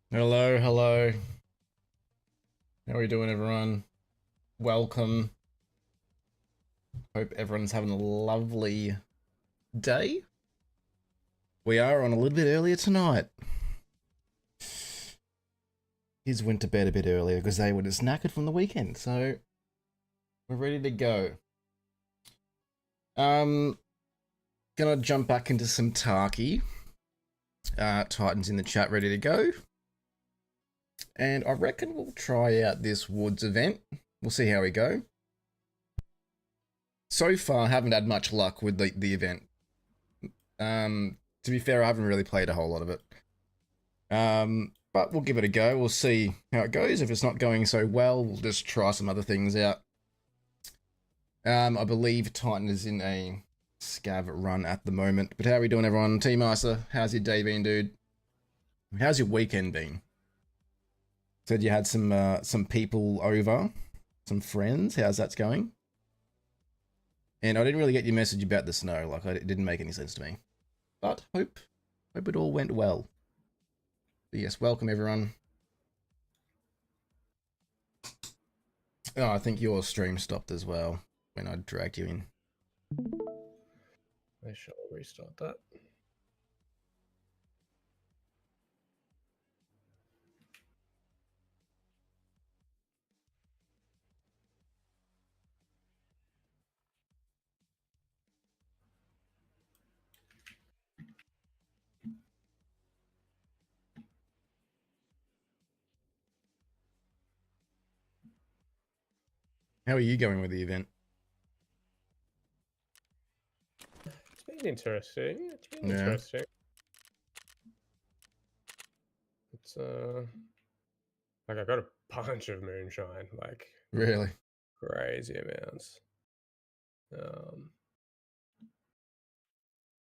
Hello, hello. How are we doing, everyone? Welcome. Hope everyone's having a lovely day. We are on a little bit earlier tonight. Kids went to bed a bit earlier because they were just knackered from the weekend, so we're ready to go. Gonna jump back into some Tarky. Titan's in the chat, ready to go. And I reckon we'll try out this Woods event. We'll see how we go. So far, I haven't had much luck with the event. To be fair, I haven't really played a whole lot of it. But we'll give it a go. We'll see how it goes. If it's not going so well, we'll just try some other things out. I believe Titan is in a scav run at the moment. But how are we doing, everyone? T-Master, how's your day been, dude? How's your weekend been? Said you had some people over, some friends. How's that going? And I didn't really get your message about the snow. Like, it didn't make any sense to me. But hope it all went well. But yes, welcome everyone. Oh, I think your stream stopped as well when I dragged you in. I shall restart that. How are you going with the event? It's been interesting. Yeah. It's like I got a bunch of moonshine, like Really? crazy amounts.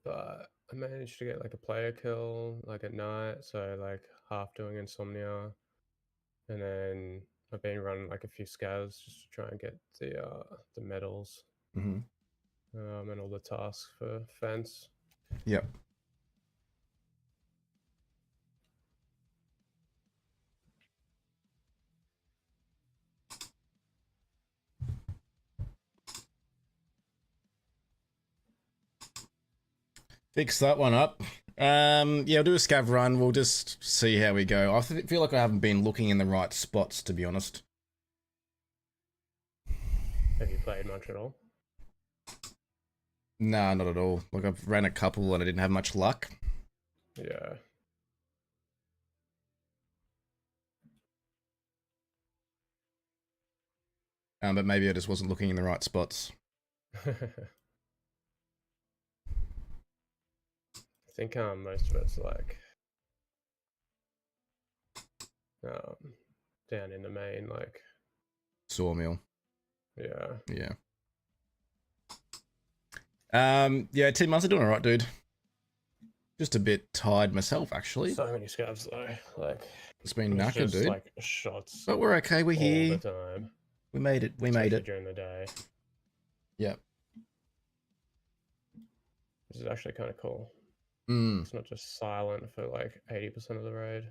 But I managed to get like a player kill like at night, so like half doing insomnia, and then I've been running like a few scavs just to try and get the medals. Mm-hmm. And all the tasks for fence. Yep. Fix that one up. Yeah, we'll do a scav run. We'll just see how we go. I feel like I haven't been looking in the right spots, to be honest. Have you played much at all? Nah, not at all. Like, I've ran a couple and I didn't have much luck. Yeah. But maybe I just wasn't looking in the right spots. I think most of it's like down in the main, like Sawmill. yeah. Yeah. Yeah, 10 months are doing alright, dude. Just a bit tired myself, actually. So many scavs though, like It's been knackered, dude. Like shots. But we're okay. We're here. All the time. We made it. We made it during the day. Yep. This is actually kind of cool. Mm. It's not just silent for like 80% of the raid.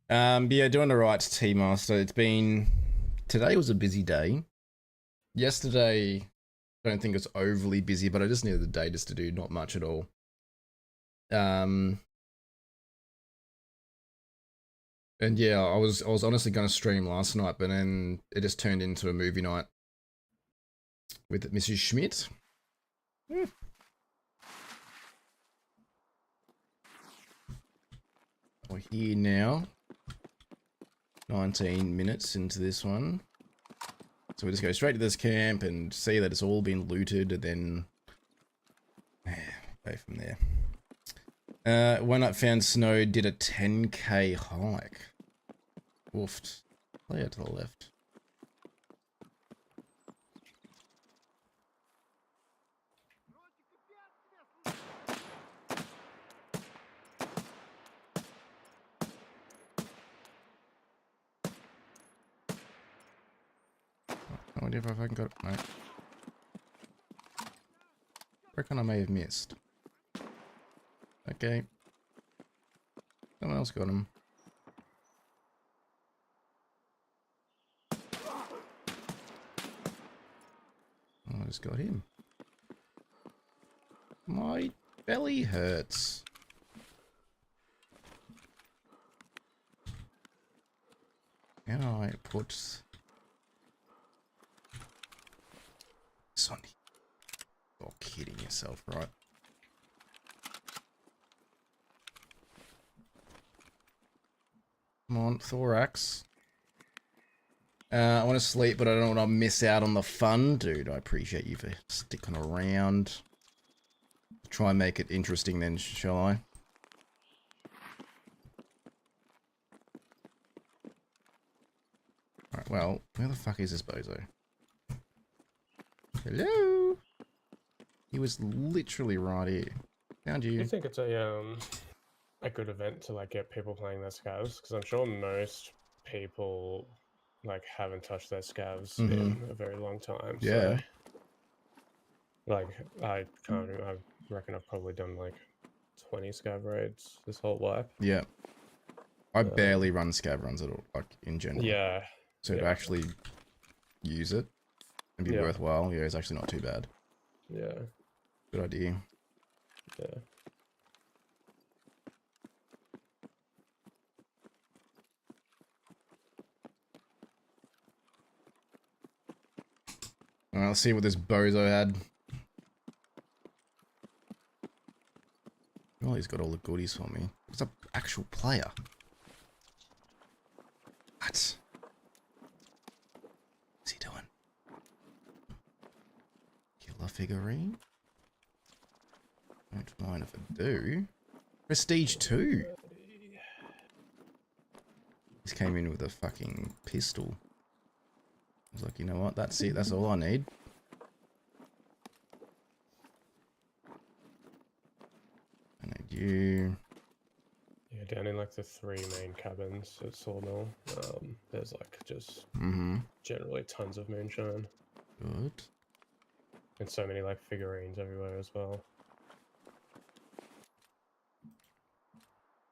Yeah, doing the right, T-Master. It's been... Today was a busy day. Yesterday, I don't think it's overly busy, but I just needed the day just to do not much at all. And yeah, I was honestly going to stream last night, but then it just turned into a movie night with Mrs. Schmidt. Hmm. We're here now. 19 minutes into this one. So we just go straight to this camp and see that it's all been looted, and then go from there. One Up Found Snow did a 10k hike. Woofed. Play out to the left. No idea if I fucking got it. No. Reckon I may have missed. Okay. Someone else got him. Oh, I just got him. My belly hurts. How do I put this on here? You're kidding yourself, right? Come on, thorax. I want to sleep, but I don't want to miss out on the fun. Dude, I appreciate you for sticking around. Try and make it interesting then, shall I? Alright, well, where the fuck is this bozo? Hello? He was literally right here. Found Do you you. think it's a good event to like get people playing their scavs? Because I'm sure most people like haven't touched their scavs in a very long time. Yeah. So like I can't. I reckon I've probably done like 20 scav raids this whole wipe. Yeah. I barely run scav runs at all, like, in general. Yeah. So to actually use it and be worthwhile, yeah, it's actually not too bad. Yeah. Good idea. Yeah. Alright, let's see what this bozo had. Oh, he's got all the goodies for me. What's an actual player? What? What's he doing? Killer figurine? Don't mind if I do. Prestige 2. He came in with a fucking pistol. I was like, you know what? That's it. That's all I need. I need you. Yeah, down in like the 3 main cabins at Sawmill, there's like just generally tons of moonshine. Good. And so many like figurines everywhere as well.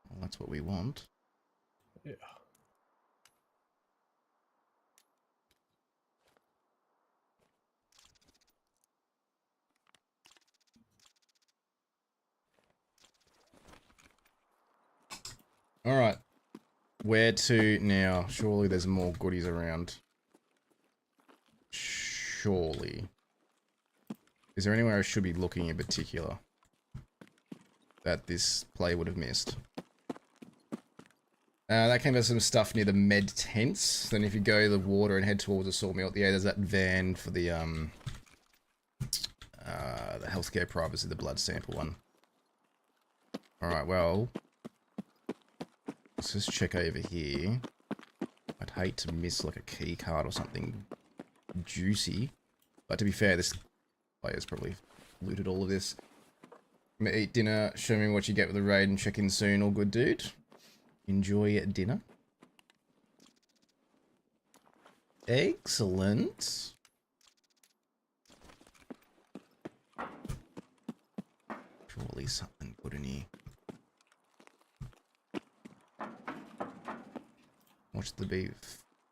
Well, that's what we want. Yeah. Alright. Where to now? Surely there's more goodies around. Surely. Is there anywhere I should be looking in particular that this play would have missed? That came with some stuff near the med tents. Then if you go to the water and head towards the sawmill, yeah, there's that van for the healthcare privacy, the blood sample one. Alright, well, let's just check over here. I'd hate to miss like a key card or something juicy. But to be fair, this player's probably looted all of this. I'm gonna eat dinner, show me what you get with the raid, and check in soon. All good, dude. Enjoy dinner. Excellent. Surely something good in here. Watch the beef.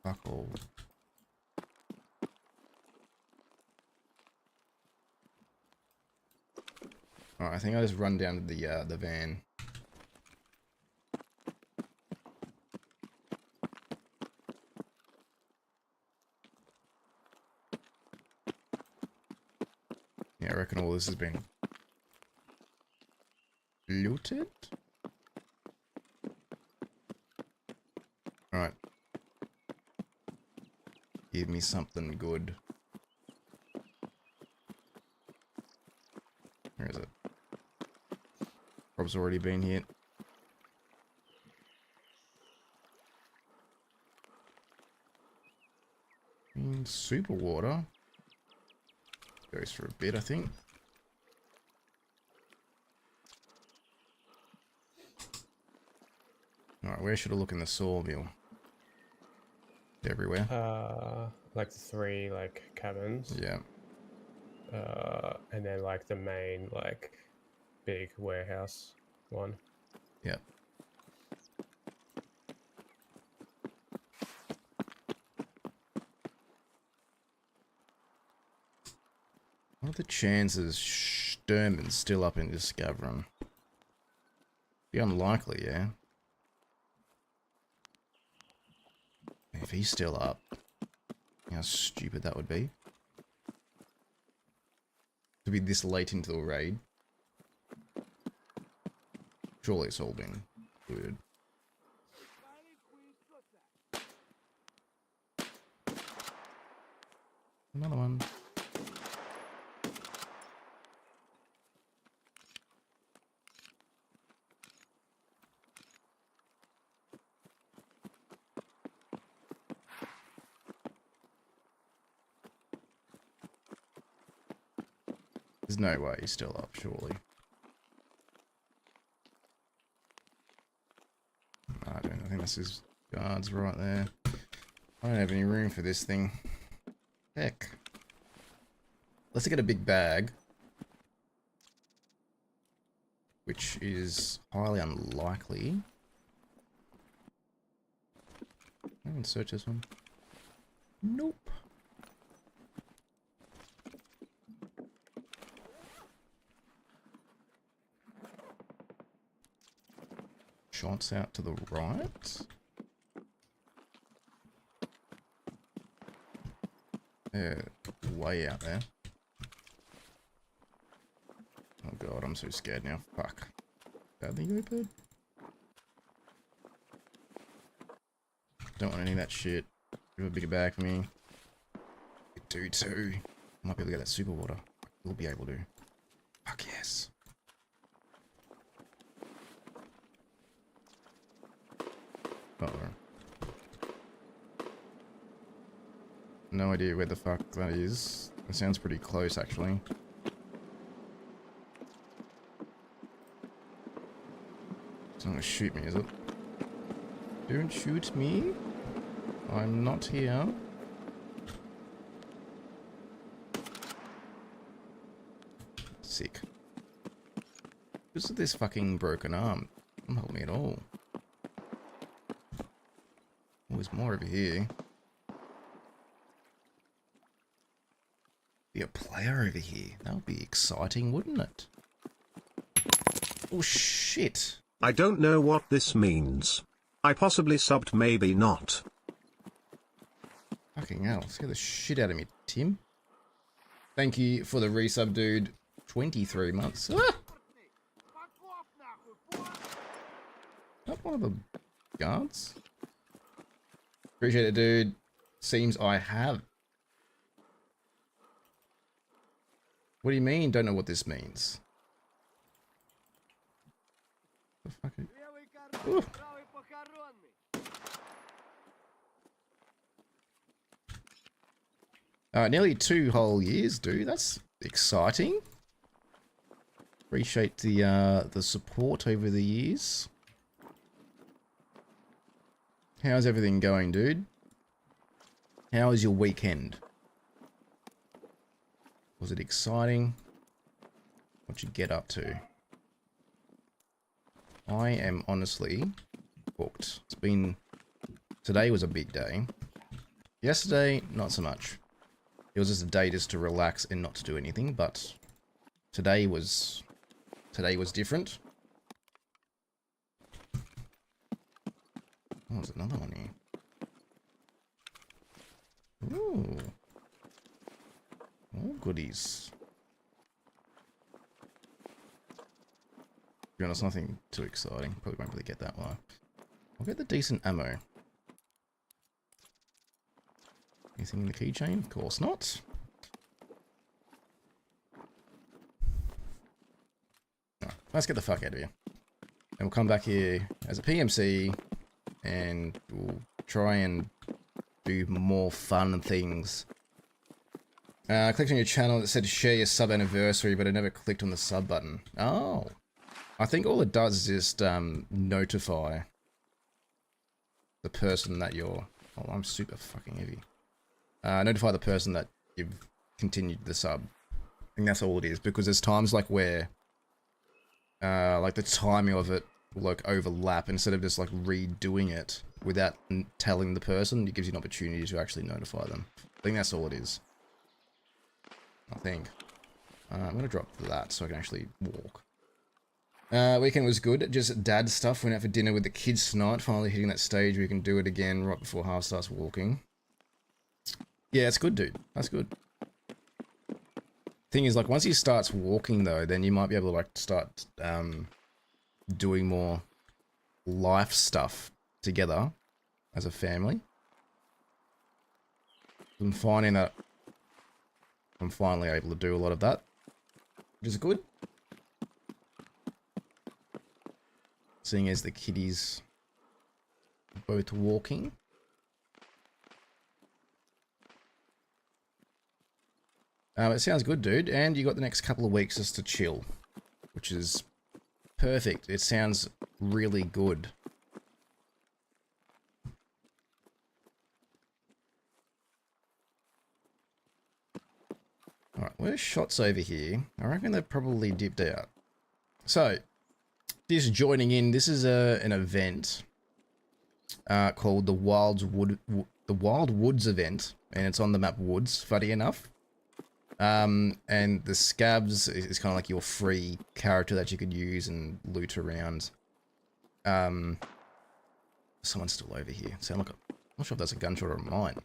Fuck all. Alright, I think I'll just run down to the van. Yeah, I reckon all this has been looted. Alright. Give me something good. Where is it? Rob's already been hit. Super water. Goes for a bit, I think. Alright, where should I look in the sawmill? Everywhere. Like the 3 like cabins. Yeah. And then like the main like big warehouse one. Yeah. What are the chances Sturman's still up in this Gavron? Be unlikely, yeah. If he's still up, how stupid that would be. To be this late into the raid. Surely it's all been looted. Another one. There's no way he's still up, surely. I think that's his guards right there. I don't have any room for this thing. Heck. Let's get a big bag. Which is highly unlikely. I can search this one. Nope. Shots out to the right. Yeah, way out there. Oh god, I'm so scared now. Fuck. Badly open. Don't want any of that shit. Give a bigger bag for me. Do too. Might be able to get that super water. We'll be able to. Fuck yes. Uh-oh. No idea where the fuck that is. It sounds pretty close, actually. It's not gonna shoot me, is it? Don't shoot me. I'm not here. Sick. Who's this fucking broken arm? Don't help me at all. Oh, there's more over here. Be a player over here. That would be exciting, wouldn't it? Oh shit. I don't know what this means. I possibly subbed, maybe not. Fucking hell, scare the shit out of me, Tim. Thank you for the resub, dude. 23 months. Ah! Not one of the guards. Appreciate it, dude. Seems I have. What do you mean? Don't know what this means. The fuck? Ooh. Nearly 2 whole years, dude. That's exciting. Appreciate the support over the years. How's everything going, dude? How was your weekend? Was it exciting? What'd you get up to? I am honestly booked. It's been... Today was a big day. Yesterday, not so much. It was just a day just to relax and not to do anything, but today was different. Oh, there's another one here. Ooh. More goodies. be honest, nothing too exciting. Probably won't really get that one. I'll get the decent ammo. Anything in the keychain? Of course not. No, let's get the fuck out of here. And we'll come back here as a PMC and we'll try and do more fun things. I clicked on your channel that said share your sub anniversary, but I never clicked on the sub button. Oh. I think all it does is just notify the person that you're... Oh, I'm super fucking heavy. Notify the person that you've continued the sub. I think that's all it is, because there's times like where like the timing of it will like overlap. Instead of just like redoing it without telling the person, it gives you an opportunity to actually notify them. I think that's all it is. I think. I'm gonna drop that so I can actually walk. Weekend was good. Just dad stuff. Went out for dinner with the kids tonight. Finally hitting that stage where you can do it again right before Half starts walking. Yeah, it's good, dude. That's good. Thing is, like, once he starts walking, though, then you might be able to, like, start doing more life stuff together as a family. I'm finding that I'm finally able to do a lot of that, which is good. Seeing as the kiddies are both walking. It sounds good, dude. And you got the next couple of weeks just to chill, which is perfect. It sounds really good. Alright, where's shots over here? I reckon they've probably dipped out. So, just joining in, this is an event called the Wild Woods event, and it's on the map Woods, funny enough. And the scabs is kind of like your free character that you could use and loot around. Someone's still over here. Sound like I'm not sure if that's a gunshot or a mine.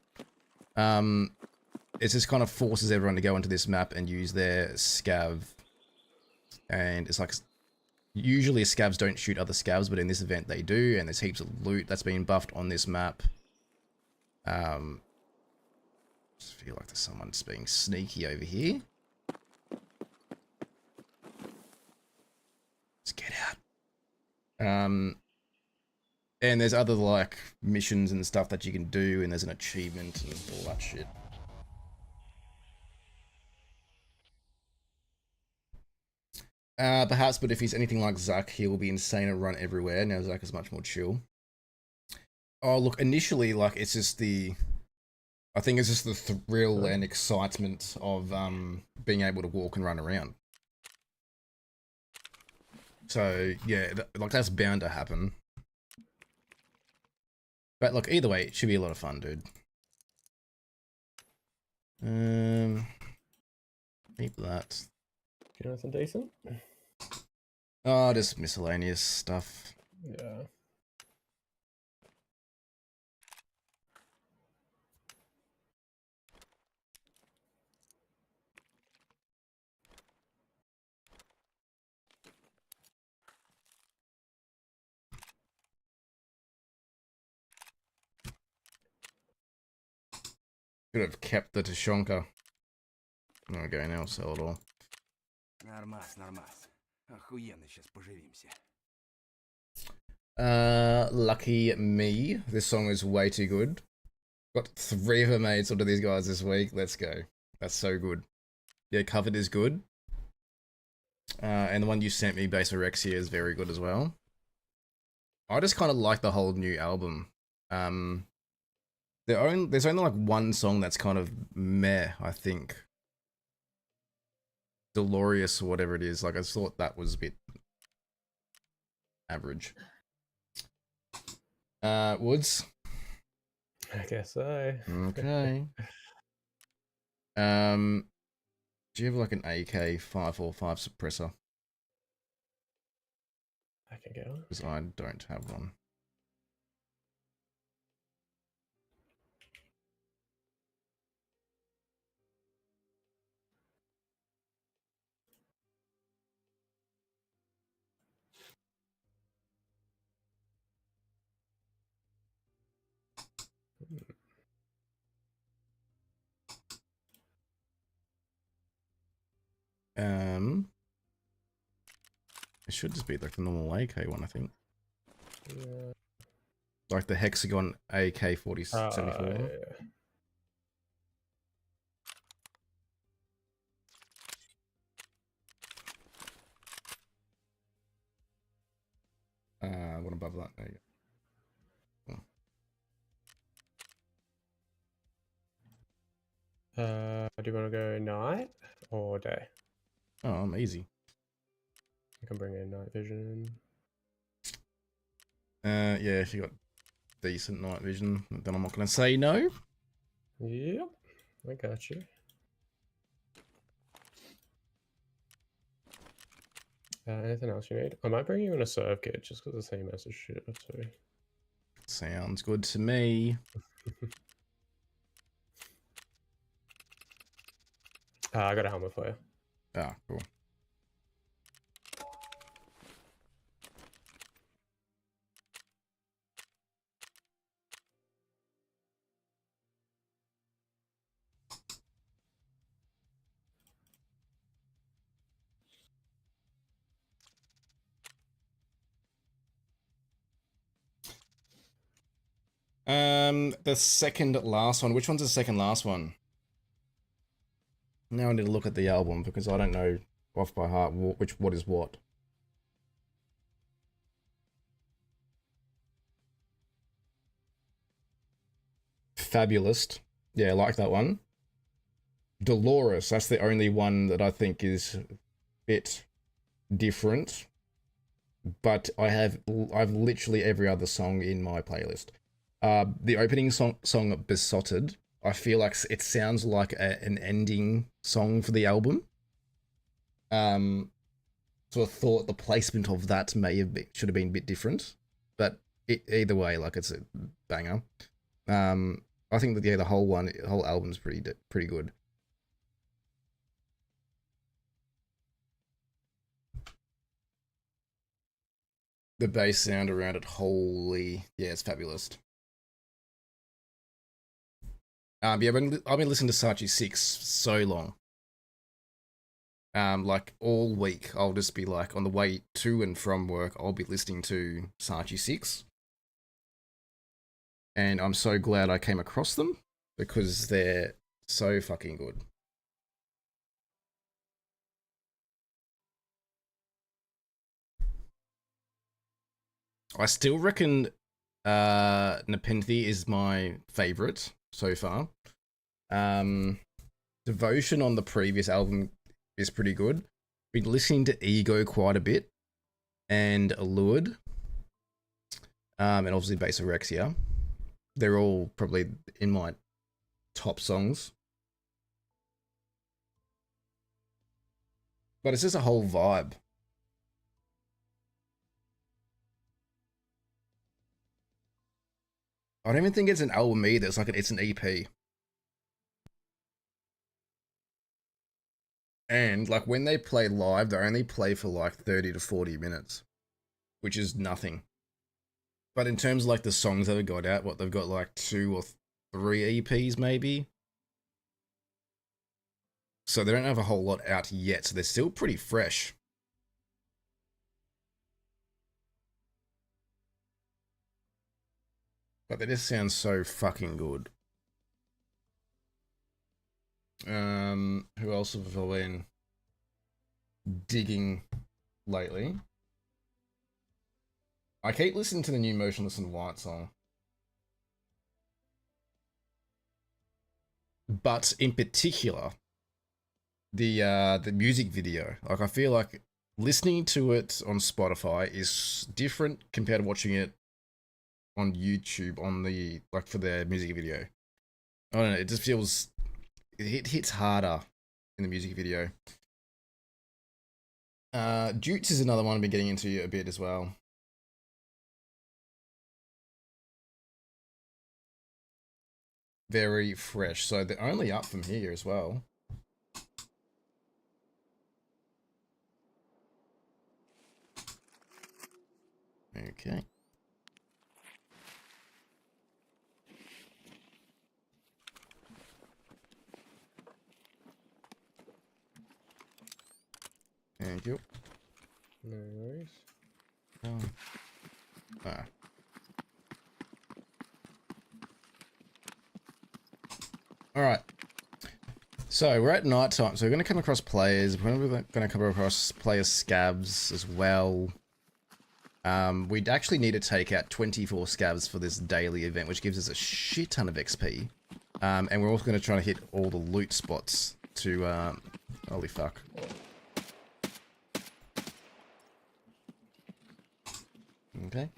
It just kind of forces everyone to go into this map and use their scav. And it's like, usually scavs don't shoot other scavs, but in this event they do, and there's heaps of loot that's been buffed on this map. Just feel like there's someone just being sneaky over here. Let's get out. And there's other like missions and stuff that you can do, and there's an achievement and all that shit. Perhaps, but if he's anything like Zach, he will be insane and run everywhere. Now Zach is much more chill. Oh, look, initially, like, it's just I think it's just the thrill and excitement of being able to walk and run around. So, yeah, like, that's bound to happen. But, look, either way, it should be a lot of fun, dude. Keep that. You know, something decent? Oh, just miscellaneous stuff. Yeah. Could have kept the Tushonka. Okay, now I'll sell it all. Нормас, нормас. Охуенно сейчас поживимся. Lucky me. This song is way too good. Got 3 of them made onto these guys this week. Let's go. That's so good. Yeah, covered is good. And the one you sent me, Basorexia, is very good as well. I just kind of like the whole new album. There's only like one song that's kind of meh, I think. Dolorious or whatever it is. Like, I just thought that was a bit average. Woods? I guess so. Okay. Do you have like an AK-545 suppressor? I can get one. Because I don't have one. It should just be like the normal AK one, I think. Yeah. Like the hexagon AK 4074. Yeah. One above that. There you go. Do you want to go night or day? Oh, I'm easy. I can bring in night vision. Yeah, if you got decent night vision, then I'm not going to say no. Yep, I got you. Anything else you need? I might bring you in a serve kit just because the same message shit too. Sounds good to me. I got a helmet for you. Ah, cool. The second last one. Which one's the second last one? Now I need to look at the album because I don't know off by heart what is what. Fabulous. Yeah, I like that one. Dolores, that's the only one that I think is a bit different. But I've literally every other song in my playlist. The opening song Besotted, I feel like it sounds like an ending song for the album. So I thought the placement of that should have been a bit different, but either way, like it's a banger. I think that the whole album's pretty good. The bass sound around it, holy, yeah, it's fabulous. Yeah, I've been listening to Sachi 6 so long. Like all week, I'll just be like on the way to and from work, I'll be listening to Sachi 6. And I'm so glad I came across them because they're so fucking good. I still reckon Nepenthe is my favorite so far. Devotion on the previous album is pretty good. Been listening to Ego quite a bit and Allured. And obviously Basorexia. They're all probably in my top songs. But it's just a whole vibe. I don't even think it's an album either. It's an EP. And like when they play live, they only play for like 30 to 40 minutes, which is nothing. But in terms of like the songs that they've got out, they've got like 2 or 3 EPs maybe. So they don't have a whole lot out yet, so they're still pretty fresh. But they just sound so fucking good. Who else have I been digging lately? I keep listening to the new Motionless in White song. But in particular, the music video. Like I feel like listening to it on Spotify is different compared to watching it on YouTube for their music video. I don't know, it just feels it hits harder in the music video. Jutes is another one I've been getting into a bit as well. Very fresh. So they're only up from here as well. Okay. Thank you. No worries. Oh. Ah. Alright. So we're at night time, so we're going to come across players. We're going to come across player scabs as well. We'd actually need to take out 24 scabs for this daily event, which gives us a shit ton of XP. And we're also going to try to hit all the loot spots to, holy fuck. Okay.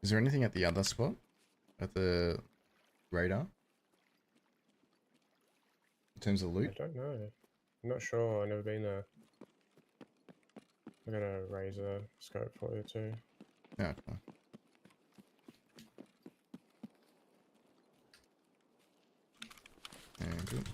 Is there anything at the other spot? At the radar? In terms of loot? I don't know. I'm not sure. I've never been there. I got a razor scope for you too. Yeah, cool. Yeah, good.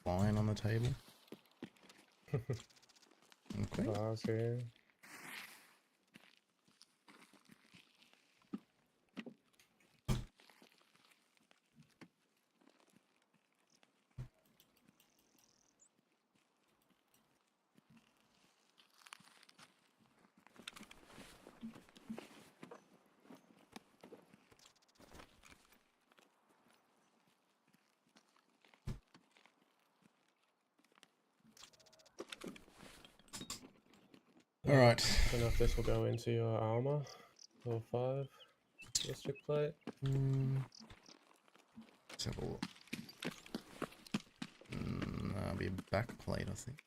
Wine on the table. Okay. Bars here. All right. Don't know if this will go into your armor. Level 5 ballistic plate. Let's have a look. That'll be a back plate, I think.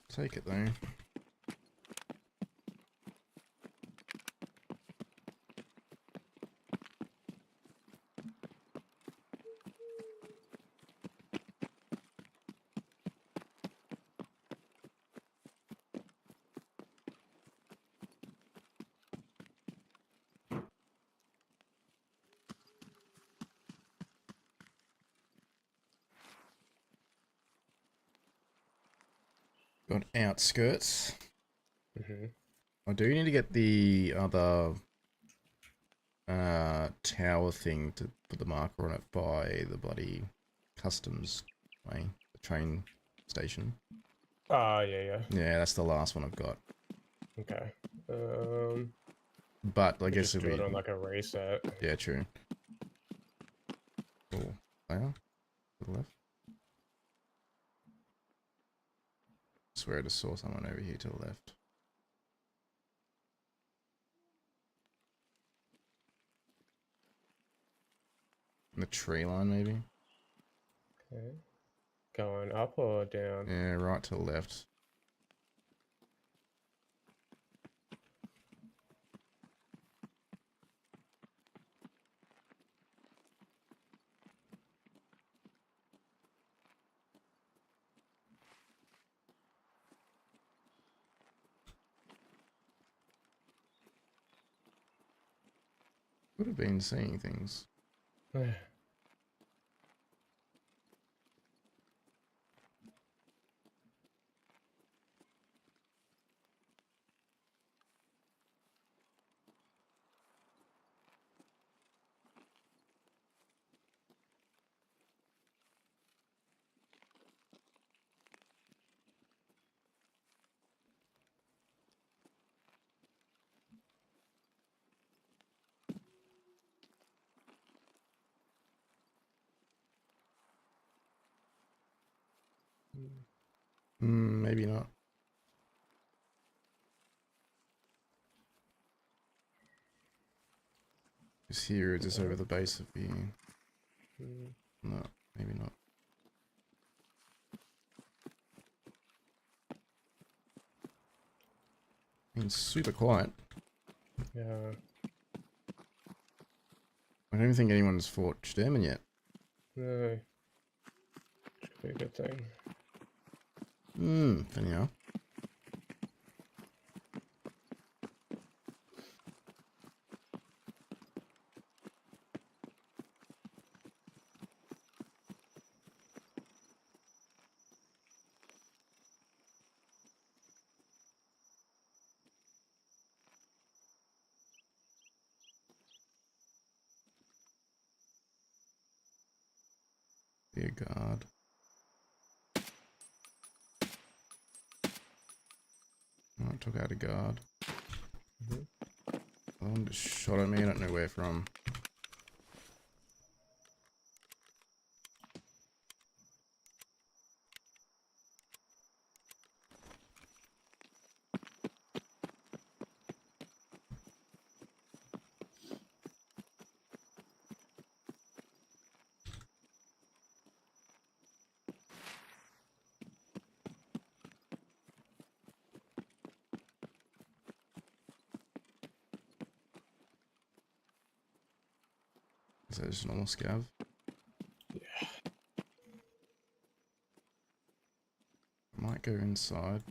Take it though. Got outskirts. I do need to get the other tower thing to put the marker on it by the bloody customs way, the train station. Ah, yeah. Yeah, that's the last one I've got. Okay. But I guess just it'll do be it on like a reset. yeah, true. Cool. Player to the left. Swear I just saw someone over here to the left. In the tree line, maybe? Okay. Going up or down? Yeah, right to the left. Would have been seeing things. Maybe not. Is here, just over the base of the... No, maybe not. It's super quiet. Yeah. I don't think anyone's fought Sturman yet. No. Which could be a good thing. Anyhow. Be a guard. Oh, I took out a guard. Someone just shot at me, I don't know where from. Is that just normal scav? Yeah. Might go inside.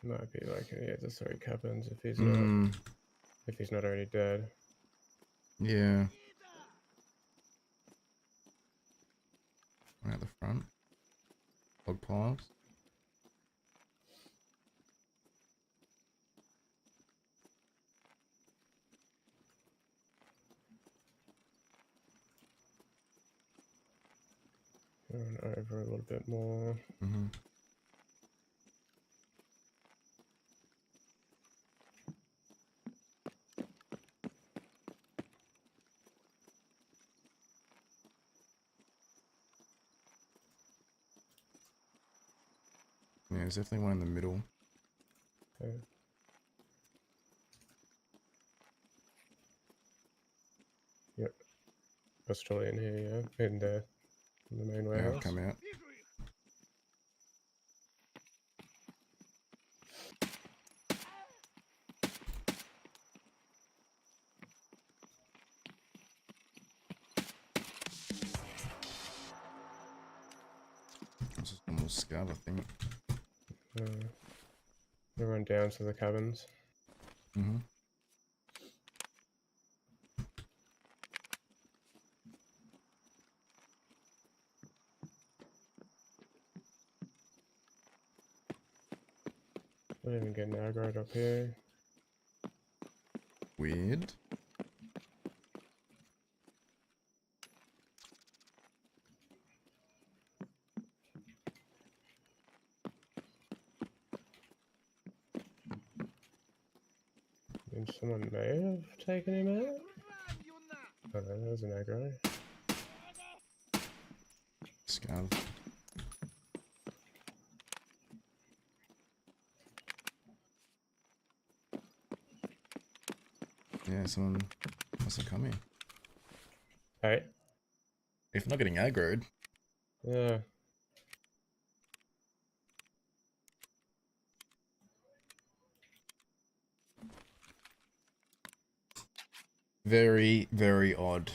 Might be like yeah, the 3 cabins if he's not already dead. Yeah. One at the front. Log piles. Going over a little bit more. Yeah, there's definitely one in the middle. Okay. Yep. Australian here, yeah. In the main Yeah, warehouse. I've come out. This is normal scav, I think. They run down to the cabins. Not even getting aggroed up here. Weird. And someone may have taken him out. Oh no, there's an aggro. Scav. Yeah, someone must have come here. Hey. If not getting aggroed. Yeah. Very, very odd.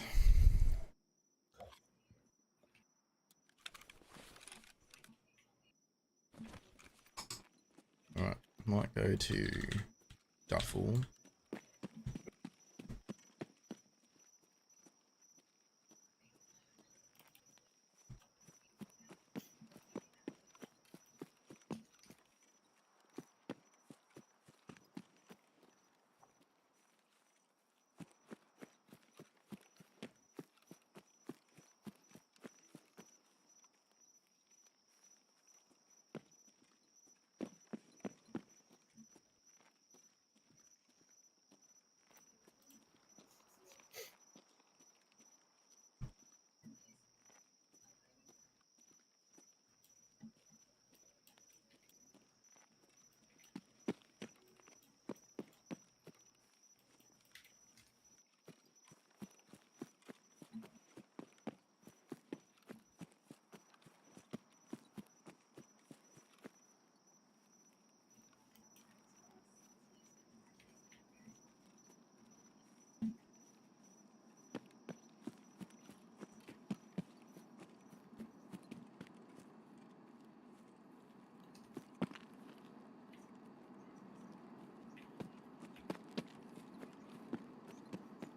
Might go to duffel.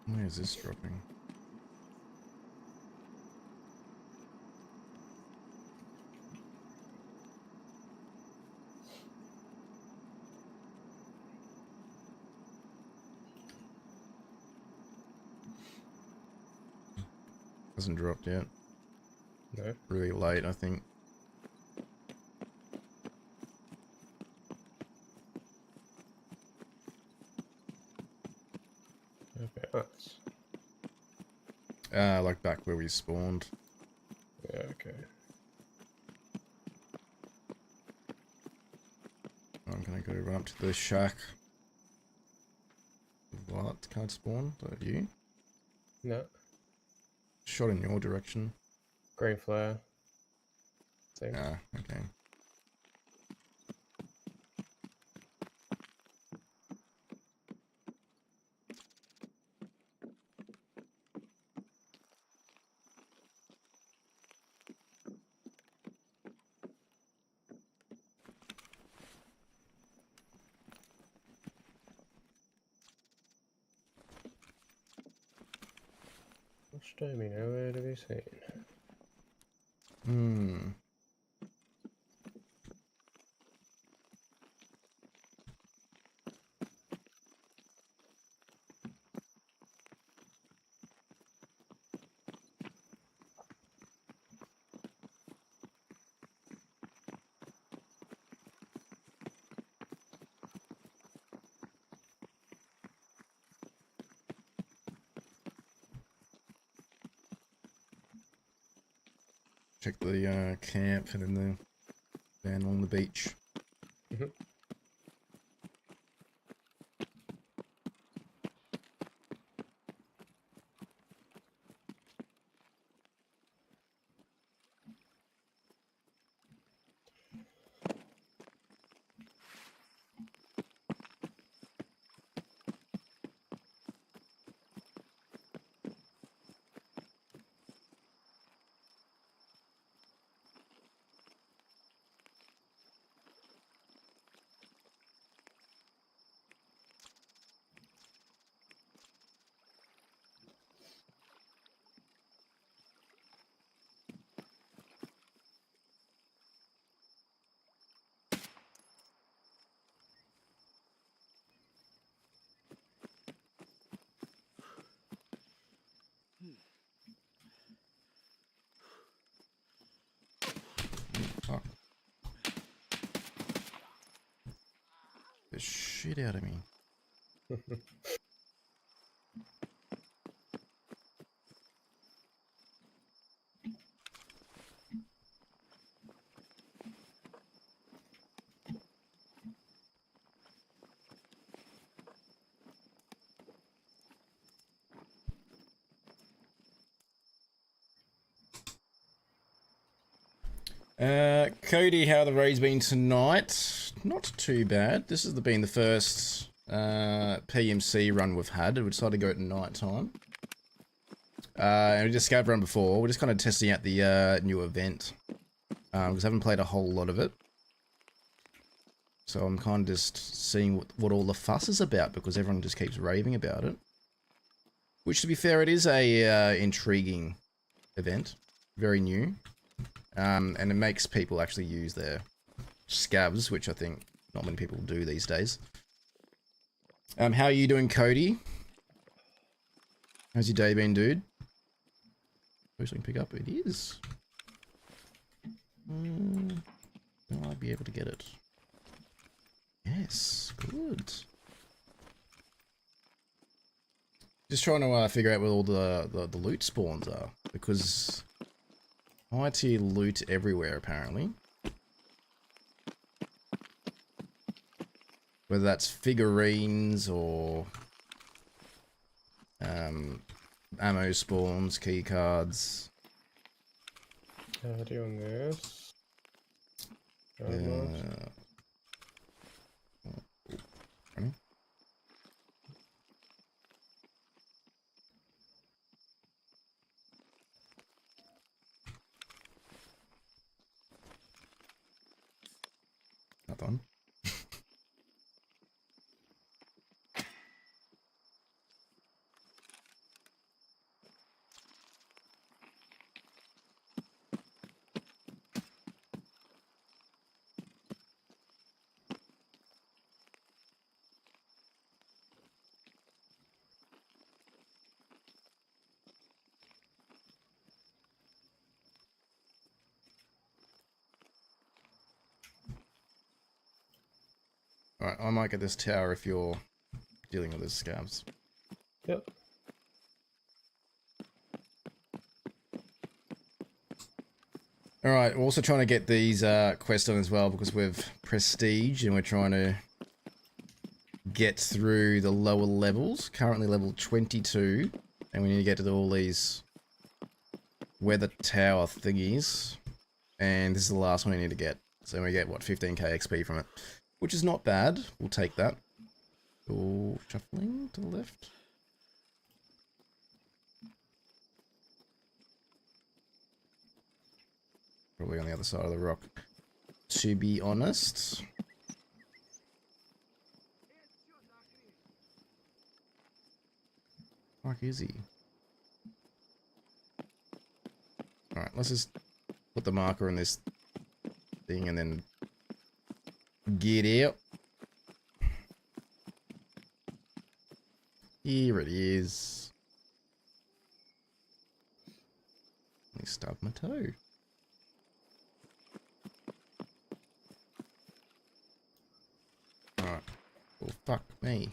Where is this dropping? Hasn't dropped yet. No. Really late, I think. Okay, nice. Like back where we spawned. Yeah, okay. I'm gonna go run up to the shack. What? Can't spawn? Is that you? No. Shot in your direction. Green flare. Thing. Ah, okay. Stormy nowhere to be seen. Hmm. Check the camp and then the van along the beach. Mhm. Fuck. The shit out of me. Cody, how the raid's been tonight? Not too bad. This has been the first PMC run we've had. We decided to go at night time. And we just scav run before. We're just kind of testing out the new event. Because I haven't played a whole lot of it. So I'm kind of just seeing what all the fuss is about, because everyone just keeps raving about it. Which, to be fair, it is a intriguing event. Very new. And it makes people actually use their scavs, which I think not many people do these days. How are you doing, Cody? How's your day been, dude? Wish I can pick up. It is. Will I be able to get it? Yes, good. Just trying to figure out where all the loot spawns are, because high tier loot everywhere apparently. Whether that's figurines or ammo spawns, key cards. How do you on this? Not on. Alright, I might get this tower if you're dealing with those scabs. Yep. Alright, we're also trying to get these quests done as well, because we've prestige and we're trying to get through the lower levels. Currently level 22, and we need to get to all these weather tower thingies. And this is the last one we need to get. So we get, what, 15k XP from it. Which is not bad. We'll take that. Oh, shuffling to the left. Probably on the other side of the rock, to be honest. Fuck is he? Alright, let's just put the marker in this thing and then get out. Here it is. Let me stub my toe. Alright. Well, fuck me.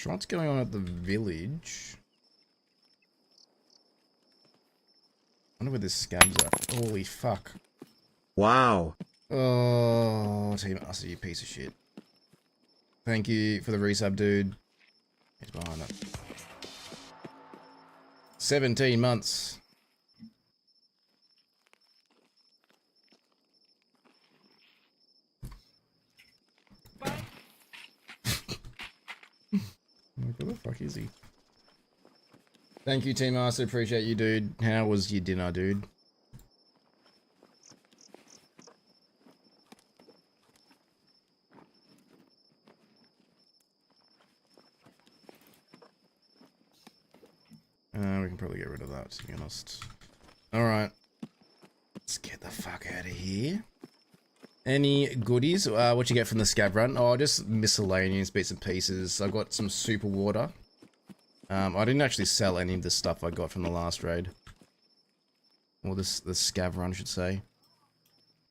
What's going on at the village? I wonder where this scabs are. Holy fuck. Wow. Oh, Team Us, you piece of shit. Thank you for the resub, dude. He's behind it. 17 months. Where the fuck is he? Thank you, Team Master. Appreciate you, dude. How was your dinner, dude? We can probably get rid of that, to be honest. Alright. Let's get the fuck out of here. Any goodies? What you get from the scab run? Oh, just miscellaneous bits and pieces. I got some super water. I didn't actually sell any of the stuff I got from the last raid. Or the scav run, I should say.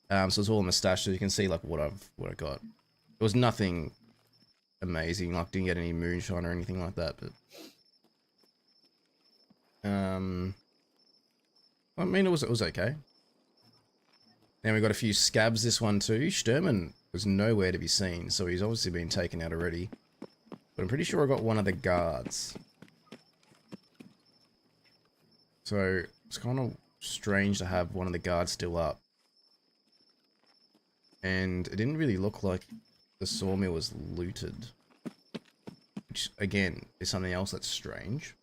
So it's all in the stash, so you can see like what I got. It was nothing amazing, like didn't get any moonshine or anything like that, but I mean it was okay. Now we got a few scabs this one too. Sturman was nowhere to be seen, so he's obviously been taken out already. But I'm pretty sure I got one of the guards. So it's kind of strange to have one of the guards still up. And it didn't really look like the sawmill was looted. Which, again, is something else that's strange.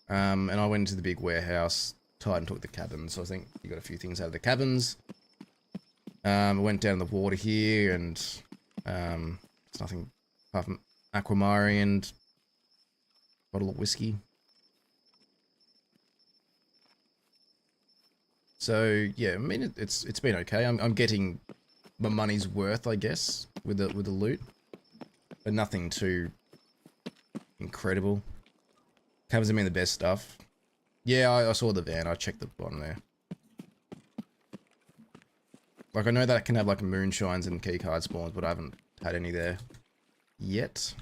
And I went into the big warehouse. Titan took the cabins, so I think you got a few things out of the cabins. I went down the water here, and it's nothing apart from aquamari and bottle of whiskey. So yeah, I mean it's been okay. I'm getting my money's worth, I guess, with the loot, but nothing too incredible. Haven't been the best stuff. Yeah, I saw the van. I checked the bottom there. Like, I know that it can have, like, moonshines and keycard spawns, but I haven't had any there yet.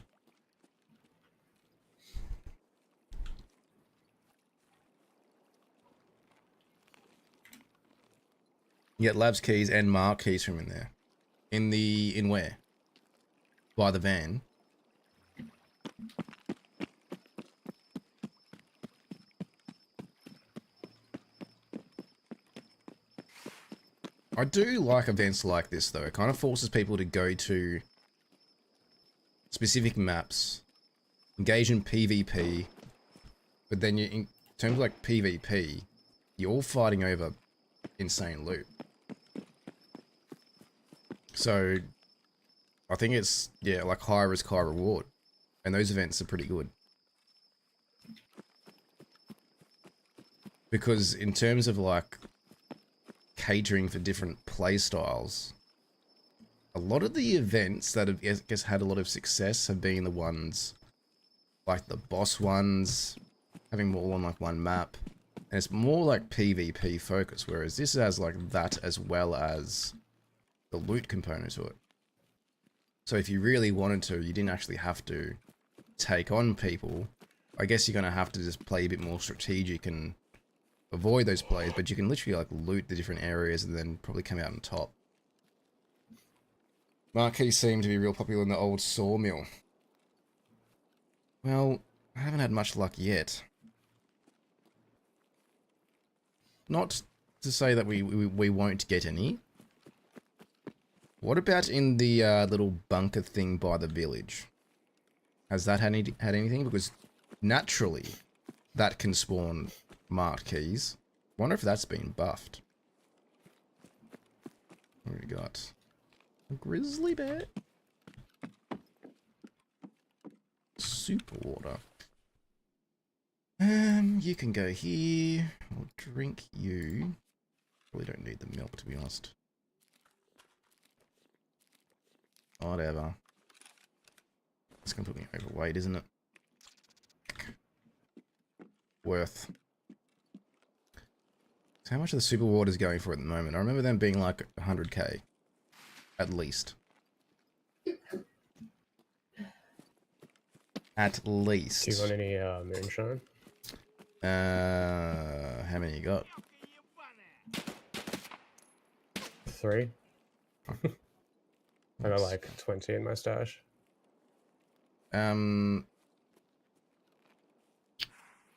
You get labs keys and mark keys from in there. In where? By the van. I do like events like this, though. It kind of forces people to go to specific maps, engage in PvP, but then in terms of like PvP, you're all fighting over insane loot. So I think it's, yeah, like high risk, high reward, and those events are pretty good. Because in terms of like catering for different play styles, a lot of the events that have, I guess, had a lot of success have been the ones like the boss ones, having more on like one map, and it's more like PvP focus, whereas this has like that as well as the loot component to it. So if you really wanted to, you didn't actually have to take on people. I guess you're gonna have to just play a bit more strategic and avoid those plays, but you can literally like loot the different areas and then probably come out on top. Marquees seem to be real popular in the old sawmill. Well, I haven't had much luck yet. Not to say that we won't get any. What about in the little bunker thing by the village? Has that had anything? Because naturally, that can spawn marked keys. Wonder if that's been buffed. What do we got? A grizzly bear? Super water. You can go here. I'll drink you. Probably don't need the milk, to be honest. Whatever. It's gonna put me overweight, isn't it? Worth. So how much are the super waters going for at the moment? I remember them being like 100k. At least. At least. Do you want any moonshine? How many you got? 3. I got like 20 in my stash.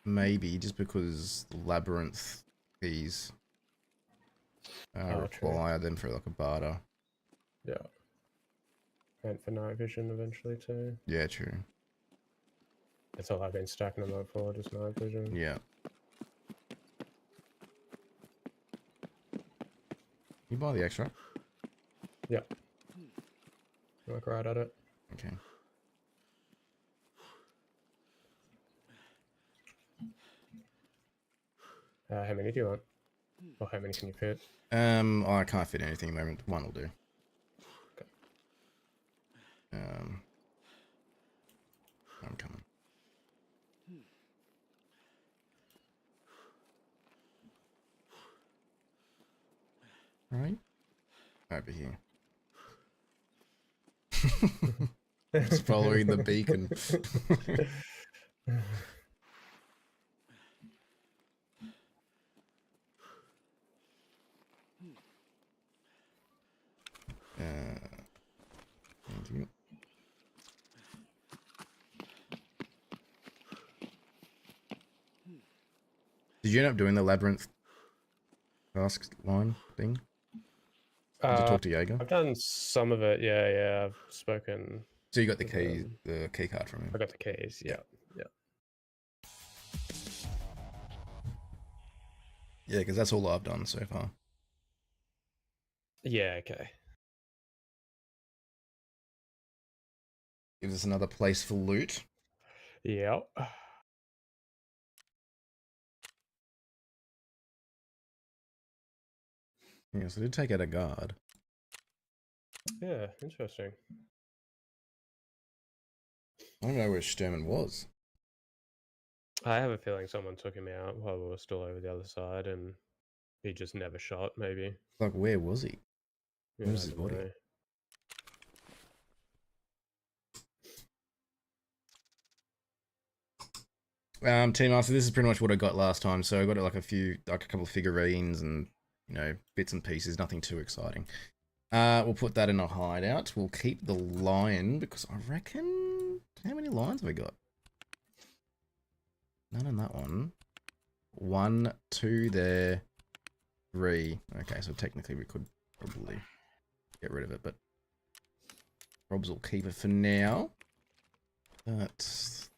Maybe just because labyrinth keys require them for like a barter. Yeah. And for night vision eventually too. Yeah, true. That's all I've been stacking them up for, just night vision. Yeah. You buy the extra? Yeah. Look right at it. Okay. How many do you want? Or how many can you fit? I can't fit anything at the moment. One will do. Okay. I'm coming. Right? Over here. Just following the beacon. Thank you. Did you end up doing the labyrinth task line thing? Did you talk to Jaeger? I've done some of it. Yeah. I've spoken. So you got the with, key card from him. I got the keys. Yeah. Yeah, because that's all I've done so far. Yeah. Okay. Gives us another place for loot. Yeah. Yeah, so I did take out a guard. Yeah. Interesting. I don't know where Sturman was. I have a feeling someone took him out while we were still over the other side, and he just never shot. Maybe. Like, where was he? Yeah, Where was I his don't body? know. Team Master, this is pretty much what I got last time. So I got like a couple of figurines and, you know, bits and pieces. Nothing too exciting. We'll put that in a hideout. We'll keep the lion because I reckon... How many lions have we got? None in that one. 1, 2 there. 3. Okay, so technically we could probably get rid of it, but Robs will keep it for now. That's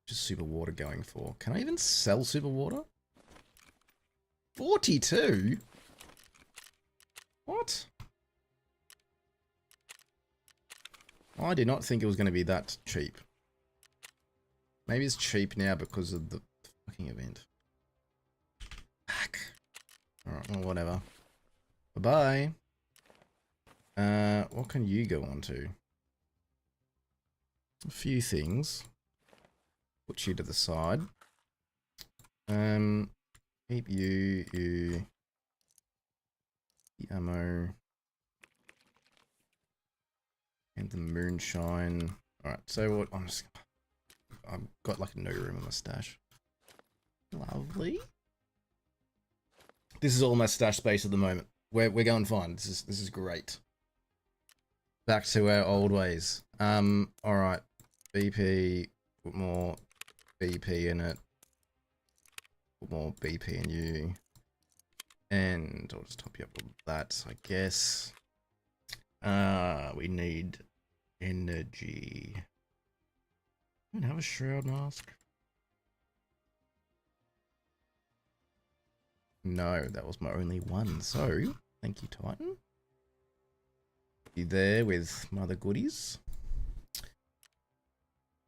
just super water going for. Can I even sell super water? 42? What? I did not think it was going to be that cheap. Maybe it's cheap now because of the fucking event. Fuck. Alright, well, whatever. Bye-bye. What can you go on to? A few things. Put you to the side. Keep you the ammo and the moonshine. Alright, so what I've got like no room in my stash. Lovely. This is all my stash space at the moment. We're going fine. This is great. Back to our old ways. Alright. BP, put more BP in it. Put more BP in you. And I'll just top you up with that, I guess. We need energy. I don't have a shroud mask. No, that was my only one. So, thank you, Titan. You there with mother goodies.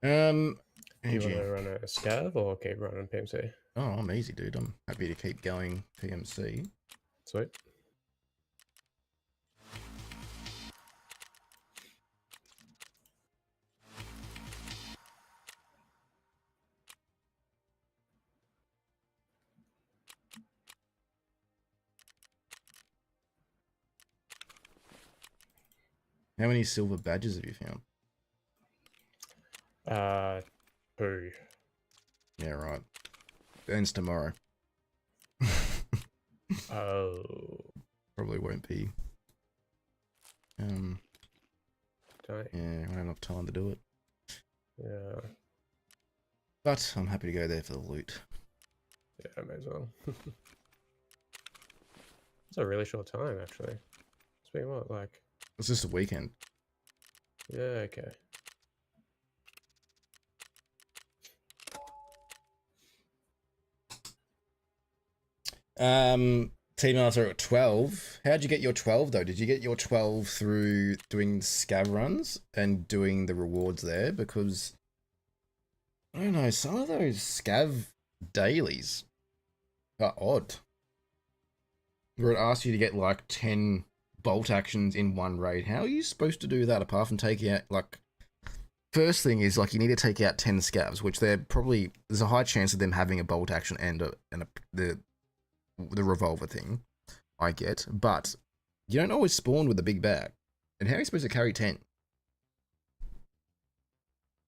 Do you want Energy. to run a scav or keep running PMC? Oh, I'm easy, dude. I'm happy to keep going PMC. Sweet. How many silver badges have you found? 2. Yeah, right. Ends tomorrow. Oh. Probably won't be. Dang. Yeah, I don't have time to do it. Yeah. But I'm happy to go there for the loot. Yeah, I may as well. It's a really short time, actually. It's been what, like... It's just a weekend. Yeah, okay. Team Master at 12. How'd you get your 12 though? Did you get your 12 through doing scav runs and doing the rewards there? Because I don't know, some of those scav dailies are odd. Where it asks you to get like 10 bolt actions in one raid. How are you supposed to do that apart from taking out like... First thing is like you need to take out 10 scavs, which they're probably... There's a high chance of them having a bolt action and the revolver thing, I get, but you don't always spawn with a big bag. And how are you supposed to carry 10?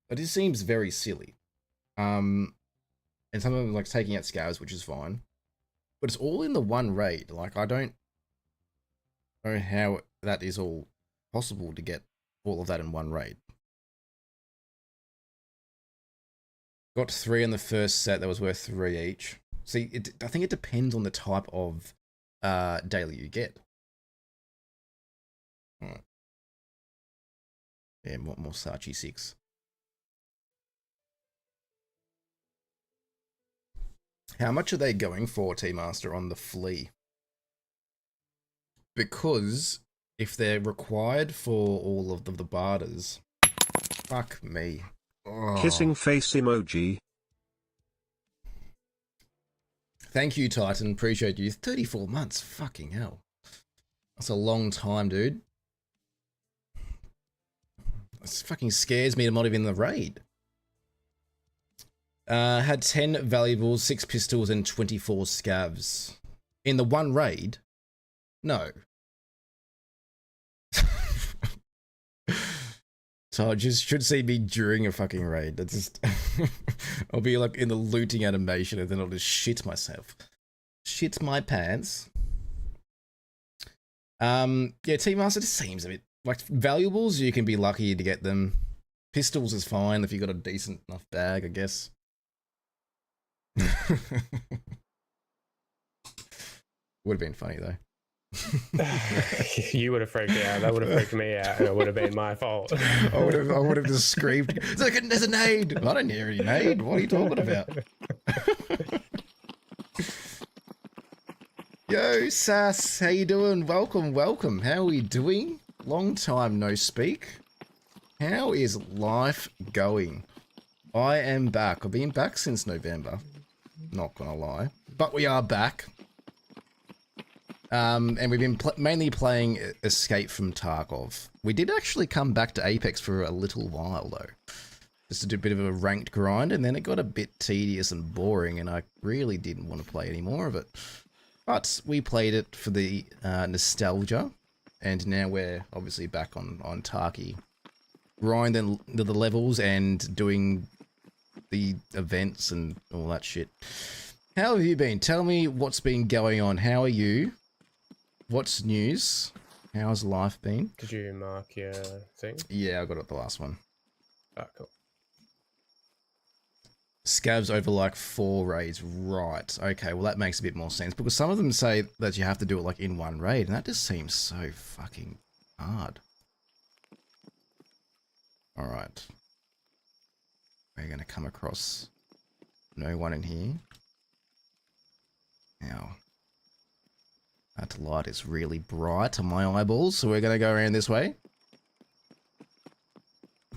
It just seems very silly. And some of them like taking out scavs, which is fine. But it's all in the one raid. Like, I don't know how that is all possible to get all of that in one raid. Got 3 in the first set that was worth 3 each. See, I think it depends on the type of daily you get. Alright. Yeah, more Sachi 6. How much are they going for, T-Master, on the flea? Because if they're required for all of the barters, fuck me. Oh. Kissing face emoji. Thank you, Titan. Appreciate you. 34 months. Fucking hell. That's a long time, dude. This fucking scares me to not even in the raid. Had 10 valuables, 6 pistols, and 24 scavs. In the one raid? No. So I just should see me during a fucking raid. That's just I'll be like in the looting animation and then I'll just shit myself. Shit my pants. Yeah, T-Master just seems a bit like valuables, you can be lucky to get them. Pistols is fine if you got a decent enough bag, I guess. Would have been funny though. You would have freaked out. That would have freaked me out, and it would have been my fault. I would have just screamed, "There's a nade!" I don't hear any nade. What are you talking about? Yo, Sass, how you doing? Welcome, welcome. How are we doing? Long time no speak. How is life going? I am back. I've been back since November. Not gonna lie, but we are back. And we've been mainly playing Escape from Tarkov. We did actually come back to Apex for a little while though, just to do a bit of a ranked grind, and then it got a bit tedious and boring, and I really didn't want to play any more of it. But we played it for the nostalgia, and now we're obviously back on Tarky, grinding the levels and doing the events and all that shit. How have you been? Tell me what's been going on. How are you? What's news? How's life been? Did you mark your thing? Yeah, I got it the last one. Oh, cool. Scavs over like 4 raids. Right. Okay, well that makes a bit more sense. Because some of them say that you have to do it like in one raid, and that just seems so fucking hard. Alright. We're going to come across no one in here. Now, that light is really bright on my eyeballs, so we're going to go around this way.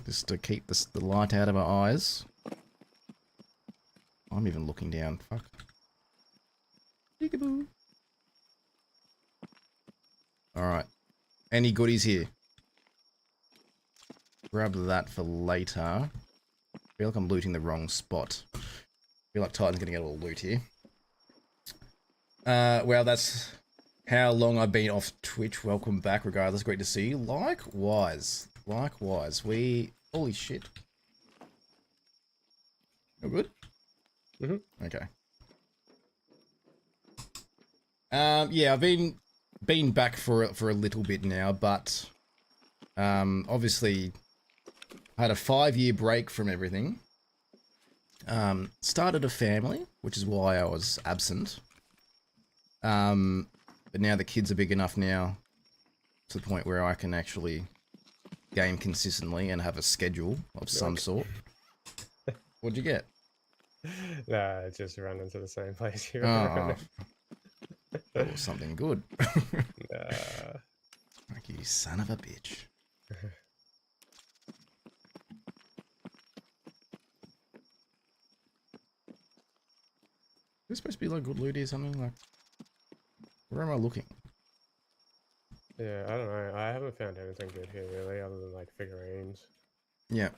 Just to keep the light out of our eyes. I'm even looking down. Fuck. Peekaboo. Alright. Any goodies here? Grab that for later. I feel like I'm looting the wrong spot. I feel like Titan's gonna get all the loot here. Well, that's how long I've been off Twitch. Welcome back, regardless. Great to see you. Likewise. Likewise. Holy shit. You good? Mm-hmm. Okay. Yeah, I've been back for a little bit now, but obviously I had a 5-year break from everything. Started a family, which is why I was absent. But now the kids are big enough now to the point where I can actually game consistently and have a schedule of some sort. What'd you get? Nah, just run into the same place you Oh, or something good. Nah. Like you son of a bitch. Is this supposed to be like good loot or something? Like, where am I looking? Yeah, I don't know. I haven't found anything good here really, other than like figurines. Yeah.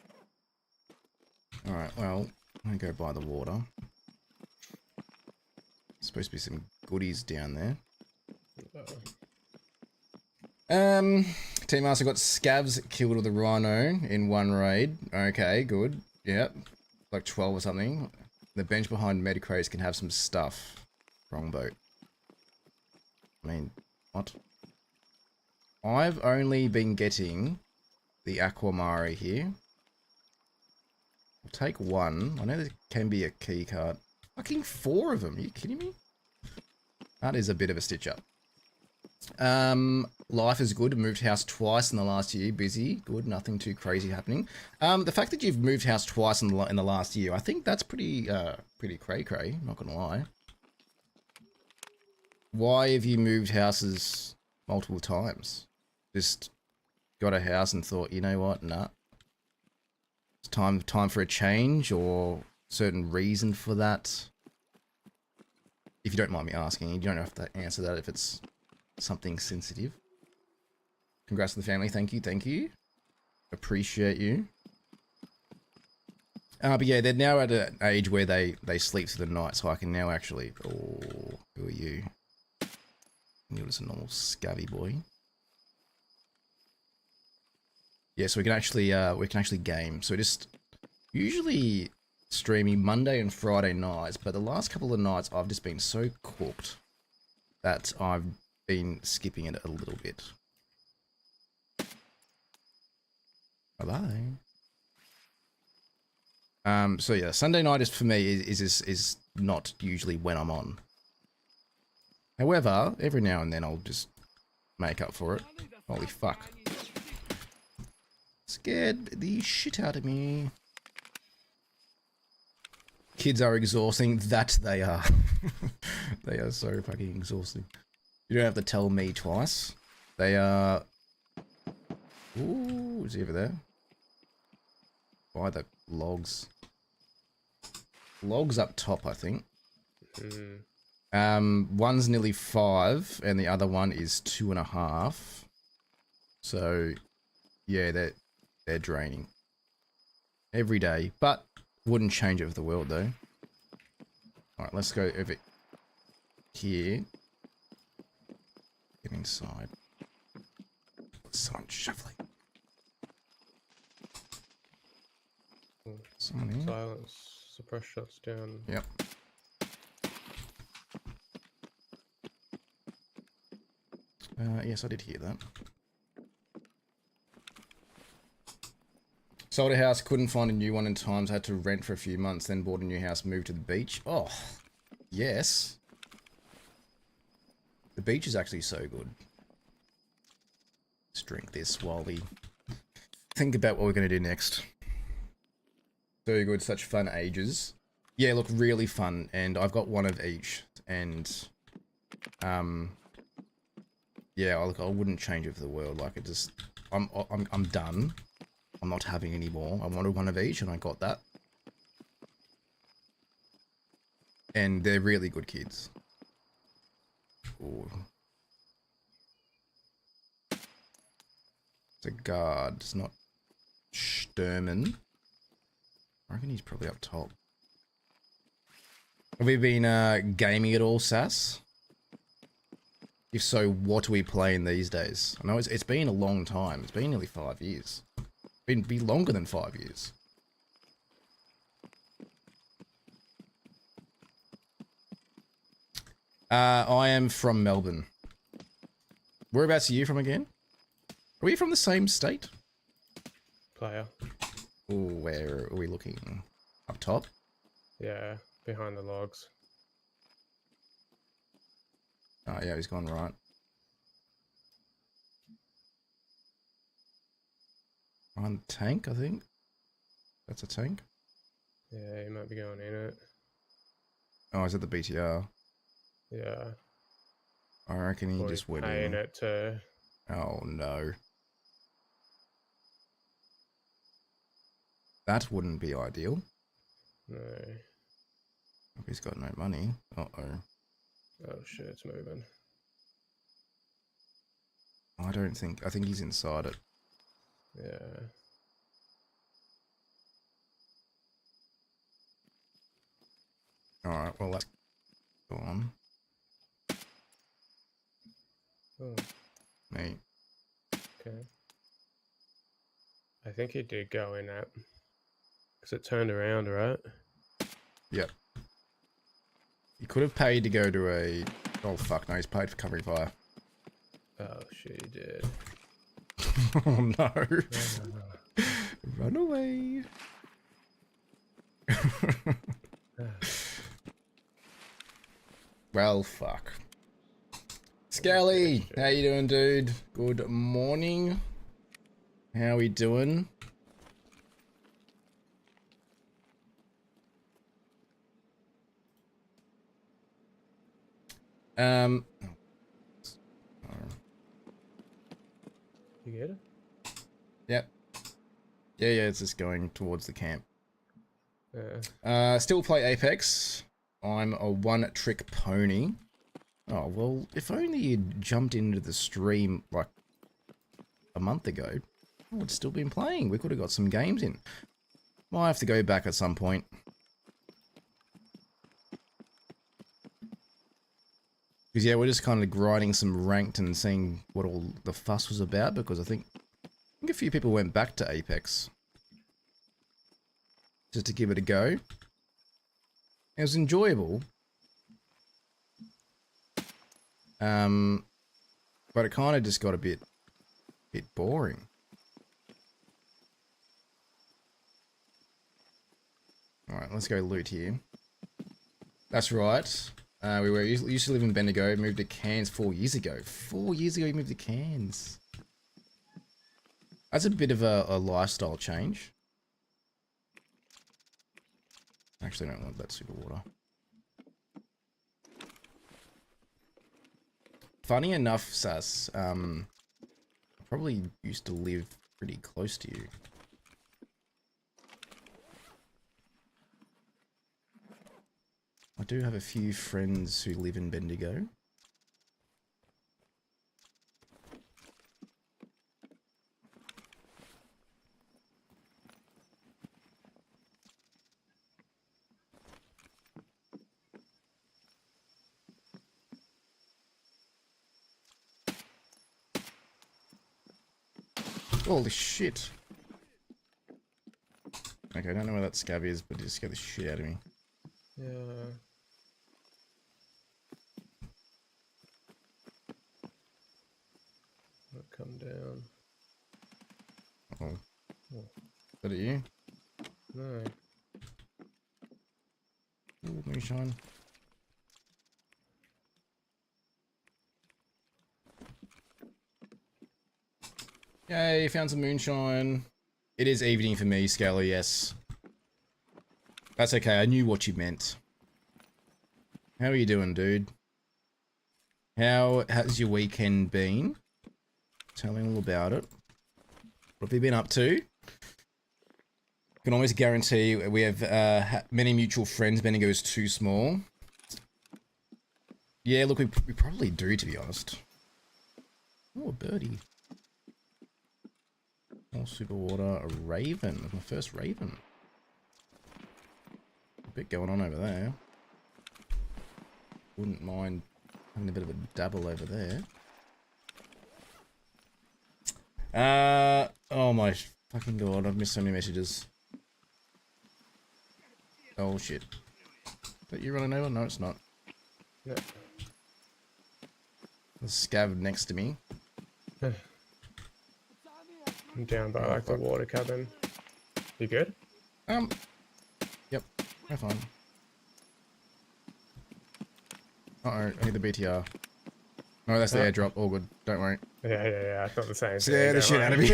Alright, well, I'm gonna go by the water. Supposed to be some goodies down there. Team Master got scavs killed with a rhino in one raid. Okay, good. Yep. Like 12 or something. The bench behind Medicrates can have some stuff. Wrong boat. I mean, what? I've only been getting the Aquamari here. I'll take one. I know there can be a key card. Fucking 4 of them. Are you kidding me? That is a bit of a stitch up. Life is good. Moved house twice in the last year. Busy. Good. Nothing too crazy happening. The fact that you've moved house twice in the last year, I think that's pretty cray cray. Not gonna lie. Why have you moved houses multiple times? Just got a house and thought, you know what? Nah. It's time for a change, or certain reason for that. If you don't mind me asking, you don't have to answer that if it's something sensitive. Congrats to the family. Thank you. Appreciate you. But yeah, they're now at an age where they sleep through the night, so I can now actually... Oh, who are you? You're just a normal scabby boy. Yeah, so we can actually game. So just usually streaming Monday and Friday nights, but the last couple of nights I've just been so cooked that I've been skipping it a little bit. Bye bye. So yeah, Sunday night is for me is not usually when I'm on. However, every now and then I'll just make up for it. Holy fuck. Scared the shit out of me. Kids are exhausting. That they are. They are so fucking exhausting. You don't have to tell me twice. They are... Ooh, is he over there? By the logs. Logs up top, I think. One's nearly 5, and the other one is 2.5. So, yeah, they're draining. Every day, but wouldn't change it for the world, though. Alright, let's go over here. Get inside. Someone shuffling. Someone here. Silence. Suppress shots down. Yep. Yes, I did hear that. Sold a house, couldn't find a new one in time, so had to rent for a few months, then bought a new house, moved to the beach. Oh, yes. The beach is actually so good. Let's drink this while we think about what we're going to do next. Very good, such fun ages. Yeah, look, really fun, and I've got one of each, and, yeah, I wouldn't change it for the world, like, it just, I'm done. I'm not having any more. I wanted one of each, and I got that. And they're really good kids. Ooh. It's a guard. It's not Sturman. I reckon he's probably up top. Have we been gaming at all, Sass? If so, what are we playing these days? I know it's been a long time. It's been nearly 5 years. Be longer than 5 years. I am from Melbourne. Whereabouts are you from again? Are we from the same state? Player. Oh, where are we looking? Up top? Yeah, behind the logs. Oh yeah, he's gone right. On tank, I think. That's a tank. Yeah, he might be going in it. Oh, is it the BTR? Yeah. I reckon he Or just he's went paying in. it to... Oh no. That wouldn't be ideal. No. Hope he's got no money. Uh-oh. Oh shit, it's moving. I think he's inside it. Yeah. Alright, well that's go on. Oh, Me. okay. I think he did go in that. Because it turned around, right? Yep. He could have paid to go to a... Oh fuck, no, he's paid for covering fire. Oh shit, he did. Oh no. Run away. Well, fuck. It's Scally, how you doing, dude? Good morning. How we doing? Oh. You good? Yep. Yeah, it's just going towards the camp. Yeah. Still play Apex. I'm a one-trick pony. Oh, well, if only you'd jumped into the stream, like, a month ago, I would still been playing. We could have got some games in. Might have to go back at some point. Because, yeah, we're just kind of grinding some ranked and seeing what all the fuss was about, because I think a few people went back to Apex. Just to give it a go. It was enjoyable. But it kind of just got a bit boring. Alright, let's go loot here. That's right. We used to live in Bendigo, moved to Cairns 4 years ago. 4 years ago you moved to Cairns. That's a bit of a lifestyle change. Actually, I don't want that super water. Funny enough, Sass, I probably used to live pretty close to you. I do have a few friends who live in Bendigo. Holy shit. Okay, I don't know where that scav is, but it just scared the shit out of me. Yeah. I'll come down. Oh. Oh. Is that you? No. Ooh, moonshine. Yay, found some moonshine. It is evening for me, Scaly, yes. That's okay, I knew what you meant. How are you doing, dude? How has your weekend been? Tell me all about it. What have you been up to? Can always guarantee we have many mutual friends. Bendigo is too small. Yeah, look, we probably do, to be honest. Oh, a birdie. More super water, a raven. My first raven. A bit going on over there. Wouldn't mind having a bit of a dabble over there. Oh my fucking god, I've missed so many messages. Oh shit. Is that you running over? No, it's not. Yeah. The scav next to me. I'm down by like the water cabin. You good? Yep, I'm fine. Uh-oh, I need the BTR. No, that's the airdrop. All good. Don't worry. Yeah. I thought the same thing. Scare the shit out of me.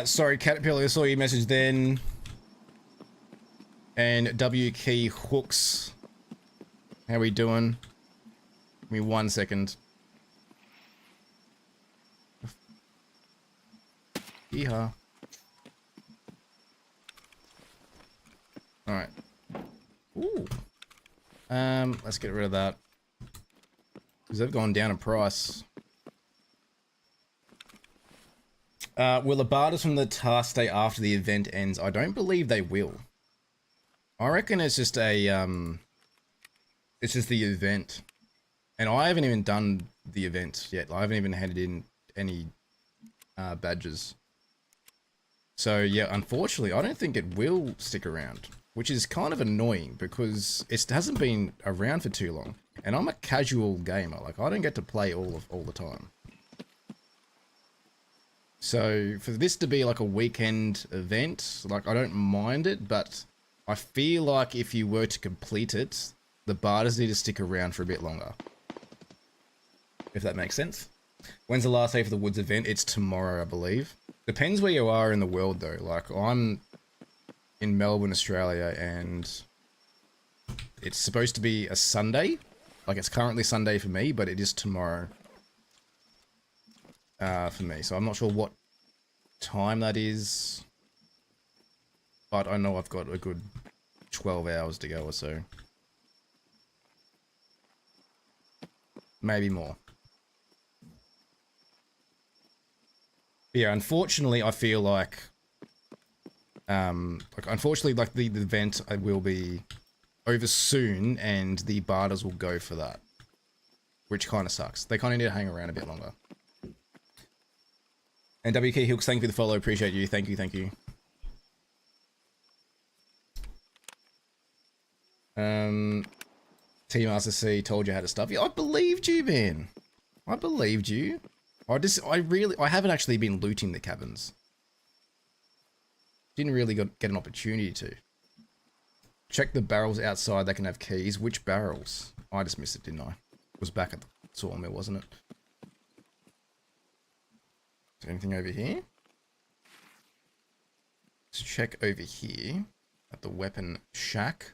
Sorry, Caterpillar, I saw your message then. And W Key Hooks. How we doing? Give me 1 second. Yeehaw. Alright. Ooh. Let's get rid of that. Because they've gone down in price. Will the barters from the task stay after the event ends? I don't believe they will. I reckon it's just a, it's just the event. And I haven't even done the event yet. I haven't even handed in any, badges. So, yeah, unfortunately, I don't think it will stick around. which is kind of annoying because it hasn't been around for too long. And I'm a casual gamer. Like, I don't get to play all the time. So for this to be like a weekend event, like, I don't mind it, but I feel like if you were to complete it, the barters need to stick around for a bit longer. If that makes sense. When's the last day for the Woods event? It's tomorrow, I believe. Depends where you are in the world, though. Like, I'm in Melbourne, Australia, and it's supposed to be a Sunday. Like, it's currently Sunday for me, but it is tomorrow for me. So I'm not sure what time that is, but I know I've got a good 12 hours to go or so. Maybe more. Yeah, unfortunately, I feel like unfortunately, like the event will be over soon, and the barters will go for that, which kind of sucks. They kind of need to hang around a bit longer. And WK Hilks, thank you for the follow. Appreciate you. Thank you. Thank you. T-Master C told you how to stuff. Yeah, I believed you, man. I believed you. I haven't actually been looting the cabins. Didn't really get an opportunity to. Check the barrels outside, they can have keys. Which barrels? I just missed it, didn't I? It was back at the sawmill, wasn't it? Is there anything over here? Let's check over here at the weapon shack.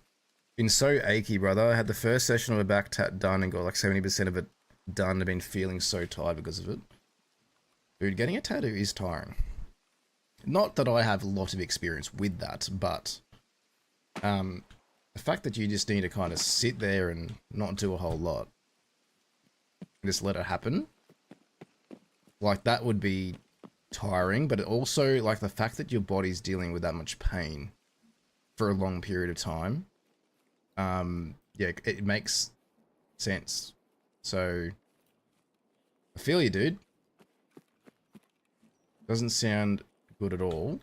Been so achy, brother. I had the first session of a back tat done and got like 70% of it done. I've been feeling so tired because of it. Dude, getting a tattoo is tiring. Not that I have a lot of experience with that, but the fact that you just need to kind of sit there and not do a whole lot, just let it happen, like, that would be tiring. But it also, like, the fact that your body's dealing with that much pain for a long period of time, yeah, it makes sense. So I feel you, dude. Doesn't sound good at all,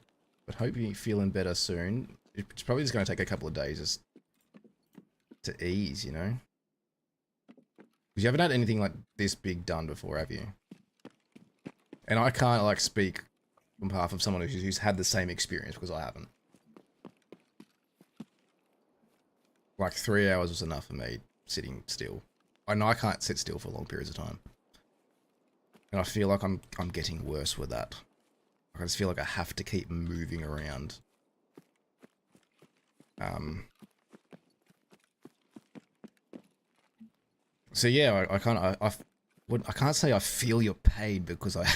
but hope you're feeling better soon. It's probably just going to take a couple of days just to ease, you know? Because you haven't had anything like this big done before, have you? And I can't, like, speak on behalf of someone who's had the same experience, because I haven't. Like, 3 hours was enough for me sitting still. I know I can't sit still for long periods of time. And I feel like I'm getting worse with that. I just feel like I have to keep moving around. So yeah, I can't say I feel your pain because I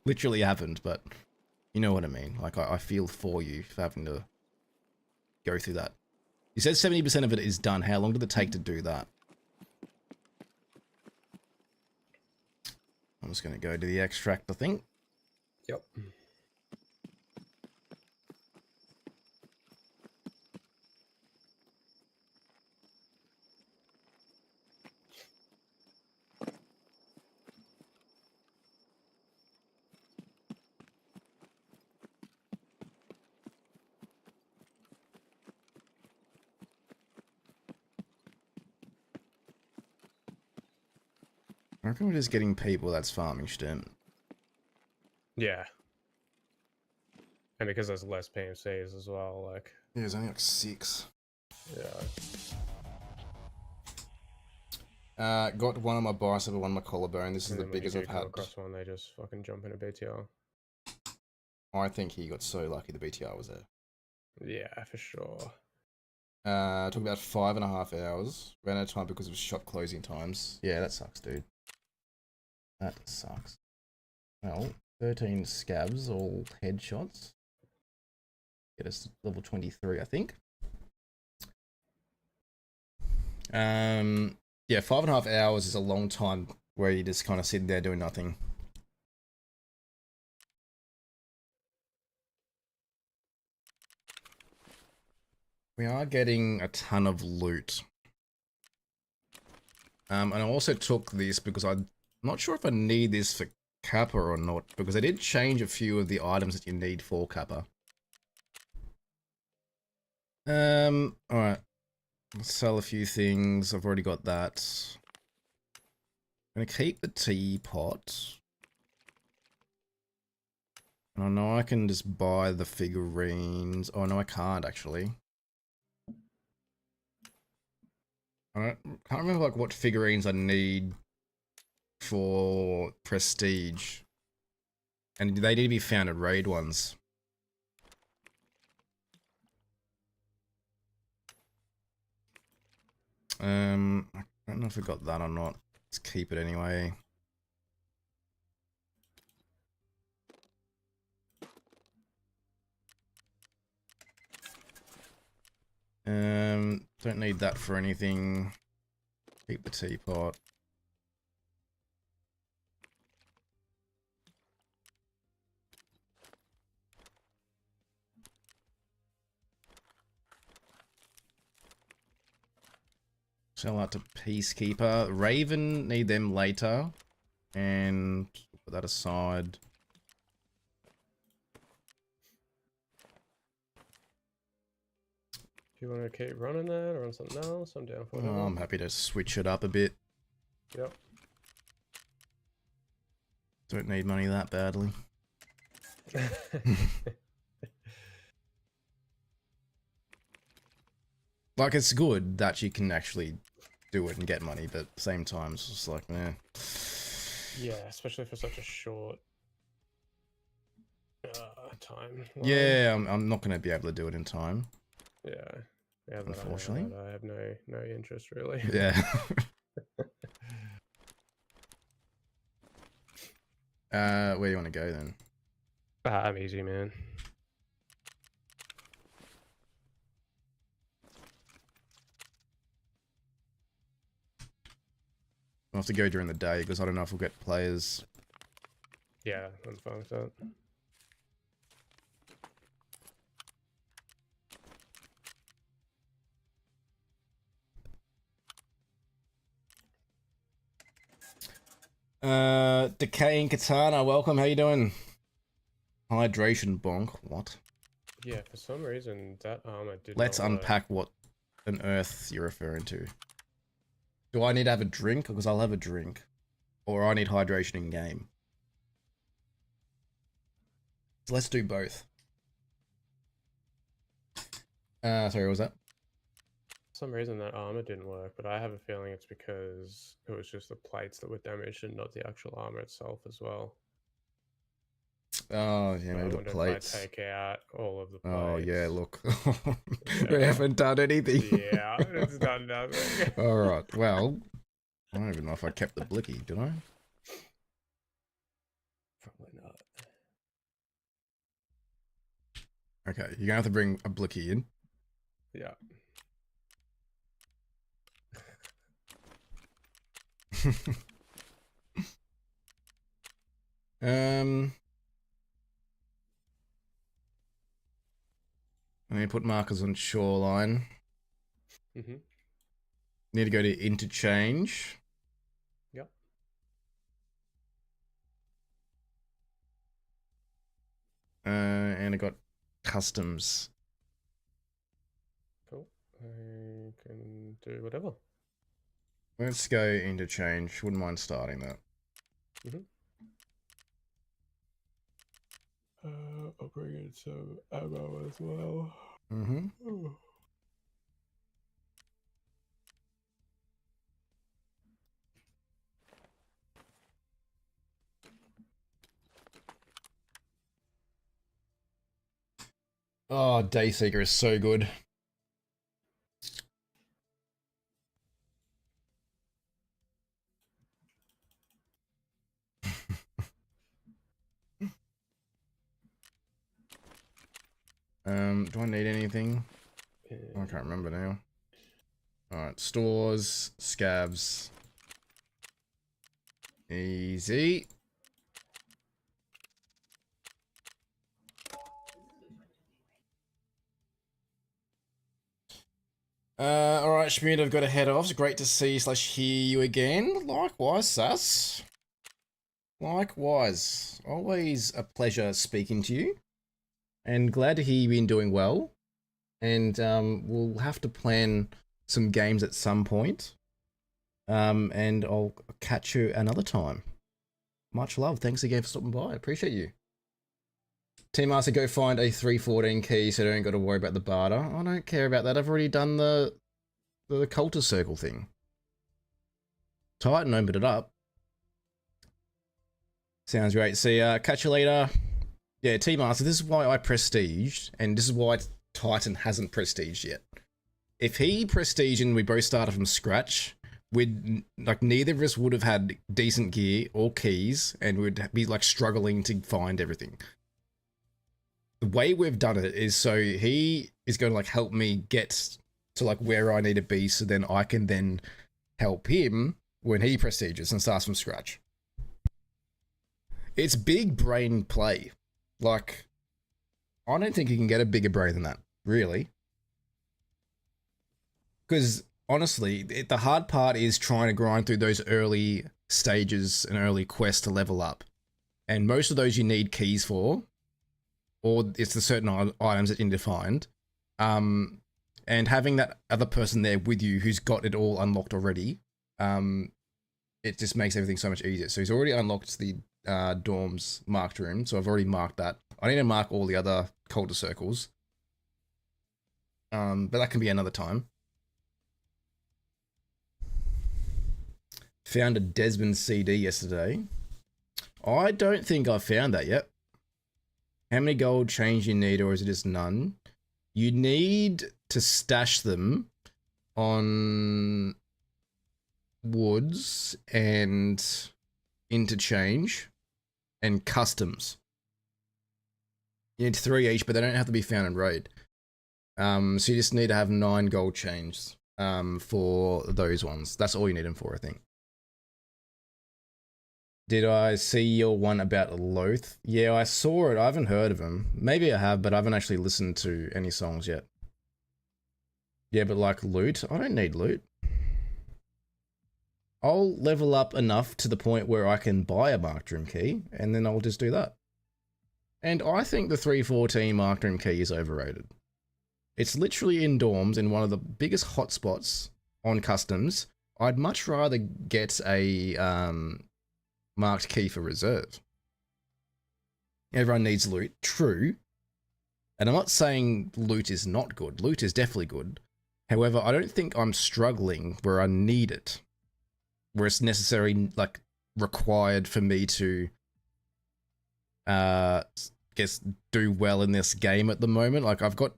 literally haven't, but you know what I mean. Like, I feel for you for having to go through that. You said 70% of it is done. How long did it take to do that? I'm just going to go to the extract, I think. Yep. I reckon we're just getting people that's farming stem. Yeah. And because there's less PMCs as well, like... Yeah, there's only like 6. Yeah. Got one on my bicep and one on my collarbone. This is And the then when biggest you I've do come had. across one, they just fucking jump in a BTR. I think he got so lucky the BTR was there. Yeah, for sure. Took about 5.5 hours. Ran out of time because of shop closing times. Yeah, that sucks, dude. That sucks. Well, 13 scabs, all headshots. Get us to level 23, I think. Yeah, 5.5 hours is a long time where you just kind of sitting there doing nothing. We are getting a ton of loot. And I also took this because I'm not sure if I need this for Kappa or not, because I did change a few of the items that you need for Kappa. Alright. Let's sell a few things. I've already got that. I'm gonna keep the teapot. And I know I can just buy the figurines. Oh, no, I can't, actually. Can't remember, like, what figurines I need for prestige. And they need to be found at raid ones. I don't know if I got that or not. Let's keep it anyway. Don't need that for anything. Keep the teapot. Sell out to Peacekeeper. Raven, need them later. And put that aside. Do you want to keep running that or on something else? I'm down for whatever. I'm happy to switch it up a bit. Yep. Don't need money that badly. Like, it's good that you can actually do it and get money, but at the same time, it's just like, eh. Yeah, especially for such a short time. Yeah, I'm not going to be able to do it in time. Yeah. Yeah, Unfortunately. I have no interest really. Yeah. Where do you want to go then? I'm easy, man. I'll have to go during the day because I don't know if we'll get players. Yeah, I'm fine with that. Decaying Katana, welcome. How you doing? Hydration bonk. What? Yeah, for some reason that armor did Let's not work. unpack what on earth you're referring to. Do I need to have a drink? Because I'll have a drink. Or I need hydration in game. So let's do both. Sorry, what was that? For some reason that armor didn't work, but I have a feeling it's because it was just the plates that were damaged and not the actual armor itself as well. Oh, yeah, So I maybe the wonder plates. if I take out all of the plates. Oh, yeah, look. Yeah. We haven't done anything. Yeah, it's done nothing. Alright, well, I don't even know if I kept the blicky, did I? Probably not. Okay, you're gonna have to bring a blicky in. Yeah. I need to put markers on shoreline. Mm-hmm. Need to go to interchange. Yep. And I got customs. Cool. I can do whatever. Let's go interchange. Wouldn't mind starting that. Mm-hmm. I'll bring in some ammo as well. Mm-hmm. Oh, Dayseeker is so good. Do I need anything? I can't remember now. Alright, stores, scabs. Easy. Alright, Schmidt, I've got to head off. It's great to see / hear you again. Likewise, Sass. Likewise. Always a pleasure speaking to you. And glad to hear you've been doing well. and we'll have to plan some games at some point. And I'll catch you another time. Much love. Thanks again for stopping by. I appreciate you. Team Master, go find a 314 key so you don't got to worry about the barter. I don't care about that. I've already done the cultist circle thing. Titan opened it up. Sounds great. See ya. Catch you later. Yeah, Team Master, this is why I prestiged, and this is why Titan hasn't prestiged yet. If he prestiged and we both started from scratch, we'd, like, neither of us would have had decent gear or keys, and we'd be, like, struggling to find everything. The way we've done it is so he is going to, like, help me get to, like, where I need to be, so then I can then help him when he prestiges and starts from scratch. It's big brain play. Like, I don't think you can get a bigger brain than that, really. Because, honestly, the hard part is trying to grind through those early stages and early quests to level up. And most of those you need keys for, or it's the certain items that you need to find. And having that other person there with you who's got it all unlocked already, it just makes everything so much easier. So he's already unlocked the dorms marked room, so I've already marked that. I need to mark all the other cultist circles. But that can be another time. Found a Desmond CD yesterday. I don't think I've found that yet. How many gold chains you need, or is it just none? You need to stash them on woods and interchange and customs. You need 3 each, but they don't have to be found in raid. So you just need to have 9 gold chains for those ones. That's all you need them for, I think. Did I see your one about Loth? Yeah, I saw it. I haven't heard of him. Maybe I have, but I haven't actually listened to any songs yet. Yeah, but like loot? I don't need loot. I'll level up enough to the point where I can buy a marked room key, and then I'll just do that. And I think the 314 marked room key is overrated. It's literally in dorms in one of the biggest hotspots on customs. I'd much rather get a marked key for reserve. Everyone needs loot, true. And I'm not saying loot is not good. Loot is definitely good. However, I don't think I'm struggling where I need it. Where it's necessary, like, required for me to, guess, do well in this game at the moment. Like, I've got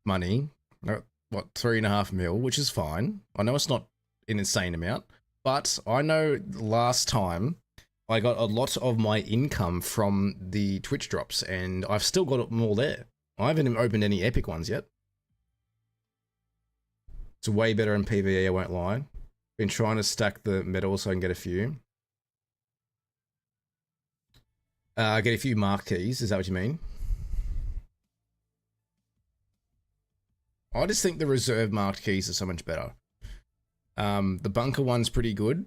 money, what, 3.5 mil, which is fine. I know it's not an insane amount, but I know last time I got a lot of my income from the Twitch drops, and I've still got them all there. I haven't even opened any epic ones yet. It's way better in PvE, I won't lie. Been trying to stack the medals so I can get a few. Get a few mark keys, is that what you mean? I just think the reserve marked keys are so much better. The bunker one's pretty good,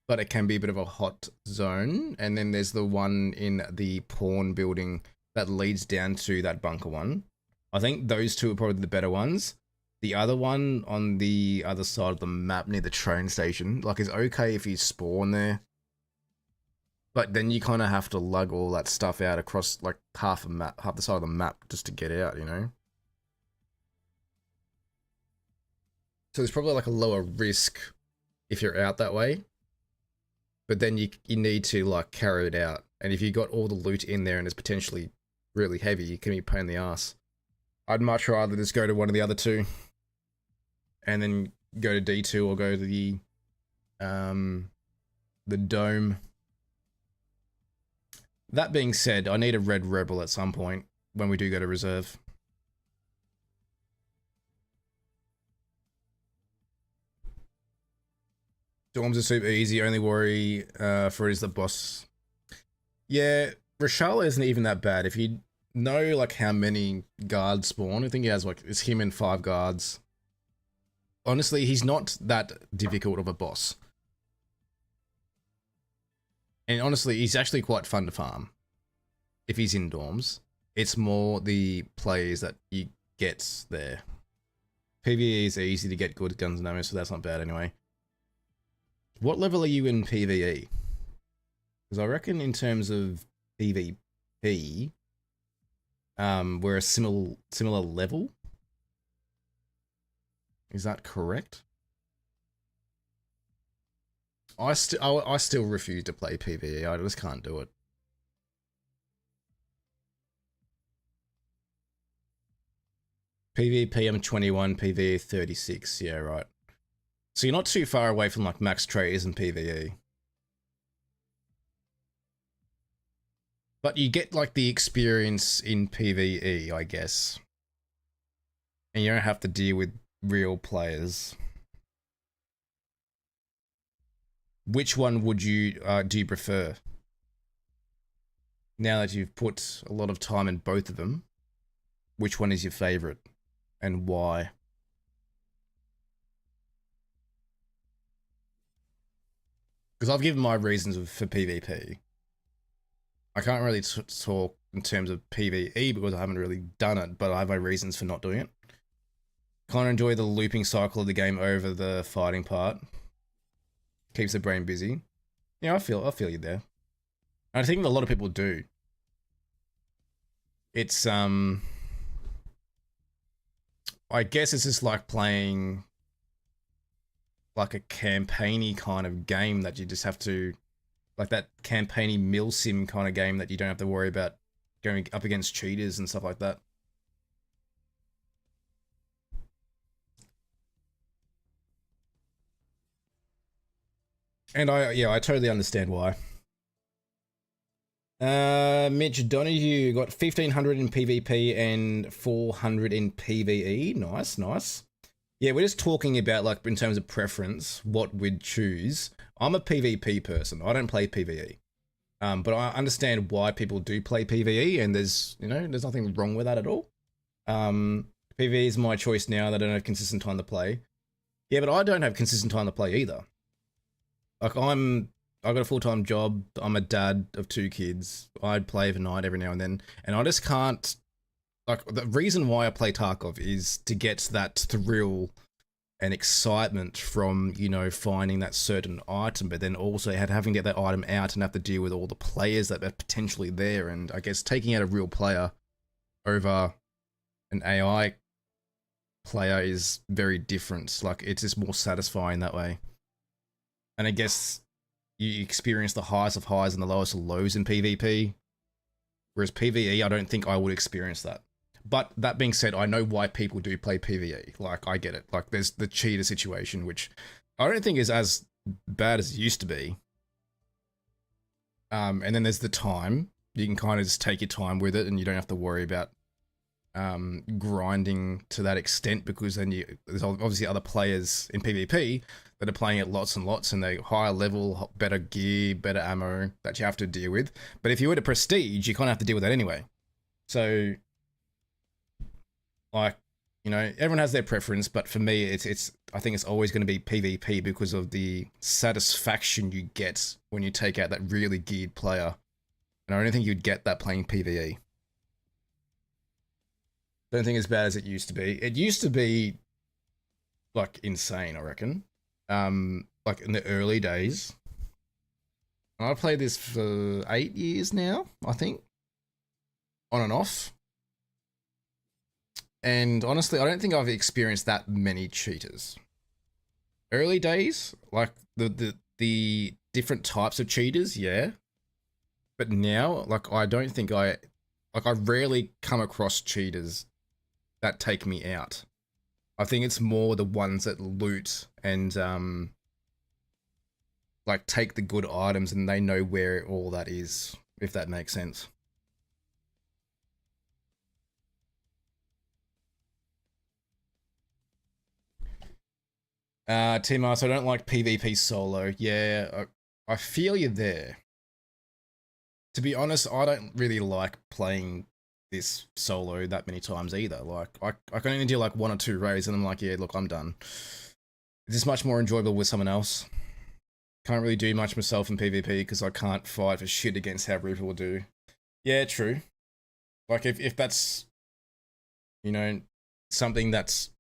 but it can be a bit of a hot zone. And then there's the one in the pawn building that leads down to that bunker one. I think those two are probably the better ones. The other one on the other side of the map near the train station, like, is okay if you spawn there. But then you kind of have to lug all that stuff out across, like, half the side of the map just to get out, you know? So there's probably, like, a lower risk if you're out that way. But then you need to, like, carry it out. And if you got all the loot in there and it's potentially really heavy, it can be a pain in the ass. I'd much rather just go to one of the other two. And then go to D2 or go to the dome. That being said, I need a red rebel at some point when we do go to reserve. Dorms are super easy, only worry for it is the boss. Yeah, Rashal isn't even that bad. If you know, like, how many guards spawn, I think he has, like, it's him and 5 guards. Honestly, he's not that difficult of a boss. And honestly, he's actually quite fun to farm. If he's in dorms. It's more the plays that you get there. PvE is easy to get good guns and ammo, so that's not bad anyway. What level are you in PvE? Because I reckon in terms of PvP, we're a similar level. Is that correct? I still refuse to play PvE. I just can't do it. PvP, I'm 21, PvE 36. Yeah, right. So you're not too far away from like max traders and PvE. But you get like the experience in PvE, I guess. And you don't have to deal with real players. Which one would you do you prefer? Now that you've put a lot of time in both of them, which one is your favorite and why? Because I've given my reasons for PvP. I can't really talk in terms of PvE because I haven't really done it, but I have my reasons for not doing it. Kind of enjoy the looping cycle of the game over the fighting part. Keeps the brain busy. Yeah, I feel you there. I think a lot of people do. It's I guess it's just like playing like a campaigny kind of game that you just have to, like that campaigny mill sim kind of game that you don't have to worry about going up against cheaters and stuff like that. And I totally understand why. Mitch Donahue got 1500 in PvP and 400 in PvE. Nice, nice. Yeah, we're just talking about like in terms of preference, what we'd choose. I'm a PvP person. I don't play PvE. But I understand why people do play PvE, and there's nothing wrong with that at all. PvE is my choice now that I don't have consistent time to play. Yeah, but I don't have consistent time to play either. Like I've got a full-time job. I'm a dad of 2 kids. I'd play overnight every now and then, and I just can't. Like the reason why I play Tarkov is to get that thrill and excitement from, finding that certain item, but then also having to get that item out and have to deal with all the players that are potentially there. And I guess taking out a real player over an AI player is very different. Like it's just more satisfying that way. And I guess you experience the highest of highs and the lowest of lows in PvP. Whereas PvE, I don't think I would experience that. But that being said, I know why people do play PvE. Like, I get it. Like, there's the cheater situation, which I don't think is as bad as it used to be. And then there's the time. You can kind of just take your time with it, and you don't have to worry about grinding to that extent, because then there's obviously other players in PvP that are playing it lots and lots, and they higher level, better gear, better ammo that you have to deal with. But if you were to prestige, you kind of have to deal with that anyway. So, like, everyone has their preference, but for me, I think it's always going to be PvP because of the satisfaction you get when you take out that really geared player. And I don't think you'd get that playing PvE. Don't think as bad as it used to be. It used to be like insane, I reckon. Like in the early days. And I've played this for 8 years now, I think. On and off. And honestly, I don't think I've experienced that many cheaters. Early days, like the different types of cheaters, yeah. But now, like, I don't think I rarely come across cheaters that take me out. I think it's more the ones that loot and like take the good items, and they know where all that is, if that makes sense. Timar, so I don't like PvP solo. Yeah, I feel you there. To be honest, I don't really like playing this solo that many times either. Like, I can only do like 1 or 2 raids, and I'm like, yeah, look, I'm done. It's just much more enjoyable with someone else. Can't really do much myself in PvP because I can't fight for shit against how people do. Yeah, true. Like, if that's, something that's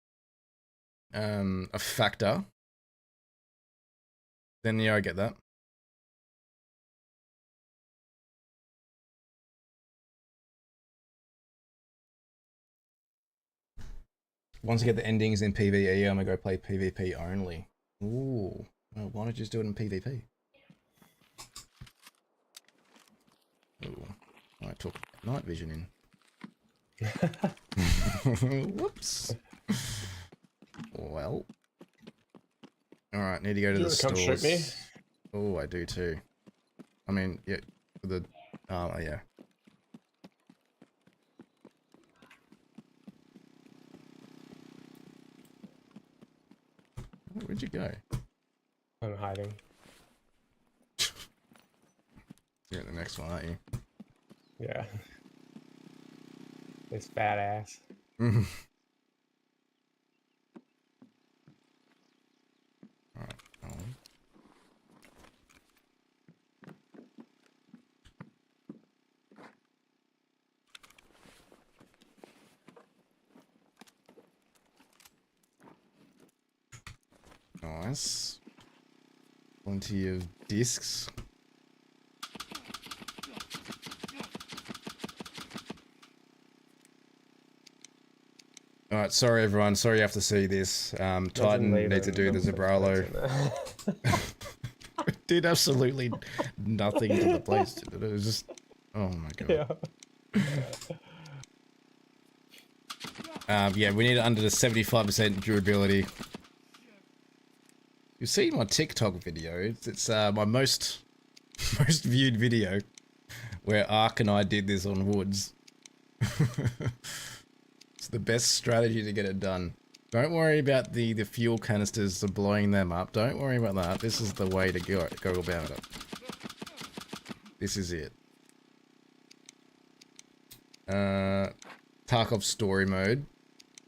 a factor, then yeah, I get that. Once I get the endings in PvE, I'm gonna go play PvP only. Ooh, well, why not just do it in PvP? Ooh, I took night vision in. Whoops. Well. Alright, need to go to You the wanna come shoot me? stores. Oh, I do too. I mean, yeah, for the... Oh, yeah. Where'd you go? I'm hiding. You're at the next one, aren't you? Yeah. This fat ass. Alright. Nice. Plenty of discs. Alright, sorry everyone. Sorry you have to see this. Titan needs to do the Zabralo. It did absolutely nothing to the place. It was just... Oh my god. Yeah. Yeah, we need it under the 75% durability. You see my TikTok video. It's my most viewed video where Ark and I did this on woods. It's the best strategy to get it done. Don't worry about the fuel canisters of blowing them up. Don't worry about that. This is the way to go about it. This is it. Tarkov story mode.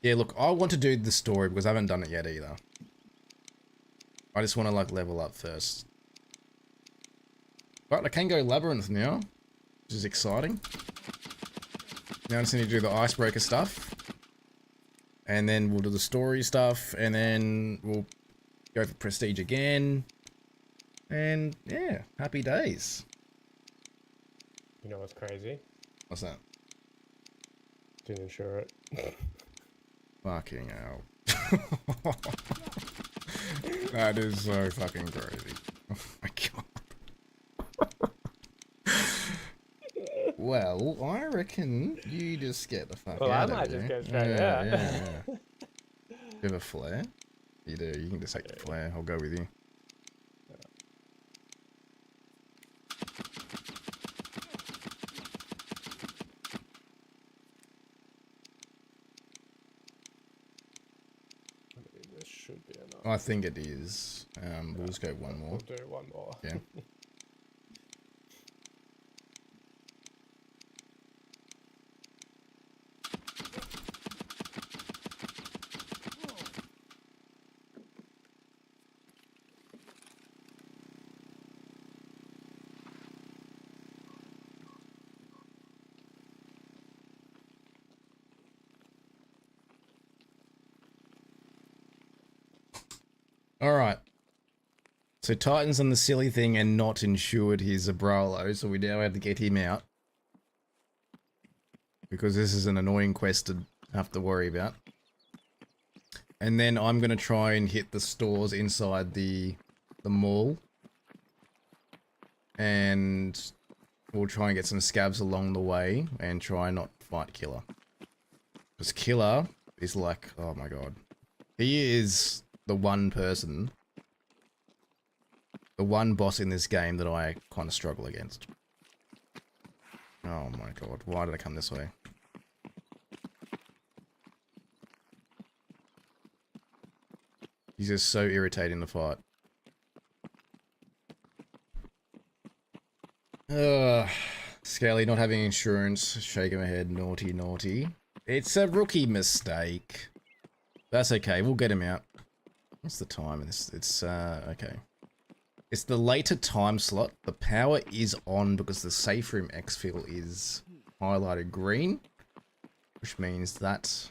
Yeah, look, I want to do the story because I haven't done it yet either. I just want to like level up first. But I can go Labyrinth now, which is exciting. Now I just need to do the icebreaker stuff. And then we'll do the story stuff, and then we'll go for Prestige again. And yeah, happy days. You know what's crazy? What's that? Didn't insure it. Fucking hell. That is so fucking crazy. Oh my god. Well, I reckon you just get the fuck Well, out I of might here. just go straight, yeah. You have a flare? You do. You can just take the flare. I'll go with you. This should be enough. I think it is. We'll just go one more. We'll do one more. Yeah. Alright. So Titan's on the silly thing and not insured his Zabralo, so we now have to get him out. Because this is an annoying quest to have to worry about. And then I'm going to try and hit the stores inside the mall. And we'll try and get some scabs along the way and try not fight Killer. Because Killer is like, oh my god. He is the one person, the one boss in this game that I kind of struggle against. Oh my god, why did I come this way? He's just so irritating to fight. Scaly not having insurance, shaking my head, naughty, naughty. It's a rookie mistake. That's okay, we'll get him out. What's the time in this? It's, okay. It's the later time slot. The power is on because the safe room exfil is highlighted green. Which means that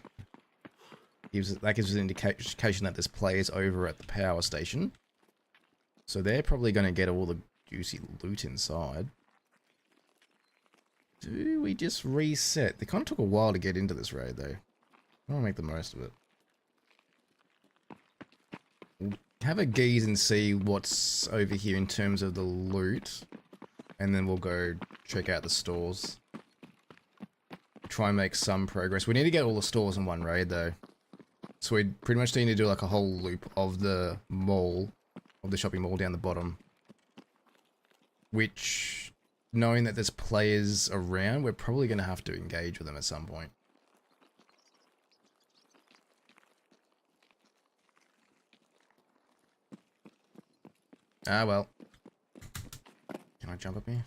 gives us an indication that there's players over at the power station. So they're probably going to get all the juicy loot inside. Do we just reset? They kind of took a while to get into this raid though. I want to make the most of it. We'll have a gaze and see what's over here in terms of the loot. And then we'll go check out the stores. Try and make some progress. We need to get all the stores in one raid though. So we pretty much need to do like a whole loop of the mall, of the shopping mall down the bottom. Which, knowing that there's players around, we're probably going to have to engage with them at some point. Ah, well. Can I jump up here?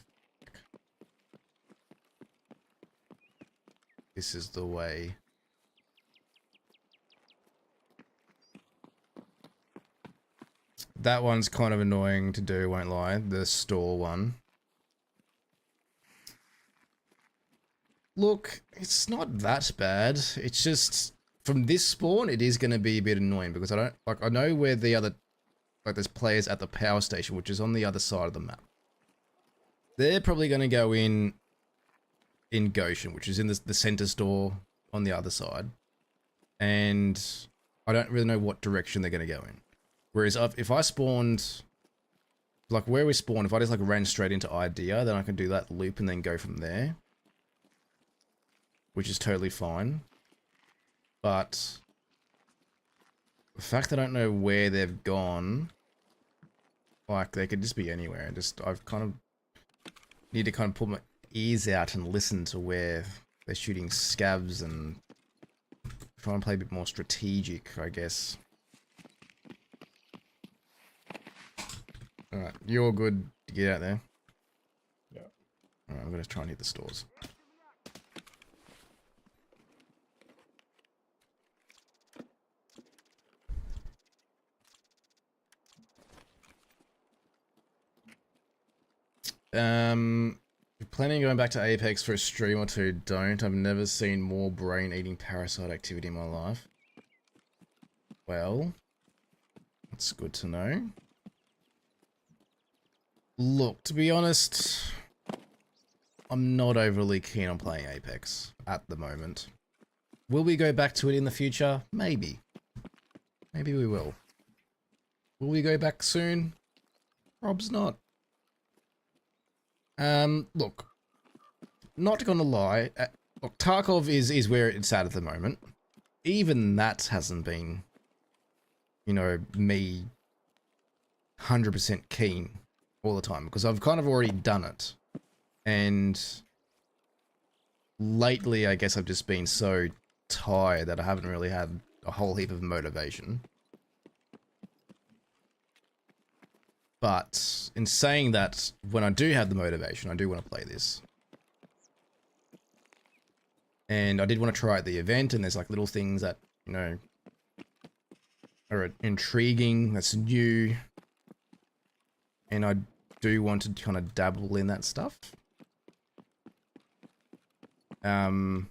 This is the way. That one's kind of annoying to do, won't lie. The store one. Look, it's not that bad. It's just, from this spawn, it is going to be a bit annoying because I don't, like, I know where the other, like, there's players at the power station, which is on the other side of the map. They're probably going to go in Goshen, which is in the center store on the other side. And I don't really know what direction they're going to go in. Whereas if I spawned, like where we spawned, if I just like ran straight into Idea, then I can do that loop and then go from there. Which is totally fine. But the fact that I don't know where they've gone, like they could just be anywhere. I've kind of need to kind of pull my ears out and listen to where they're shooting scavs and try and play a bit more strategic, I guess. Alright, you're good to get out there. Yeah. Alright, I'm gonna try and hit the stores. If you're planning on going back to Apex for a stream or two, don't. I've never seen more brain-eating parasite activity in my life. Well, that's good to know. Look, to be honest, I'm not overly keen on playing Apex at the moment. Will we go back to it in the future? Maybe. Maybe we will. Will we go back soon? Rob's not. Look, not gonna lie, look, Tarkov is where it's at the moment. Even that hasn't been, you know, me 100% keen all the time, because I've kind of already done it. And lately, I guess I've just been so tired that I haven't really had a whole heap of motivation. But in saying that, when I do have the motivation, I do want to play this. And I did want to try out the event, and there's like little things that, you know, are intriguing, that's new. And I do want to kind of dabble in that stuff. But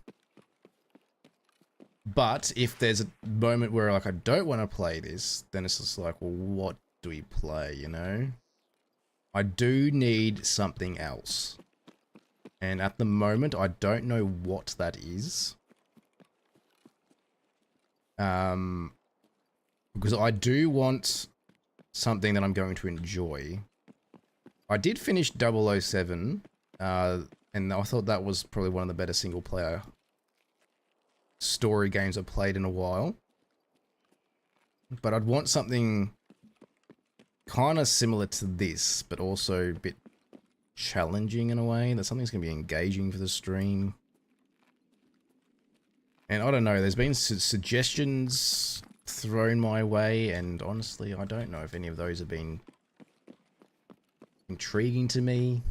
if there's a moment where like I don't want to play this, then it's just like, well, what do we play, you know? I do need something else. And at the moment, I don't know what that is. Because I do want something that I'm going to enjoy. I did finish 007, and I thought that was probably one of the better single-player story games I've played in a while. But I'd want something kind of similar to this, but also a bit challenging in a way, that something's going to be engaging for the stream. And I don't know, there's been suggestions thrown my way, and honestly, I don't know if any of those have been intriguing to me.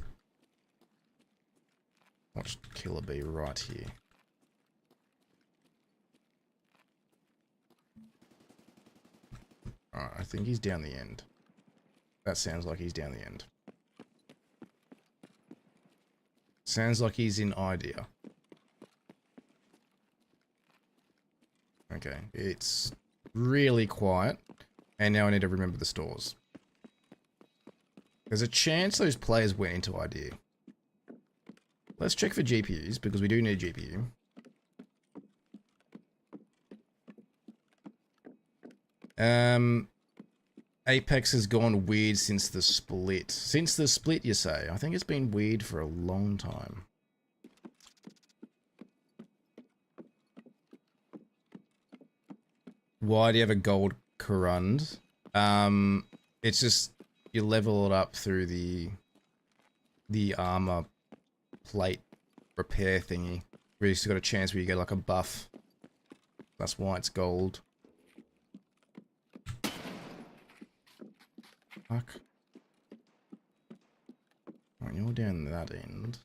Watch Killer Bee right here. Alright, I think he's down the end. That sounds like he's down the end. Sounds like he's in Idea. Okay, it's really quiet. And now I need to remember the stores. There's a chance those players went into idea. Let's check for GPUs, because we do need a GPU. Apex has gone weird since the split. Since the split, you say? I think it's been weird for a long time. Why do you have a gold Corund? It's just you level it up through the armor plate repair thingy. Where you still got a chance where you get like a buff. That's why it's gold. Fuck. Right, you're down that end.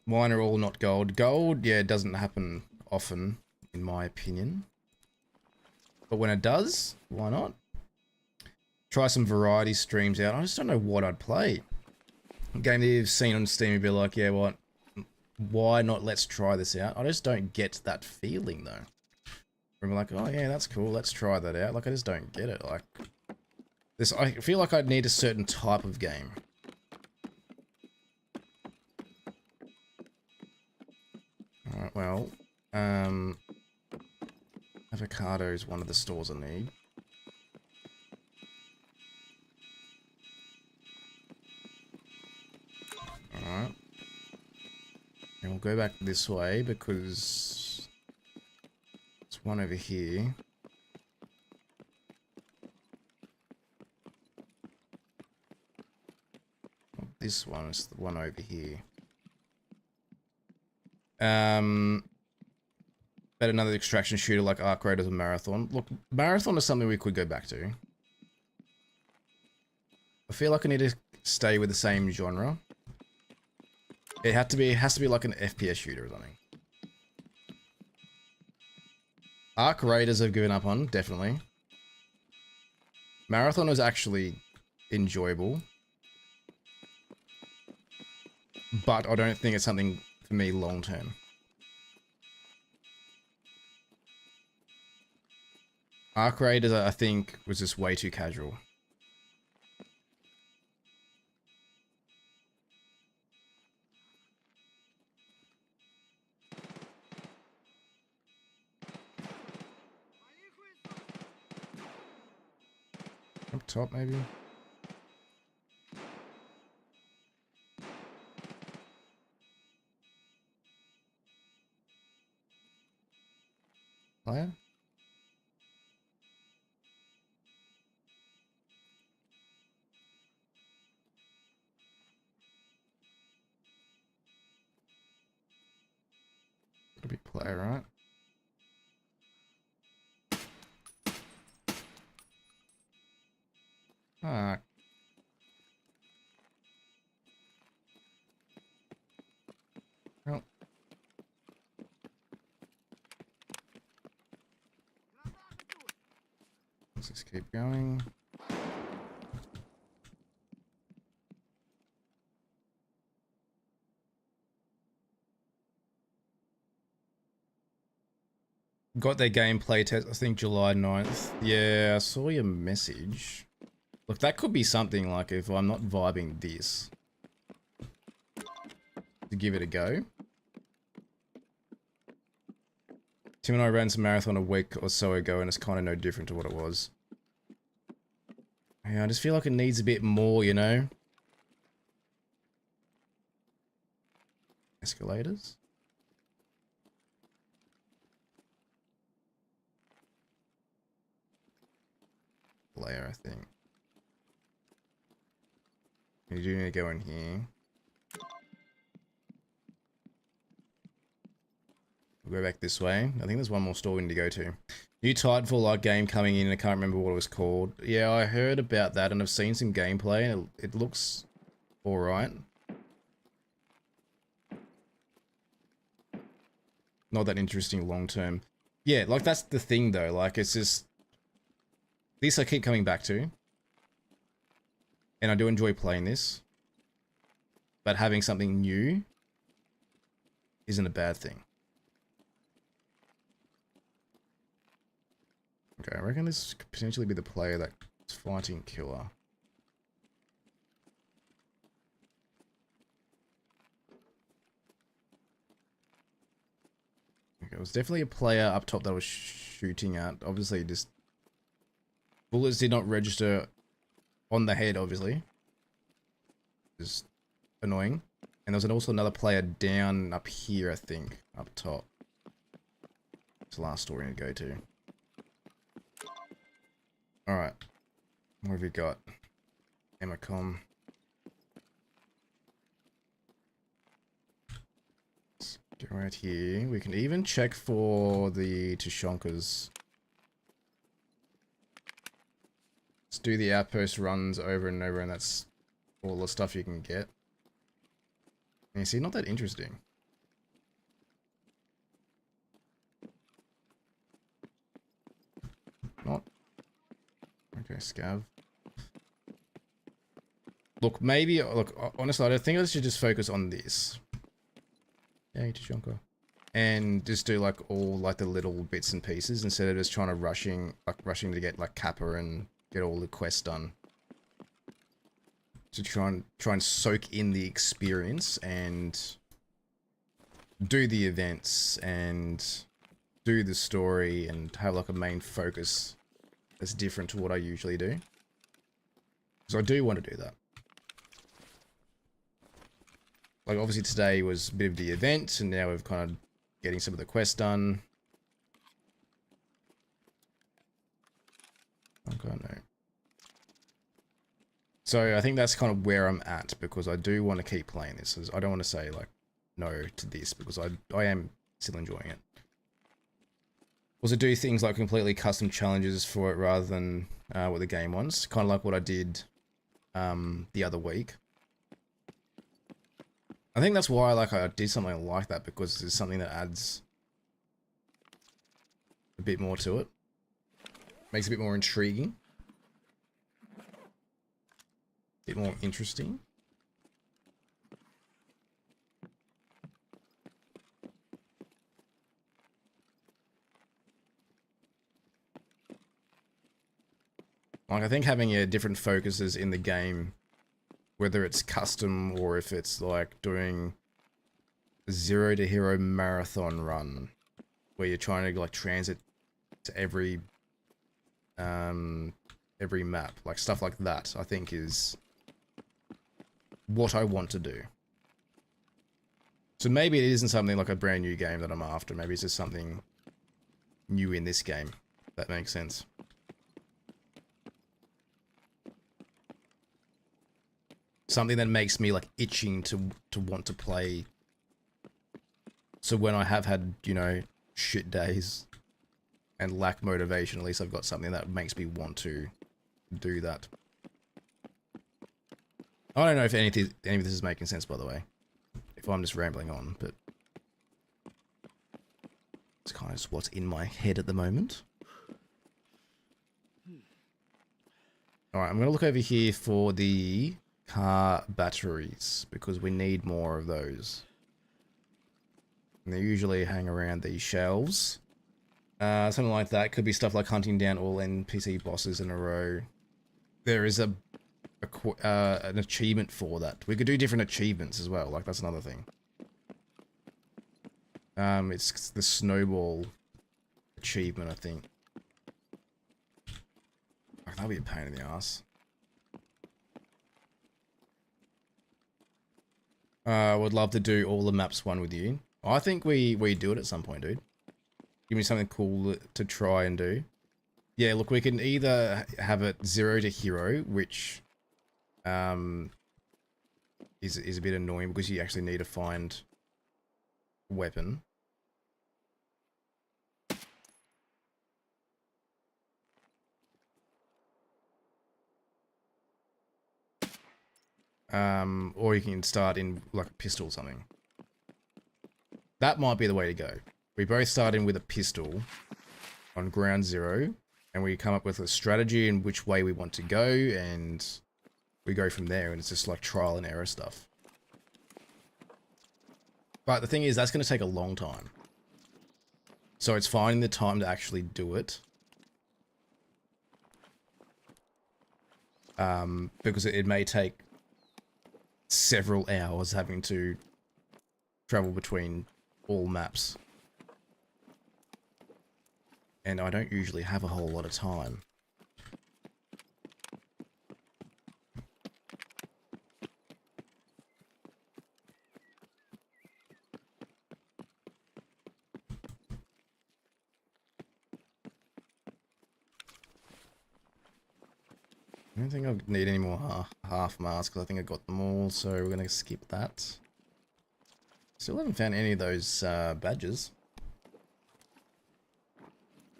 Mine are all not gold. Gold, yeah, it doesn't happen often, in my opinion. But when it does, why not? Try some variety streams out. I just don't know what I'd play. A game that you've seen on Steam, you'd be like, yeah, what? Why not? Let's try this out. I just don't get that feeling, though. I'm like, oh, yeah, that's cool. Let's try that out. Like, I just don't get it. Like, this, I feel like I'd need a certain type of game. Alright, well, avocado is one of the stores I need. Alright. And we'll go back this way because there's one over here. This one is the one over here. But another extraction shooter like Arc Raiders and Marathon. Look, Marathon is something we could go back to. I feel like I need to stay with the same genre. It has to be like an FPS shooter or something. Arc Raiders I've given up on, definitely. Marathon was actually enjoyable. But I don't think it's something for me long term. Arc Raiders, I think, was just way too casual. Up top, maybe? Player? Gotta be player, right? Ah. Well. Let's just keep going. Got their gameplay test, I think July 9th. Yeah, I saw your message. Look, that could be something like if I'm not vibing this. To give it a go. Tim and I ran some marathon a week or so ago and it's kind of no different to what it was. Yeah, I just feel like it needs a bit more, you know? Escalators? Layer, I think. You do need to go in here. We'll go back this way. I think there's one more store we need to go to. New Titanfall game coming in, I can't remember what it was called. Yeah, I heard about that and I've seen some gameplay and it looks alright. Not that interesting long term. Yeah, like that's the thing though, like it's just... This I keep coming back to. And I do enjoy playing this. but having something new isn't a bad thing. Okay, I reckon this could potentially be the player that's fighting Killer. Okay, it was definitely a player up top that was shooting at. Obviously, just bullets did not register on the head, obviously. Just annoying. And there was also another player down up here, I think, up top. It's the last story we need to go to. Alright. What have we got? Emacom. Let's go right here. We can even check for the Tushonkas. Let's do the outpost runs over and over, and that's all the stuff you can get. And you see, not that interesting. Not. Okay, scav. Look, maybe, look, honestly, I think I should just focus on this. Yeah, Tushonka. And just do like all like the little bits and pieces instead of just trying to rushing to get like Kappa and get all the quests done. To try and soak in the experience and do the events and do the story and have like a main focus that's different to what I usually do. Because I do want to do that. Like obviously today was a bit of the event and now we're kind of getting some of the quests done. Okay, no. So I think that's kind of where I'm at because I do want to keep playing this. I don't want to say like no to this because I am still enjoying it. Also do things like completely custom challenges for it rather than what the game wants. Kind of like what I did the other week. I think that's why like I did something like that because it's something that adds a bit more to it. Makes it a bit more intriguing. Bit more interesting. Like I think having different focuses in the game, whether it's custom or if it's like doing a 0 to hero marathon run, where you're trying to like transit to every map, like stuff like that, I think is what I want to do. So maybe it isn't something like a brand new game that I'm after. Maybe it's just something new in this game. If that makes sense. Something that makes me like itching to want to play. So when I have had, you know, shit days and lack motivation, at least I've got something that makes me want to do that. I don't know if any of this is making sense, by the way. If I'm just rambling on, but it's kind of just what's in my head at the moment. Alright, I'm going to look over here for the car batteries, because we need more of those. And they usually hang around these shelves. Something like that. Could be stuff like hunting down all NPC bosses in a row. There is an achievement for that. We could do different achievements as well. Like, that's another thing. It's the snowball achievement, I think. Oh, that'll be a pain in the ass. I would love to do all the maps one with you. I think we do it at some point, dude. Give me something cool to try and do. Yeah, look, we can either have it 0 to hero, which is a bit annoying because you actually need to find a weapon. Or you can start in like a pistol or something. That might be the way to go. We both start in with a pistol on ground 0, and we come up with a strategy in which way we want to go, and we go from there, and it's just like trial and error stuff. But the thing is, that's going to take a long time. So it's finding the time to actually do it. Because it may take several hours having to travel between all maps. And I don't usually have a whole lot of time. I don't think I need any more half masks because I think I got them all, so we're going to skip that. Still haven't found any of those badges.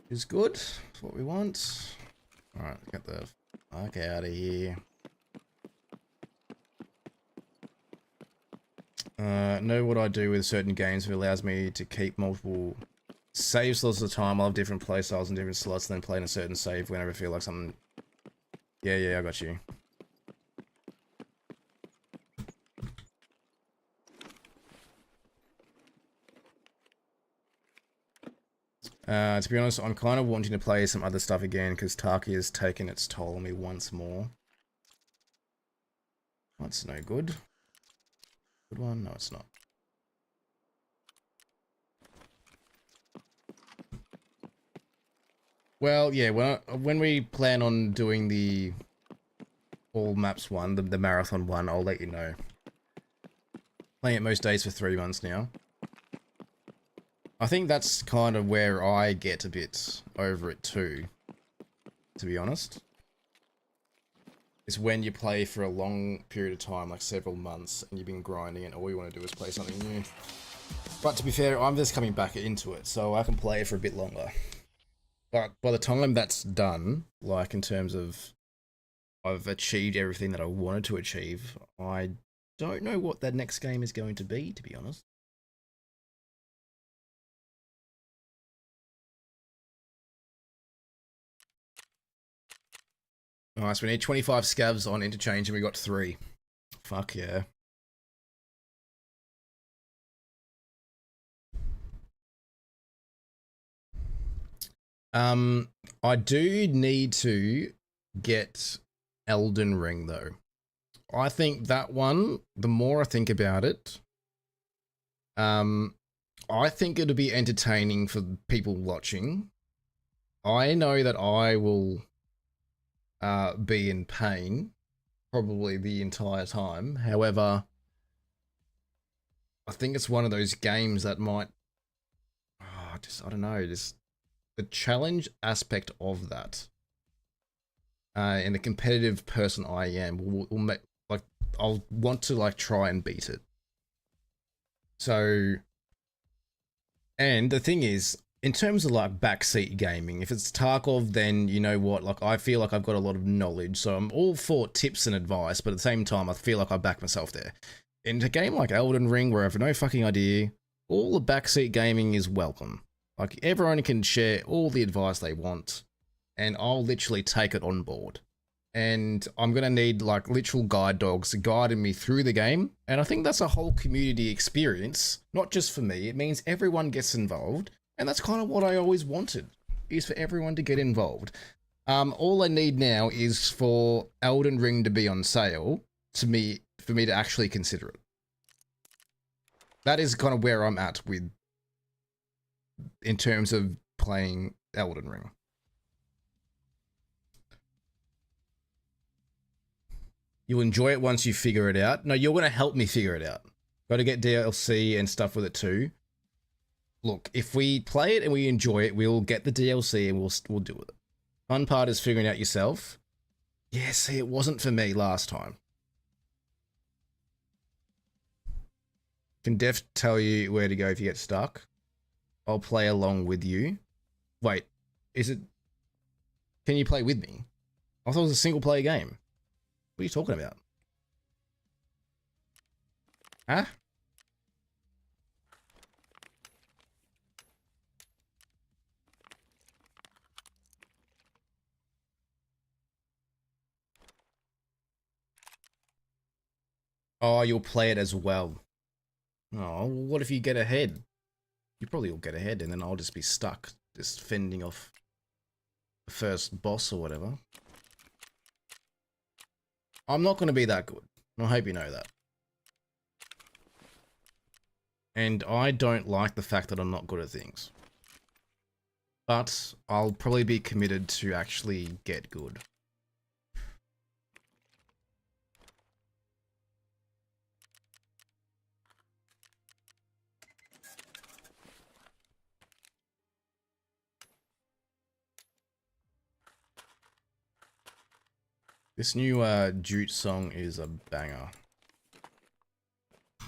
Is good. That's what we want. Alright, get the fuck out of here. Know what I do with certain games if it allows me to keep multiple save slots at a time. I'll have different play styles and different slots, then play in a certain save whenever I feel like something. Yeah, I got you. To be honest, I'm kind of wanting to play some other stuff again because Tarkov has taken its toll on me once more. That's no good. Good one? No, it's not. Well, yeah, when we plan on doing the all maps one, the marathon one, I'll let you know. Playing it most days for 3 months now. I think that's kind of where I get a bit over it too, to be honest. It's when you play for a long period of time, like several months, and you've been grinding and all you want to do is play something new. But to be fair, I'm just coming back into it, so I can play it for a bit longer. But by the time that's done, like in terms of I've achieved everything that I wanted to achieve, I don't know what that next game is going to be, to be honest. Alright, so we need 25 scavs on interchange and we got 3. Fuck yeah. I do need to get Elden Ring though. I think that one, the more I think about it, I think it'll be entertaining for people watching. I know that I will be in pain probably the entire time. However, I think it's one of those games that might, I don't know, just the challenge aspect of that, and the competitive person I am will make, like, I'll want to like try and beat it. So, and the thing is, in terms of like backseat gaming, if it's Tarkov, then you know what, like I feel like I've got a lot of knowledge, so I'm all for tips and advice, but at the same time, I feel like I back myself there. In a game like Elden Ring, where I have no fucking idea, all the backseat gaming is welcome. Like, everyone can share all the advice they want, and I'll literally take it on board. And I'm going to need, like, literal guide dogs guiding me through the game, and I think that's a whole community experience, not just for me. It means everyone gets involved, and that's kind of what I always wanted, is for everyone to get involved. All I need now is for Elden Ring to be on sale for me to actually consider it. That is kind of where I'm at with, in terms of playing Elden Ring. You'll enjoy it once you figure it out. No, you're going to help me figure it out. Got to get DLC and stuff with it too. Look, if we play it and we enjoy it, we'll get the DLC and we'll do it. Fun part is figuring out yourself. Yeah, see, it wasn't for me last time. Can Def tell you where to go if you get stuck? I'll play along with you. Wait, is it... Can you play with me? I thought it was a single player game. What are you talking about? Huh? Oh, you'll play it as well. Oh, what if you get ahead? You probably will get ahead, and then I'll just be stuck, just fending off the first boss or whatever. I'm not going to be that good. I hope you know that. And I don't like the fact that I'm not good at things. But I'll probably be committed to actually get good. This new Jute song is a banger.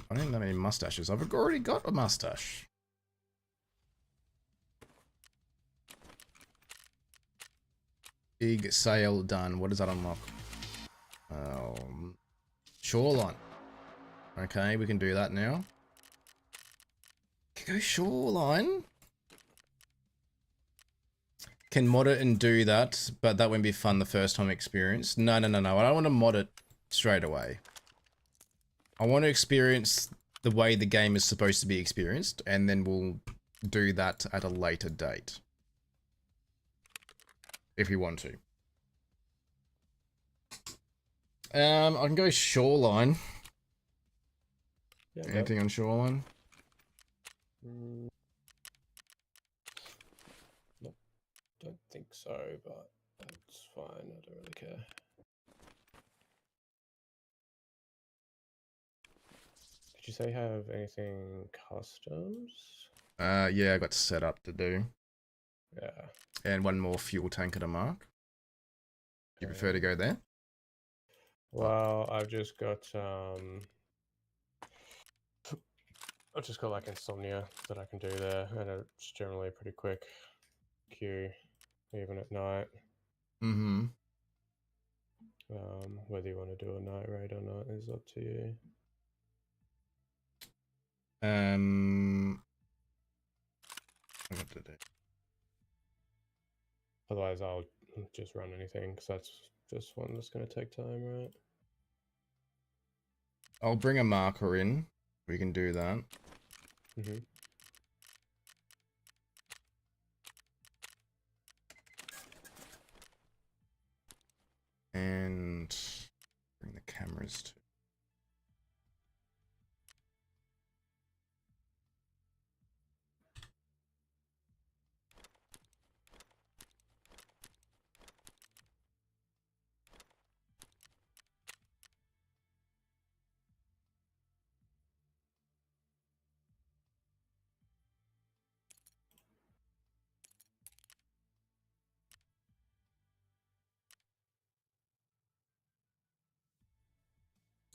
I don't have any mustaches. I've already got a mustache. Big sale done. What does that unlock? Shoreline. Okay, we can do that now. Can go shoreline. Can mod it and do that, but that won't be fun the first time experience. No. I don't want to mod it straight away. I want to experience the way the game is supposed to be experienced, and then we'll do that at a later date. If we want to. I can go shoreline. Yeah, Anything on shoreline? Nope. Don't think so, but that's fine. I don't really care. Did you say you have anything customs? Yeah, I got set up to do. Yeah. And one more fuel tanker to mark. You prefer to go there? Well, I've just got like insomnia that I can do there, and it's generally a pretty quick queue, even at night. Mm-hmm. Whether you want to do a night raid or not is up to you. What did it? Otherwise, I'll just run anything, because that's just one that's going to take time, right? I'll bring a marker in. We can do that. Mm-hmm. And bring the cameras to.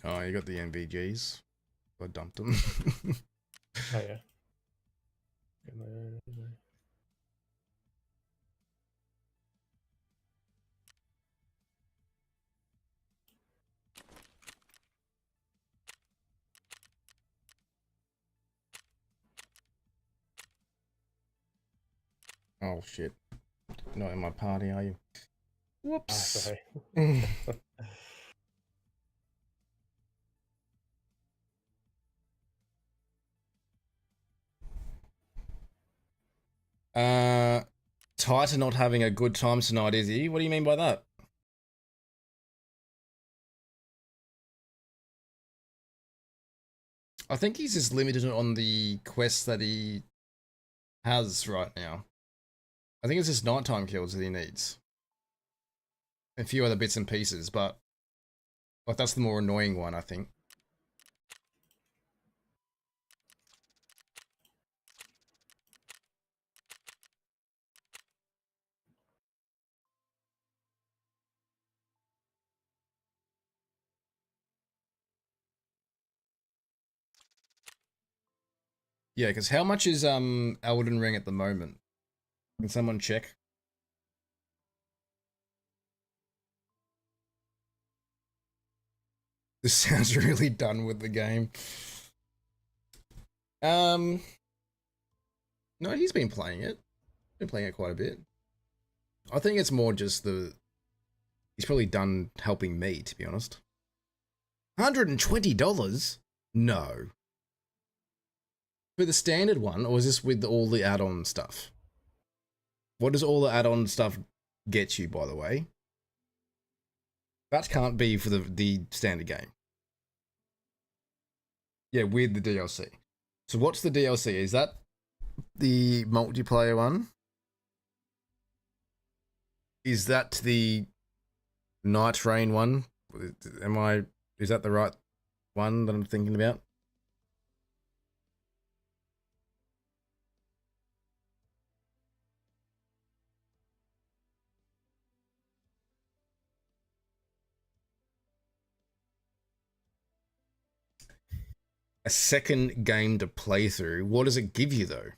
Oh, you got the NVGs. I dumped them. Oh, yeah. Get my own anyway. Oh shit. Not in my party, are you? Whoops. Sorry. Tighter not having a good time tonight, is he? What do you mean by that? I think he's just limited on the quests that he has right now. I think it's just nighttime kills that he needs. A few other bits and pieces, but like that's the more annoying one, I think. Yeah, because how much is Elden Ring at the moment? Can someone check? This sounds really done with the game. No, he's been playing it. Been playing it quite a bit. I think it's more just he's probably done helping me, to be honest. $120? No. For the standard one, or is this with all the add-on stuff? What does all the add-on stuff get you, by the way? That can't be for the standard game. Yeah, with the DLC. So what's the DLC? Is that the multiplayer one? Is that the Night Rain one? Is that the right one that I'm thinking about? A second game to play through. What does it give you though?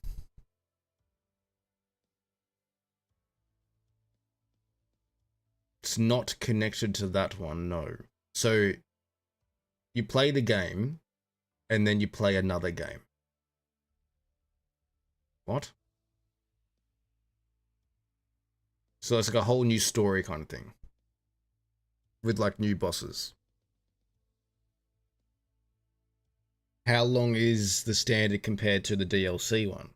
It's not connected to that one, no. So you play the game and then you play another game. What? So it's like a whole new story kind of thing. With like new bosses. How long is the standard compared to the DLC one?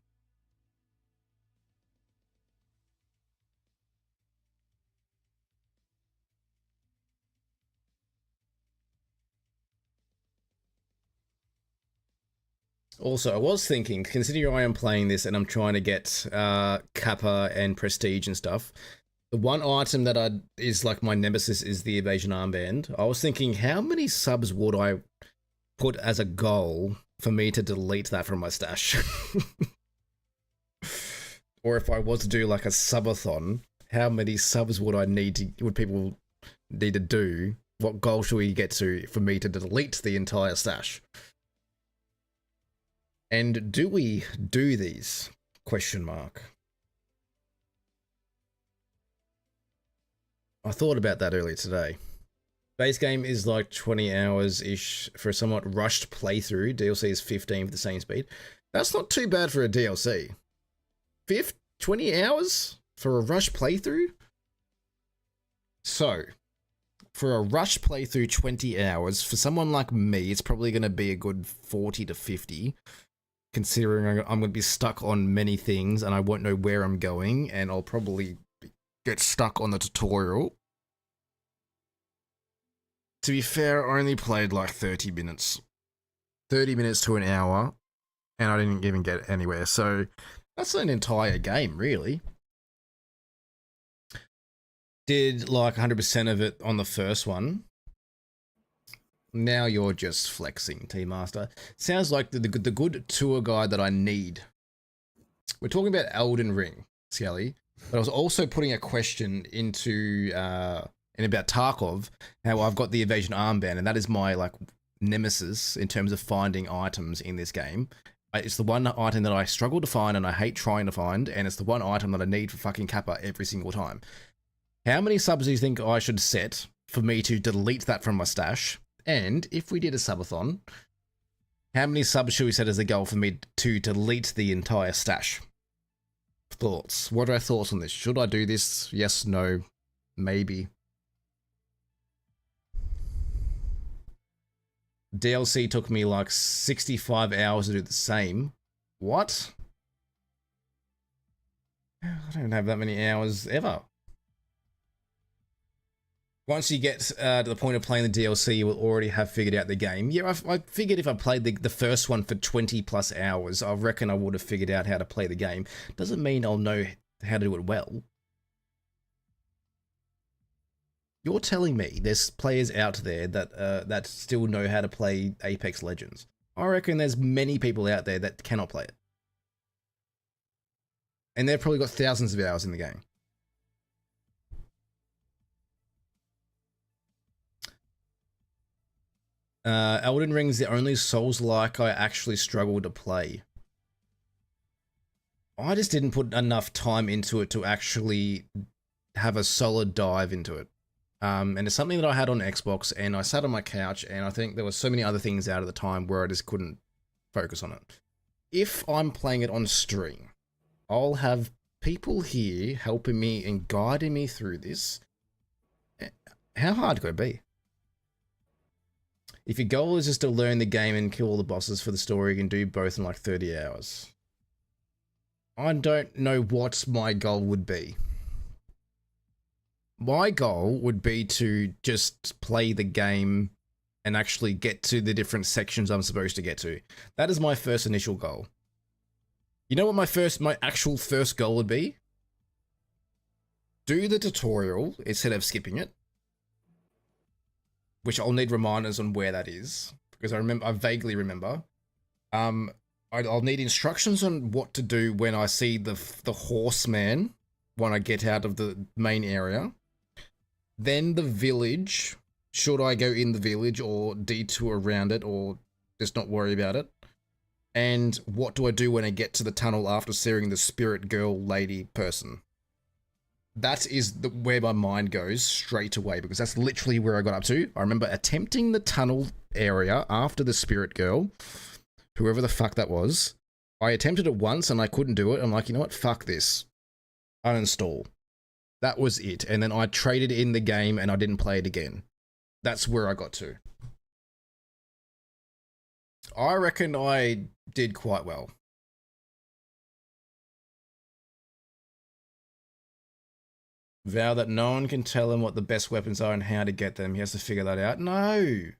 Also, I was thinking, considering I am playing this and I'm trying to get Kappa and Prestige and stuff, the one item that is like my nemesis is the Evasion Armband. I was thinking, how many subs would I put as a goal for me to delete that from my stash? Or if I was to do like a subathon, how many subs would people need to do? What goal should we get to for me to delete the entire stash? And do we do these? Question mark. I thought about that earlier today. Base game is like 20 hours-ish for a somewhat rushed playthrough. DLC is 15 for the same speed. That's not too bad for a DLC. 20 hours for a rush playthrough? So, for a rush playthrough 20 hours, for someone like me, it's probably going to be a good 40 to 50. Considering I'm going to be stuck on many things and I won't know where I'm going, and I'll probably get stuck on the tutorial. To be fair, I only played like 30 minutes. 30 minutes to an hour, and I didn't even get anywhere, so that's an entire game, really. Did like 100% of it on the first one. Now you're just flexing, T-Master. Sounds like the good tour guide that I need. We're talking about Elden Ring, Skelly, but I was also putting a question into about Tarkov, how I've got the Evasion Armband, and that is my like nemesis in terms of finding items in this game. It's the one item that I struggle to find and I hate trying to find, and it's the one item that I need for fucking Kappa every single time. How many subs do you think I should set for me to delete that from my stash? And if we did a subathon, how many subs should we set as a goal for me to delete the entire stash? Thoughts? What are our thoughts on this? Should I do this? Yes, no, maybe. DLC took me like 65 hours to do the same. What? I don't have that many hours ever. Once you get to the point of playing the DLC, you will already have figured out the game. Yeah, I figured if I played the first one for 20 plus hours, I reckon I would have figured out how to play the game. Doesn't mean I'll know how to do it well. You're telling me there's players out there that still know how to play Apex Legends. I reckon there's many people out there that cannot play it. And they've probably got thousands of hours in the game. Elden Ring's the only Souls-like I actually struggled to play. I just didn't put enough time into it to actually have a solid dive into it. And it's something that I had on Xbox, and I sat on my couch, and I think there were so many other things out at the time where I just couldn't focus on it. If I'm playing it on stream, I'll have people here helping me and guiding me through this. How hard could it be? If your goal is just to learn the game and kill all the bosses for the story, you can do both in like 30 hours. I don't know what my goal would be. My goal would be to just play the game and actually get to the different sections I'm supposed to get to. That is my first initial goal. You know what my actual first goal would be? Do the tutorial instead of skipping it. Which I'll need reminders on where that is. Because I vaguely remember. I'll need instructions on what to do when I see the horseman when I get out of the main area. Then the village. Should I go in the village or detour around it or just not worry about it? And what do I do when I get to the tunnel after seeing the spirit girl lady person? That is where my mind goes straight away, because that's literally where I got up to. I remember attempting the tunnel area after the spirit girl, whoever the fuck that was. I attempted it once and I couldn't do it. I'm like, you know what? Fuck this. Uninstall. That was it. And then I traded in the game and I didn't play it again. That's where I got to. I reckon I did quite well. Vow that no one can tell him what the best weapons are and how to get them. He has to figure that out. No.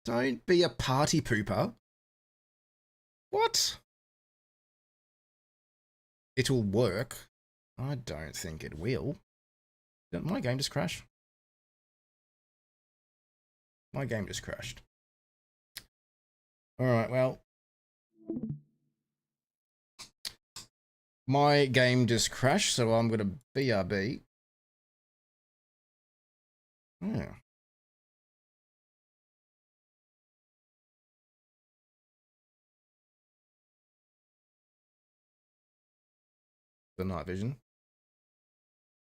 Don't be a party pooper. What? It will work. I don't think it will. Did my game just crash? My game just crashed. Alright, well. My game just crashed, so I'm going to BRB. Yeah. The night vision.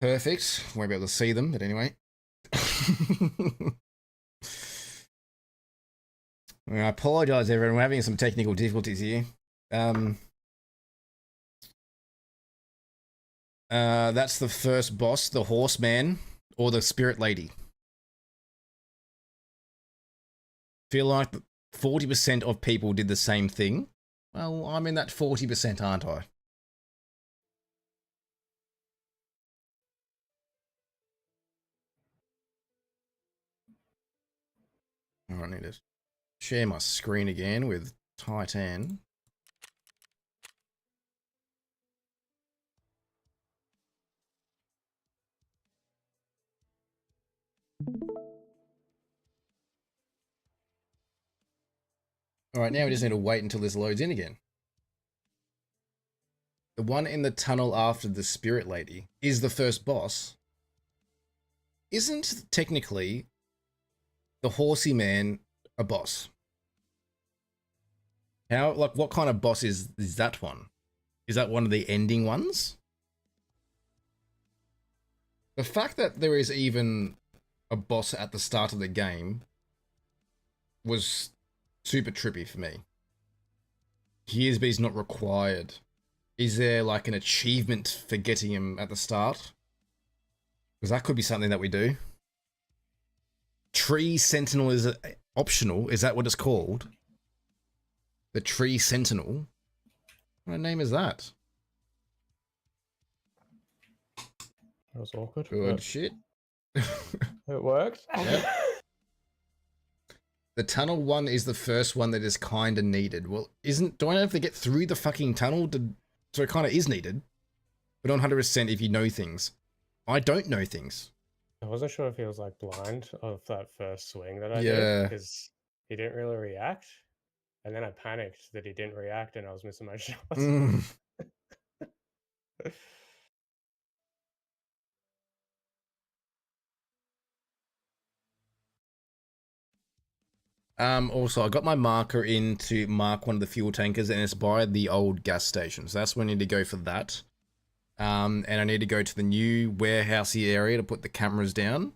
Perfect. Won't be able to see them, but anyway. I apologize, everyone. We're having some technical difficulties here. That's the first boss, the horseman, or the spirit lady. Feel like 40% of people did the same thing. Well, I'm in that 40%, aren't I? Oh, I need to share my screen again with Titan. Alright, now we just need to wait until this loads in again. The one in the tunnel after the spirit lady is the first boss. Isn't technically the horsey man a boss? How, like, what kind of boss is that one? Is that one of the ending ones? The fact that there is even a boss at the start of the game was super trippy for me. He is, but he's not required. Is there like an achievement for getting him at the start? Because that could be something that we do. Tree Sentinel is optional. Is that what it's called? The Tree Sentinel? What name is that? That was awkward. Good shit. It worked. Yep. The tunnel one is the first one that is kind of needed. Well, do I have to get through the fucking tunnel so it kind of is needed? But not 100% if you know things. I don't know things. I wasn't sure if he was like blind of that first swing that I Yeah. did because he didn't really react. And then I panicked that he didn't react and I was missing my shots. Mm. Also, I got my marker in to mark one of the fuel tankers, and it's by the old gas station. So that's when I need to go for that. And I need to go to the new warehousey area to put the cameras down.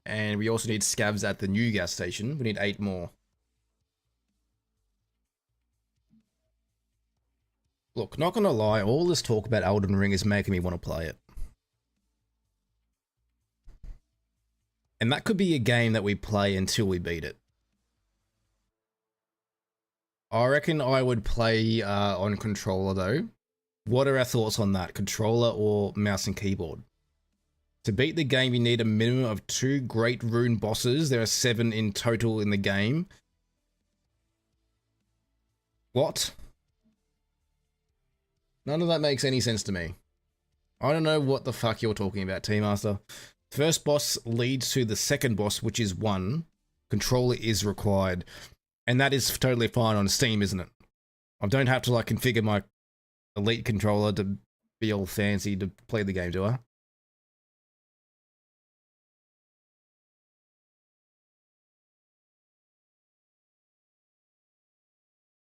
And we also need scavs at the new gas station. We need 8 more. Look, not gonna lie, all this talk about Elden Ring is making me want to play it. And that could be a game that we play until we beat it. I reckon I would play on controller though. What are our thoughts on that? Controller or mouse and keyboard? To beat the game, you need a minimum of 2 Great Rune bosses. There are 7 in total in the game. What? None of that makes any sense to me. I don't know what the fuck you're talking about, Team Master. First boss leads to the second boss, which is 1. Controller is required. And that is totally fine on Steam, isn't it? I don't have to like configure my Elite controller to be all fancy to play the game, do I?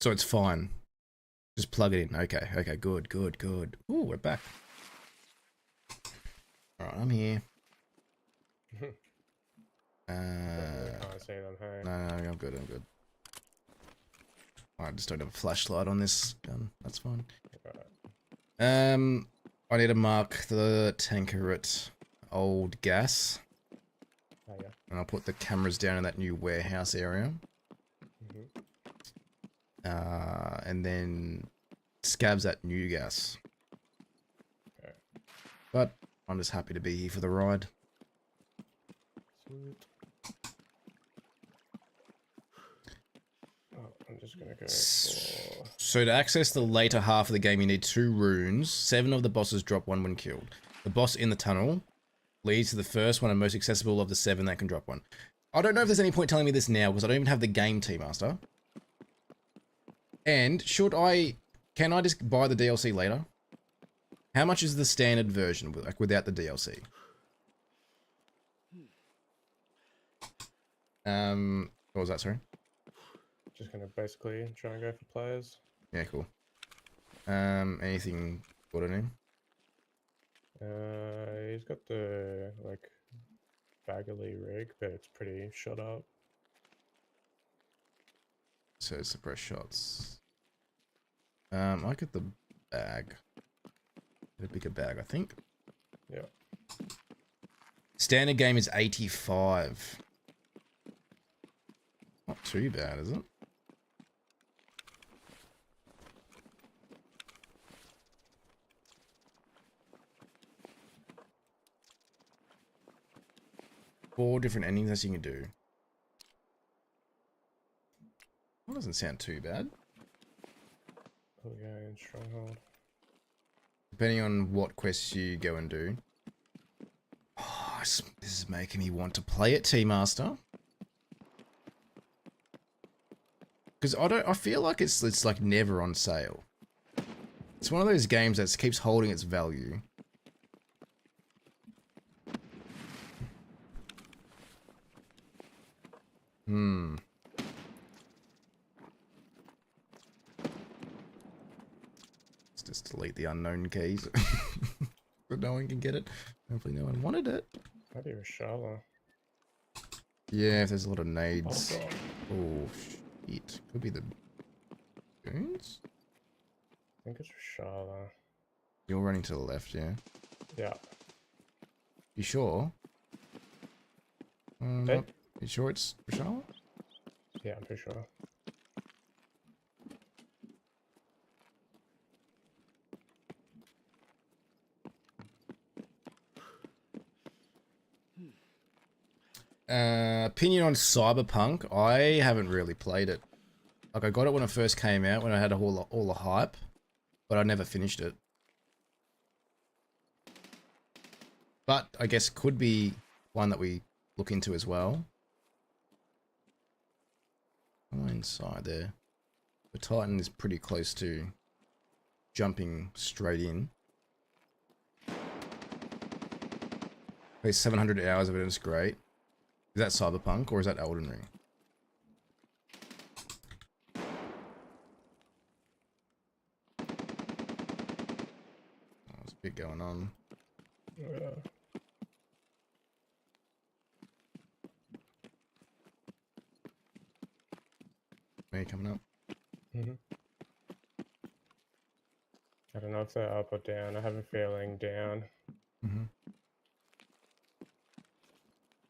So it's fine. Just plug it in. Okay, okay, good, good, good. Ooh, we're back. Alright, I'm here. Can't see them, hey. No, I'm good, I'm good. I just don't have a flashlight on this gun. That's fine. Alright. I need to mark the tanker at old gas. Oh, yeah. And I'll put the cameras down in that new warehouse area. And then scabs at new gas. Okay. But I'm just happy to be here for the ride. Sweet. Oh, I'm just gonna go for... So to access the later half of the game, you need 2 runes. 7 of the bosses drop 1 when killed. The boss in the tunnel leads to the first one and most accessible of the 7 that can drop 1. I don't know if there's any point telling me this now because I don't even have the game, Team Master. And can I just buy the DLC later? How much is the standard version, like without the DLC? What was that, sorry? Just gonna basically try and go for players. Yeah, cool. Anything good on him? He's got the, like, Baggly rig, but it's pretty shot up. So suppress shots. I get the bag. Get a bigger bag, I think. Yeah. Standard game is 85. Not too bad, is it? Four different endings as you can do. That doesn't sound too bad. Oh yeah, in Stronghold. Depending on what quests you go and do. Oh, this is making me want to play it, T-Master. Because I feel like it's like never on sale. It's one of those games that keeps holding its value. Let's just delete the unknown keys. But no one can get it. Hopefully no one wanted it. Maybe Rashala. Yeah, if there's a lot of nades. Oh, God. Oh, shit. Could be the goons? I think it's Rashala. You're running to the left, yeah? Yeah. You sure? Hey? Nope. You sure it's Rashal? Yeah, I'm pretty sure. Opinion on Cyberpunk. I haven't really played it. Like, I got it when it first came out, when I had all the hype, but I never finished it. But I guess could be one that we look into as well. Oh, inside there. The Titan is pretty close to jumping straight in. Okay, 700 hours of it is great. Is that Cyberpunk or is that Elden Ring? Oh, there's a bit going on. Yeah. Where are you coming up? I don't know if they're up or down. I have a feeling down.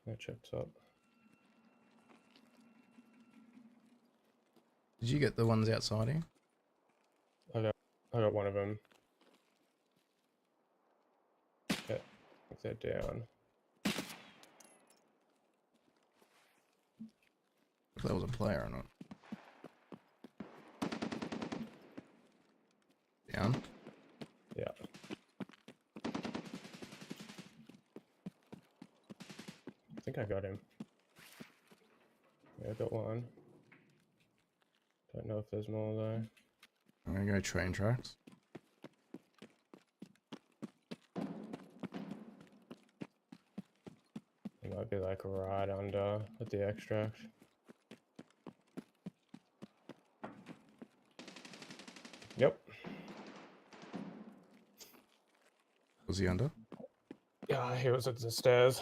No chips up. Did you get the ones outside here? I got one of them. Yeah, I think they're down. If that was a player or not. Down. Yeah. I think I got him. Yeah, I got one. Don't know if there's more though. I'm gonna go train tracks. It might be like right under at the extract. Yep. Was he under? Yeah, he was at the stairs.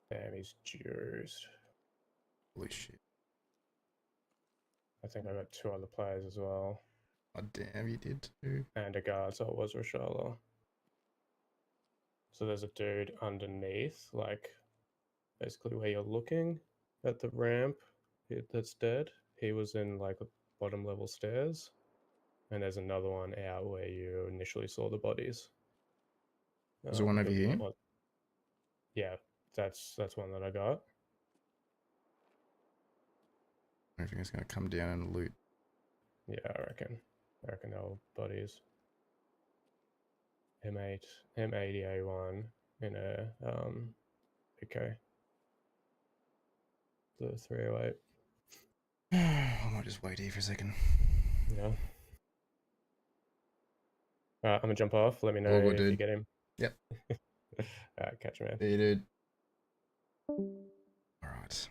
Damn, he's juiced. Holy shit. I think I got 2 other players as well. Oh damn, you did too. And a guard, so it was Rashala. So there's a dude underneath, like basically where you're looking at the ramp that's dead. He was in like bottom level stairs. And there's another one out where you initially saw the bodies. Is there one over here? Yeah, that's one that I got. I think it's gonna come down and loot. Yeah, I reckon they're all bodies. M8, M80A1 in a PK. The 308. I might just wait here for a second. Yeah. I'm gonna jump off. Let me know All good, if you dude. get him. Yep. Alright, catch you, man. See you, dude. Alright.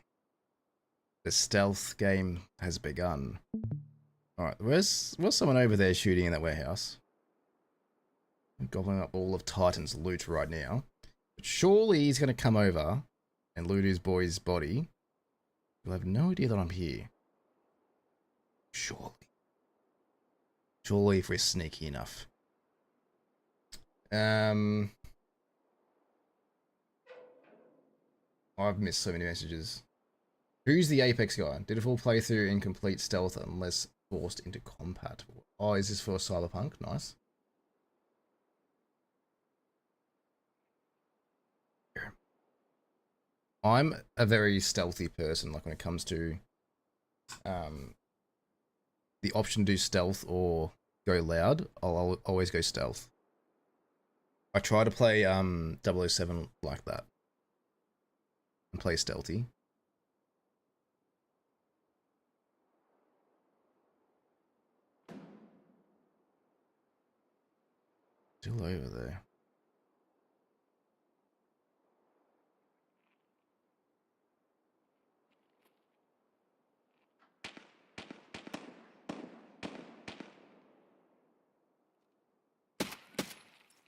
The stealth game has begun. Alright, was someone over there shooting in that warehouse? I'm gobbling up all of Titan's loot right now. But surely he's going to come over and loot his boy's body. He'll have no idea that I'm here. Surely. Surely if we're sneaky enough. I've missed so many messages. Who's the Apex guy? Did a full playthrough in complete stealth unless forced into combat? Oh, is this for Cyberpunk? Nice. I'm a very stealthy person, like when it comes to the option to do stealth or go loud, I'll always go stealth. I try to play 007 like that. And play stealthy. Still over there.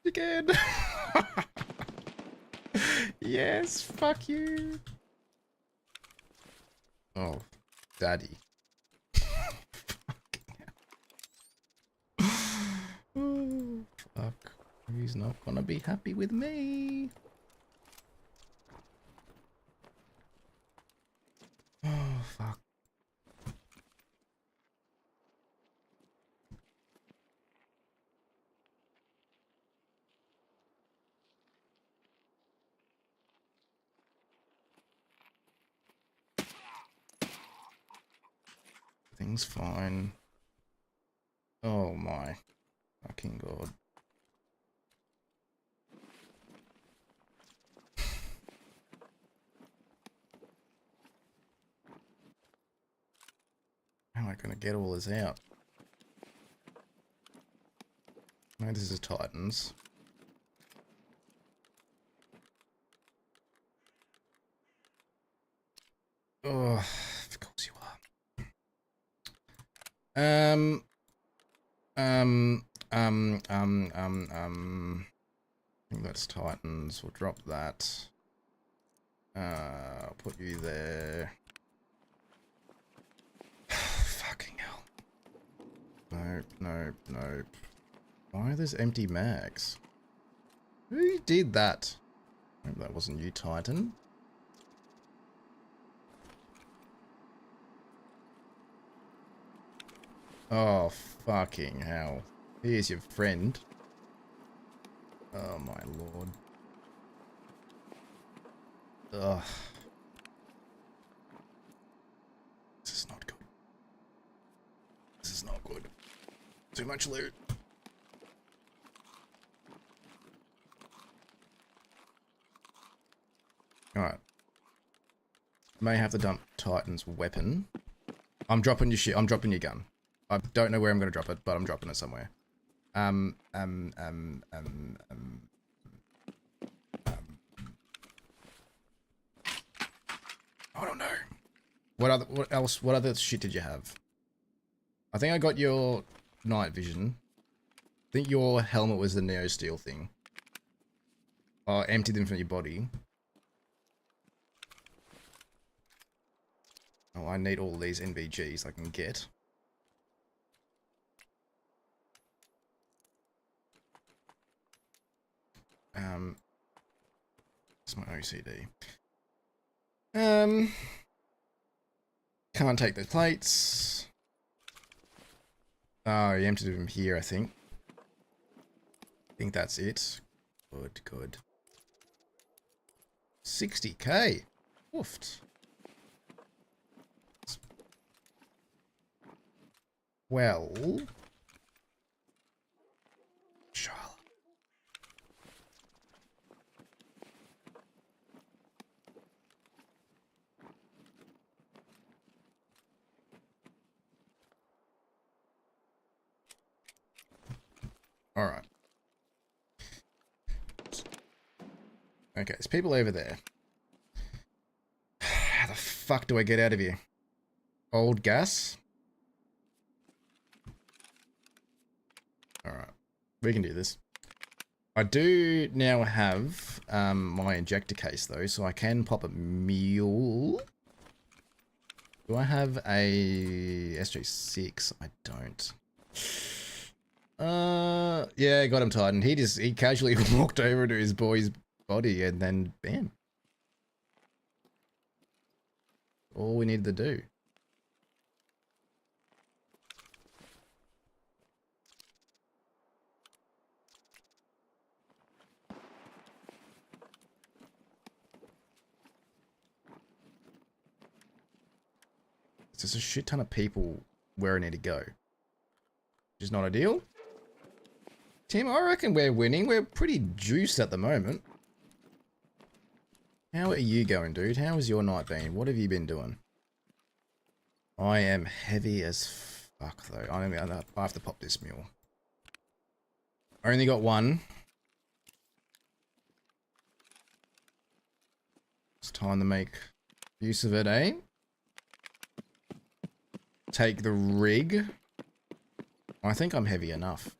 Again. Yes, fuck you. Oh, daddy. Oh, fuck. He's not gonna be happy with me. Oh, fuck. Everything's fine. Oh my fucking god. How am I gonna get all this out? No, this is Titans. Oh, of course you are. I think that's Titans. We'll drop that. I'll put you there. Fucking hell. Nope, nope, nope. Why are there empty mags? Who did that? Hope that wasn't you, Titan. Oh, fucking hell. Here's your friend. Oh, my lord. Ugh. This is not good. This is not good. Too much loot. Alright. May have to dump Titan's weapon. I'm dropping your shit. I'm dropping your gun. I don't know where I'm going to drop it, but I'm dropping it somewhere. I don't know. What other shit did you have? I think I got your night vision. I think your helmet was the Neo Steel thing. Oh, empty them from your body. Oh, I need all these NVGs I can get. It's my OCD. Can't take the plates. Oh, you emptied them here, I think. I think that's it. Good, good. 60k. Woofed. Well. Charlotte. Alright. Okay, there's people over there. How the fuck do I get out of here? Old gas? Alright. We can do this. I do now have my injector case though, so I can pop a mule. Do I have a SJ6? I don't. Yeah, got him, Titan. He casually walked over to his boy's body and then bam. All we needed to do. There's a shit ton of people where I need to go. Which is not ideal. Tim, I reckon we're winning. We're pretty juiced at the moment. How are you going, dude? How has your night been? What have you been doing? I am heavy as fuck, though. I have to pop this mule. I only got one. It's time to make use of it, eh? Take the rig. I think I'm heavy enough.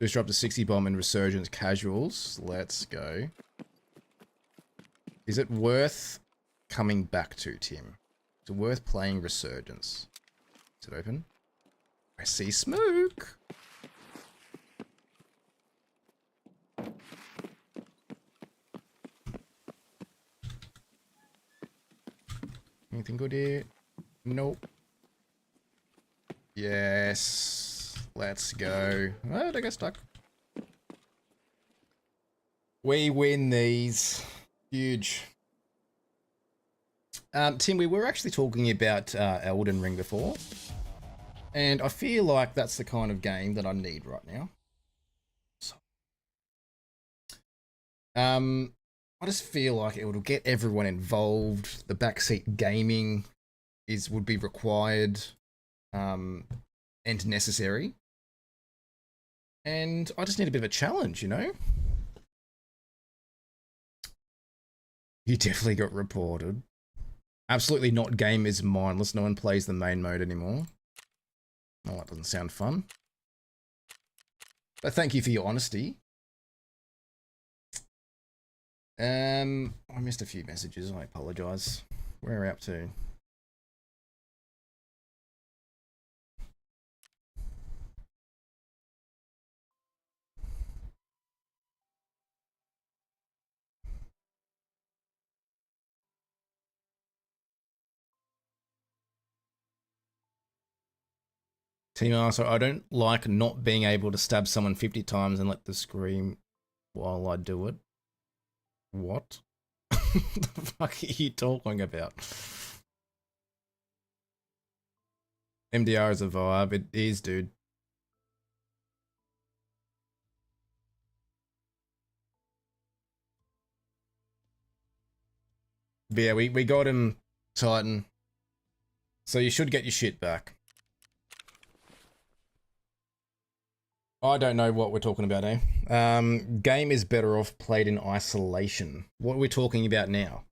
Just dropped a 60 bomb in Resurgence casuals. Let's go. Is it worth coming back to, Tim? Is it worth playing Resurgence? Is it open? I see smoke. Anything good here? Nope. Yes. Let's go. Oh, I got stuck. We win these. Huge. Tim, we were actually talking about Elden Ring before. And I feel like that's the kind of game that I need right now. So, I just feel like it will get everyone involved. The backseat gaming would be required. And necessary. And I just need a bit of a challenge, you know? You definitely got reported. Absolutely not. Game is mindless. No one plays the main mode anymore. Oh, that doesn't sound fun. But thank you for your honesty. I missed a few messages. I apologise. Where are we up to? Team answer, I don't like not being able to stab someone 50 times and let the scream while I do it. What? The fuck are you talking about? MDR is a vibe. It is, dude. But yeah, we got him, Titan. So you should get your shit back. I don't know what we're talking about, eh? Game is better off played in isolation. What are we talking about now?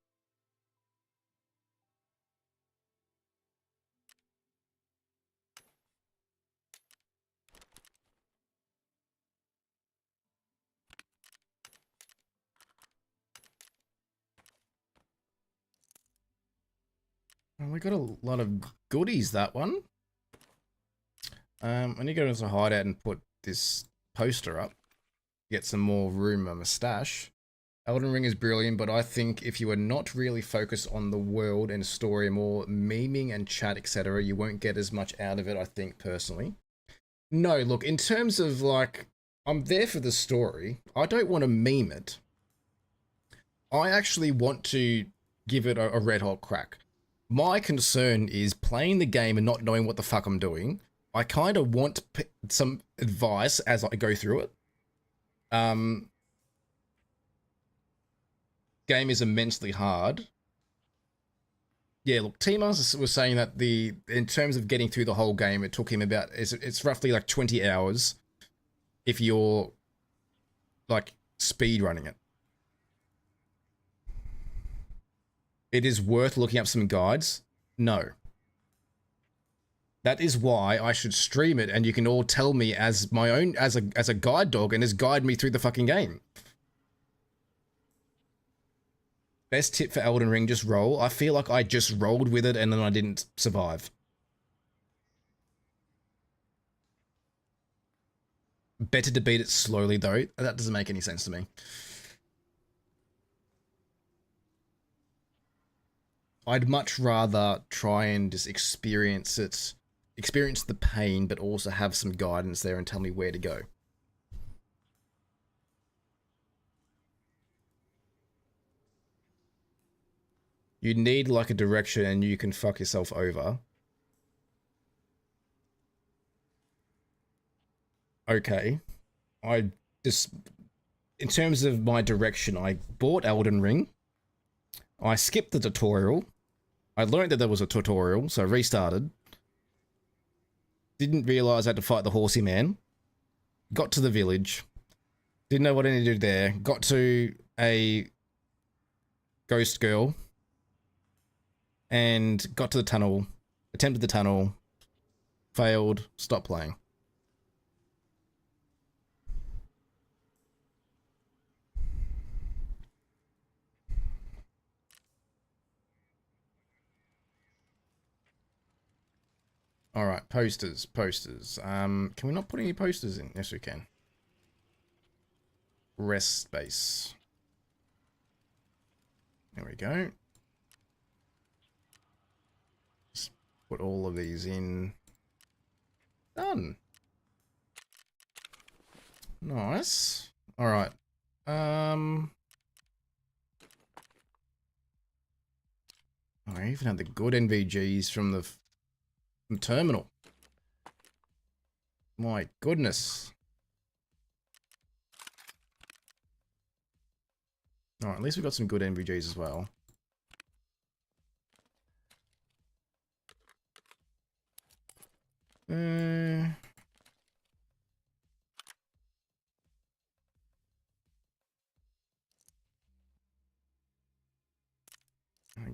We got a lot of goodies, that one. I need to go into the hideout and put this poster up. Get some more room on my stash. Elden Ring is brilliant, but I think if you are not really focused on the world and story, more memeing and chat, etc., you won't get as much out of it, I think, personally. No, look, in terms of, like, I'm there for the story. I don't want to meme it. I actually want to give it a red hot crack. My concern is playing the game and not knowing what the fuck I'm doing. I kind of want some advice as I go through it. Game is immensely hard. Yeah, look, T-Mars was saying that in terms of getting through the whole game, it took him about, it's roughly like 20 hours if you're like speed running it. It is worth looking up some guides. No. That is why I should stream it, and you can all tell me as my own, as a guide dog, and just guide me through the fucking game. Best tip for Elden Ring, just roll. I feel like I just rolled with it and then I didn't survive. Better to beat it slowly though. That doesn't make any sense to me. I'd much rather try and just experience it, experience the pain, but also have some guidance there and tell me where to go. You need like a direction and you can fuck yourself over. Okay. I just, in terms of my direction, I bought Elden Ring. I skipped the tutorial. I learned that there was a tutorial, so I restarted. Didn't realize I had to fight the horsey man. Got to the village. Didn't know what I needed to do there. Got to a ghost girl. And got to the tunnel. Attempted the tunnel. Failed. Stopped playing. Alright, posters. Can we not put any posters in? Yes, we can. Rest space. There we go. Just put all of these in. Done. Nice. Alright. I even had the good NVGs from the terminal. My goodness. Alright, at least we got some good NVGs as well. I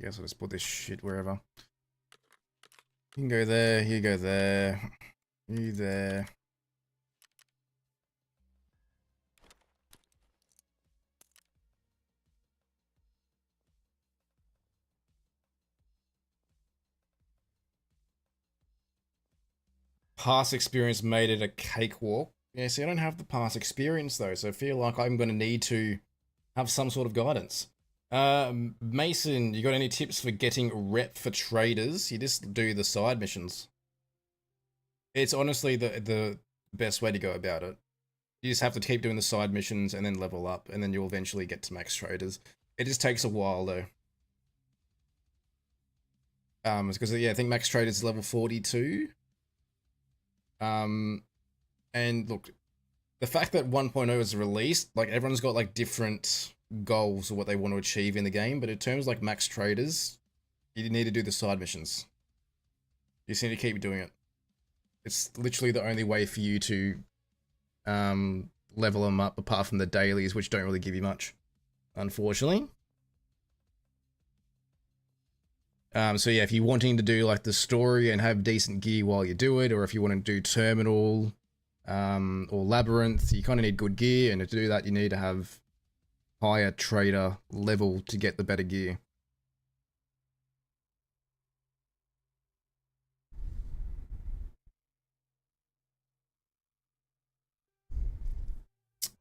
guess I'll just put this shit wherever. You can go there, you go there, you there. past experience made it a cakewalk. Yeah, see, I don't have the past experience though, so I feel like I'm going to need to have some sort of guidance. Mason, you got any tips for getting rep for traders? You just do the side missions. It's honestly the best way to go about it. You just have to keep doing the side missions and then level up, and then you'll eventually get to max traders. It just takes a while though. Because yeah, I think max traders is level 42. And look, the fact that 1.0 is released, like everyone's got like different goals of what they want to achieve in the game, but in terms like max traders, you need to do the side missions. You just need to keep doing it. It's literally the only way for you to level them up, apart from the dailies, which don't really give you much, unfortunately. So yeah, if you're wanting to do like the story and have decent gear while you do it, or if you want to do terminal or labyrinth, you kind of need good gear, and to do that you need to have higher trader level to get the better gear.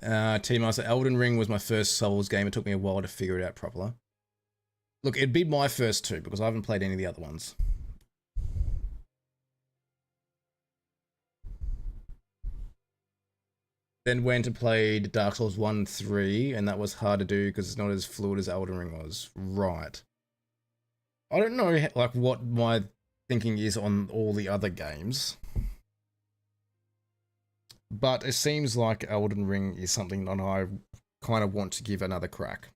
T-Master, Elden Ring was my first Souls game. It took me a while to figure it out properly. Look, it'd be my first two, because I haven't played any of the other ones. Then went and played Dark Souls 1, 3, and that was hard to do because it's not as fluid as Elden Ring was. Right. I don't know like what my thinking is on all the other games, but it seems like Elden Ring is something that I kind of want to give another crack.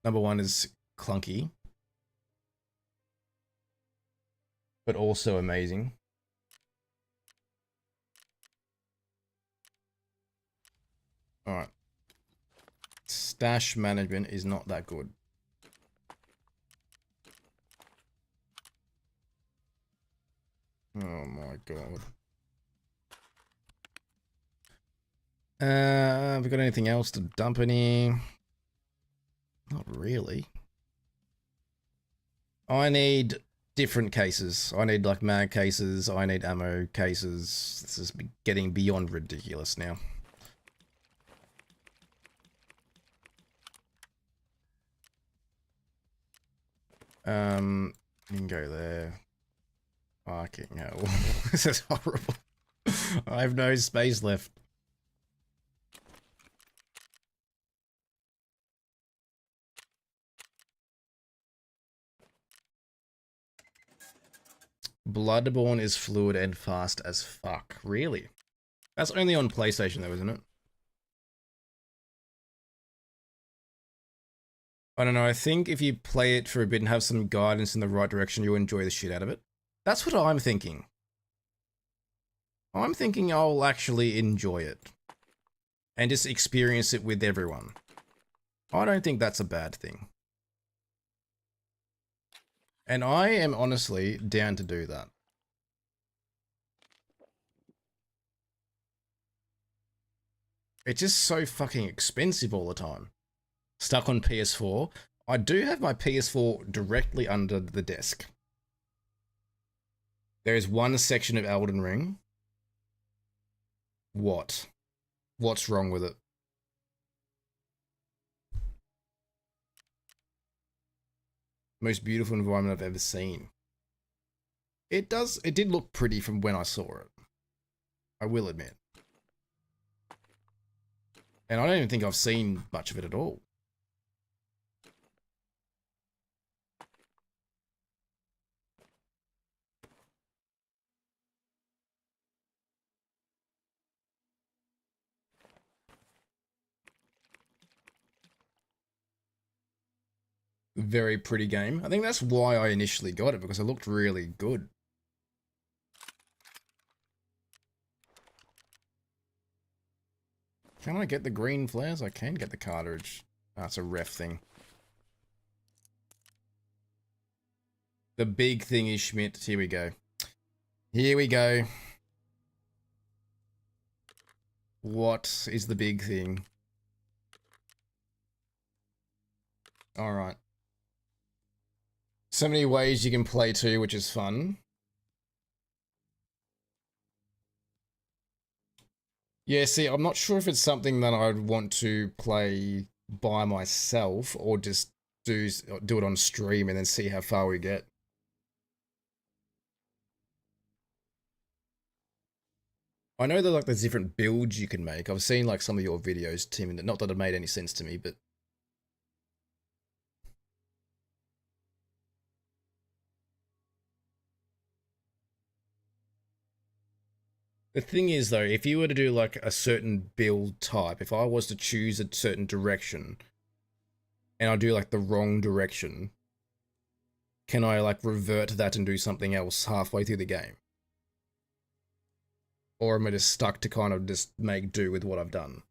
Number one is clunky, but also amazing. Alright. Stash management is not that good. Oh my god. Have we got anything else to dump in here? Not really. I need different cases. I need like mag cases. I need ammo cases. This is getting beyond ridiculous now. You can go there. Fucking hell. This is horrible. I have no space left. Bloodborne is fluid and fast as fuck. Really? That's only on PlayStation though, isn't it? I don't know, I think if you play it for a bit and have some guidance in the right direction, you'll enjoy the shit out of it. That's what I'm thinking. I'm thinking I'll actually enjoy it. And just experience it with everyone. I don't think that's a bad thing. And I am honestly down to do that. It's just so fucking expensive all the time. Stuck on PS4. I do have my PS4 directly under the desk. There is one section of Elden Ring. What? What's wrong with it? Most beautiful environment I've ever seen. It did look pretty from when I saw it. I will admit. And I don't even think I've seen much of it at all. Very pretty game. I think that's why I initially got it, because it looked really good. Can I get the green flares? I can get the cartridge. That's a ref thing. The big thing is Schmidt. Here we go. Here we go. What is the big thing? Alright. So many ways you can play too, which is fun. Yeah, see, I'm not sure if it's something that I'd want to play by myself or just do it on stream and then see how far we get. I know that like there's different builds you can make. I've seen like some of your videos, Tim, and not that it made any sense to me, but the thing is though, if you were to do like a certain build type, if I was to choose a certain direction and I do like the wrong direction, can I like revert that and do something else halfway through the game? Or am I just stuck to kind of just make do with what I've done?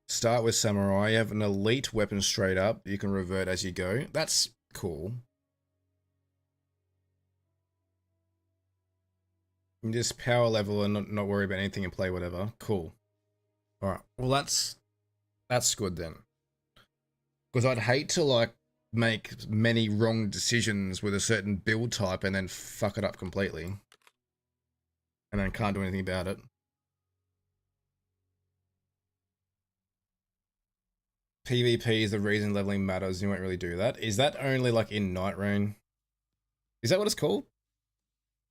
Start with samurai. You have an elite weapon straight up. You can revert as you go. That's cool. You just power level and not worry about anything and play whatever. Cool. Alright. Well, that's good then. Because I'd hate to like make many wrong decisions with a certain build type and then fuck it up completely. And then can't do anything about it. PvP is the reason leveling matters. You won't really do that. Is that only like in Night Rain? Is that what it's called?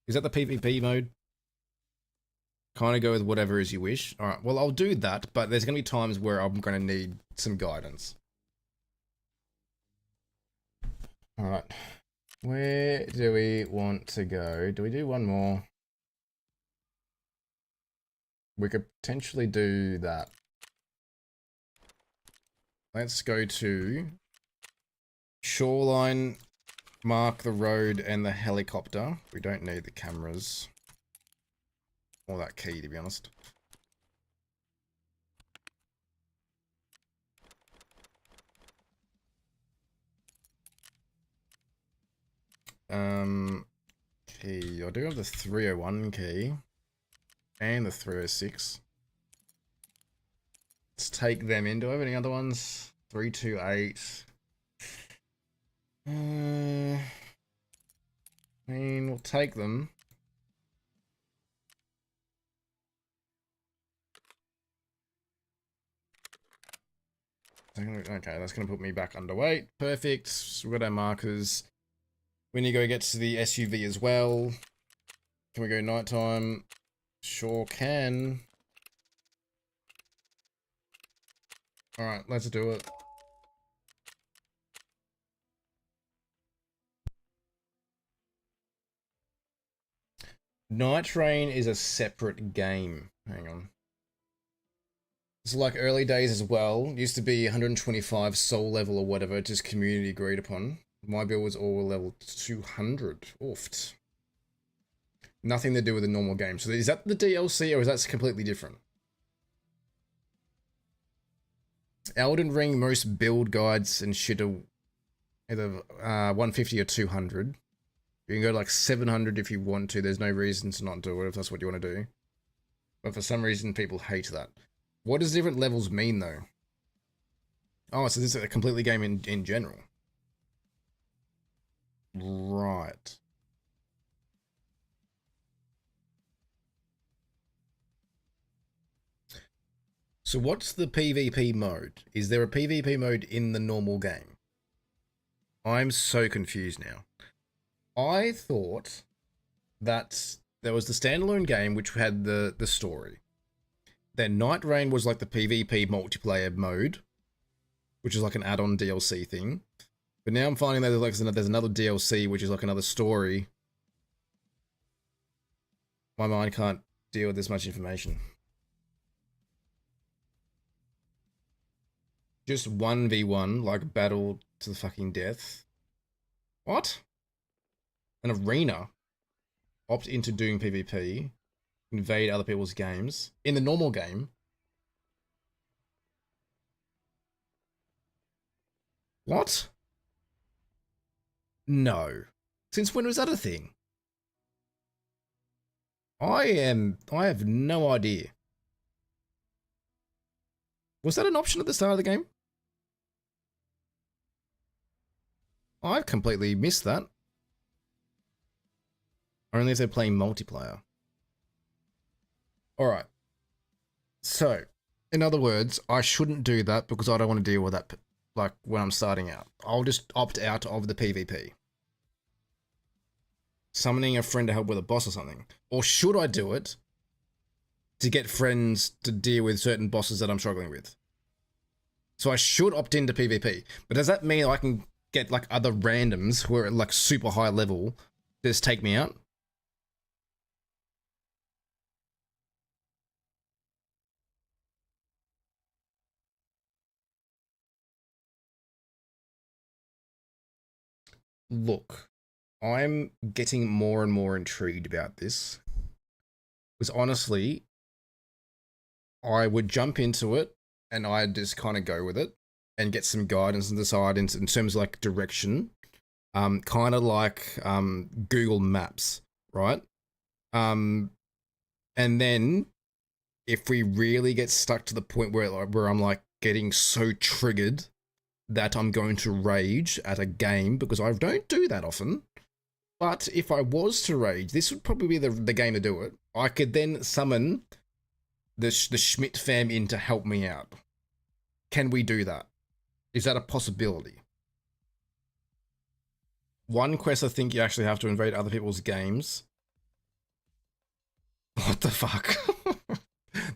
Is that the PvP mode? Kind of go with whatever as you wish. Alright, well I'll do that, but there's going to be times where I'm going to need some guidance. Alright. Where do we want to go? Do we do one more? We could potentially do that. Let's go to shoreline, mark the road and the helicopter. We don't need the cameras. Or that key, to be honest. Key. I do have the 301 key. And the 306. Let's take them in. Do I have any other ones? 328. I mean, we'll take them. Okay, that's going to put me back underweight. Perfect. So we've got our markers. We need to go get to the SUV as well. Can we go nighttime? Sure can. Alright, let's do it. Night Rain is a separate game. Hang on. It's like early days as well. Used to be 125 soul level or whatever, just community agreed upon. My build was all level 200. Oofed. Nothing to do with the normal game. So is that the DLC or is that completely different? Elden Ring, most build guides and shit are either 150 or 200. You can go to like 700 if you want to. There's no reason to not do it if that's what you want to do. But for some reason, people hate that. What does different levels mean, though? Oh, so this is a completely game in general. Right. So what's the PvP mode? Is there a PvP mode in the normal game? I'm so confused now. I thought that there was the standalone game which had the story. Then Night Rain was like the PvP multiplayer mode, which is like an add-on DLC thing. But now I'm finding that there's another DLC which is like another story. My mind can't deal with this much information. Just 1v1, like battle to the fucking death. What? An arena. Opt into doing PvP. Invade other people's games. In the normal game. What? No. Since when was that a thing? I have no idea. Was that an option at the start of the game? I've completely missed that. Only if they're playing multiplayer. Alright. So, in other words, I shouldn't do that because I don't want to deal with that like when I'm starting out. I'll just opt out of the PvP. Summoning a friend to help with a boss or something. Or should I do it to get friends to deal with certain bosses that I'm struggling with? So I should opt into PvP. But does that mean I can get like other randoms who are at like super high level to just take me out? Look, I'm getting more and more intrigued about this. Because honestly, I would jump into it and I'd just kind of go with it and get some guidance and decide in terms of like direction. Kind of like Google Maps, right? And then if we really get stuck to the point where I'm like getting so triggered that I'm going to rage at a game, because I don't do that often. But if I was to rage, this would probably be the game to do it. I could then summon the Schmidt fam in to help me out. Can we do that? Is that a possibility? One quest, I think you actually have to invade other people's games. What the fuck?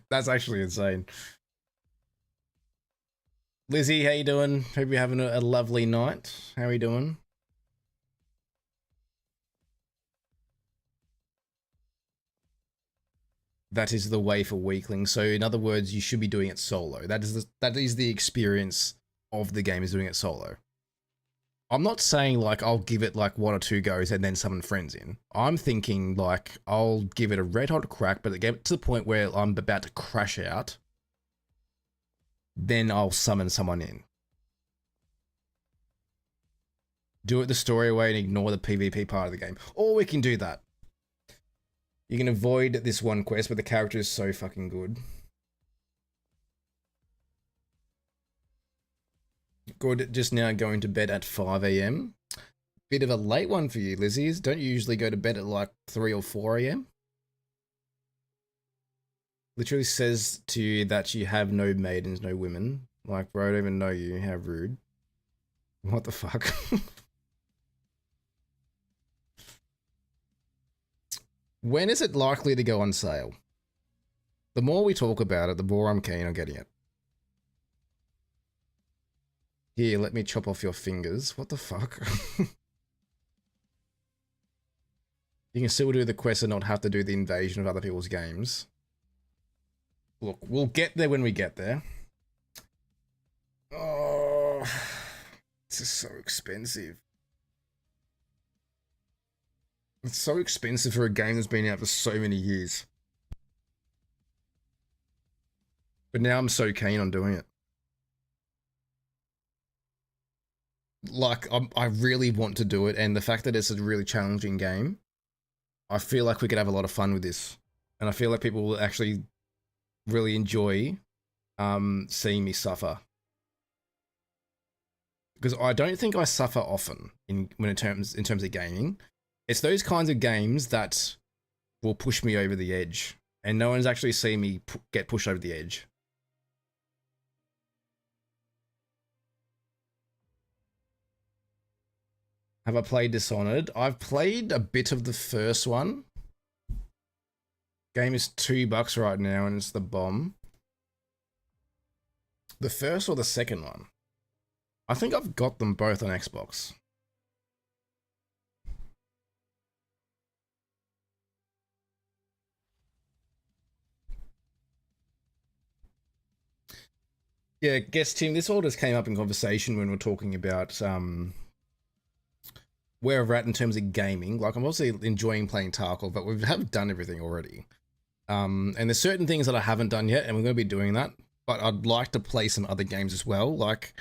That's actually insane. Lizzie, how you doing? Hope you're having a lovely night. How are you doing? That is the way for weaklings. So in other words, you should be doing it solo. That is the experience of the game, is doing it solo. I'm not saying like I'll give it like 1 or 2 goes and then summon friends in. I'm thinking like I'll give it a red hot crack, but get to the point where I'm about to crash out, then I'll summon someone in. Do it the story way and ignore the PvP part of the game. Or we can do that. You can avoid this one quest, but the character is so fucking good. Good, just now going to bed at 5 AM. Bit of a late one for you, Lizzie. Don't you usually go to bed at like 3 or 4 AM? Literally says to you that you have no maidens, no women. Like, bro, I don't even know you. How rude. What the fuck? When is it likely to go on sale? The more we talk about it, the more I'm keen on getting it. Here, let me chop off your fingers. What the fuck? You can still do the quest and not have to do the invasion of other people's games. Look, we'll get there when we get there. Oh, this is so expensive. It's so expensive for a game that's been out for so many years. But now I'm so keen on doing it. Like, I really want to do it, and the fact that it's a really challenging game, I feel like we could have a lot of fun with this. And I feel like people will actually really enjoy seeing me suffer. Because I don't think I suffer often in terms of gaming. It's those kinds of games that will push me over the edge, and no one's actually seen me get pushed over the edge. Have I played Dishonored? I've played a bit of the first one. Game is $2 right now, and it's the bomb. The first or the second one? I think I've got them both on Xbox. Yeah, guess Tim, this all just came up in conversation when we're talking about where we're at in terms of gaming. Like, I'm obviously enjoying playing Tarkov, but we have done everything already. And there's certain things that I haven't done yet, and we're going to be doing that. But I'd like to play some other games as well. Like,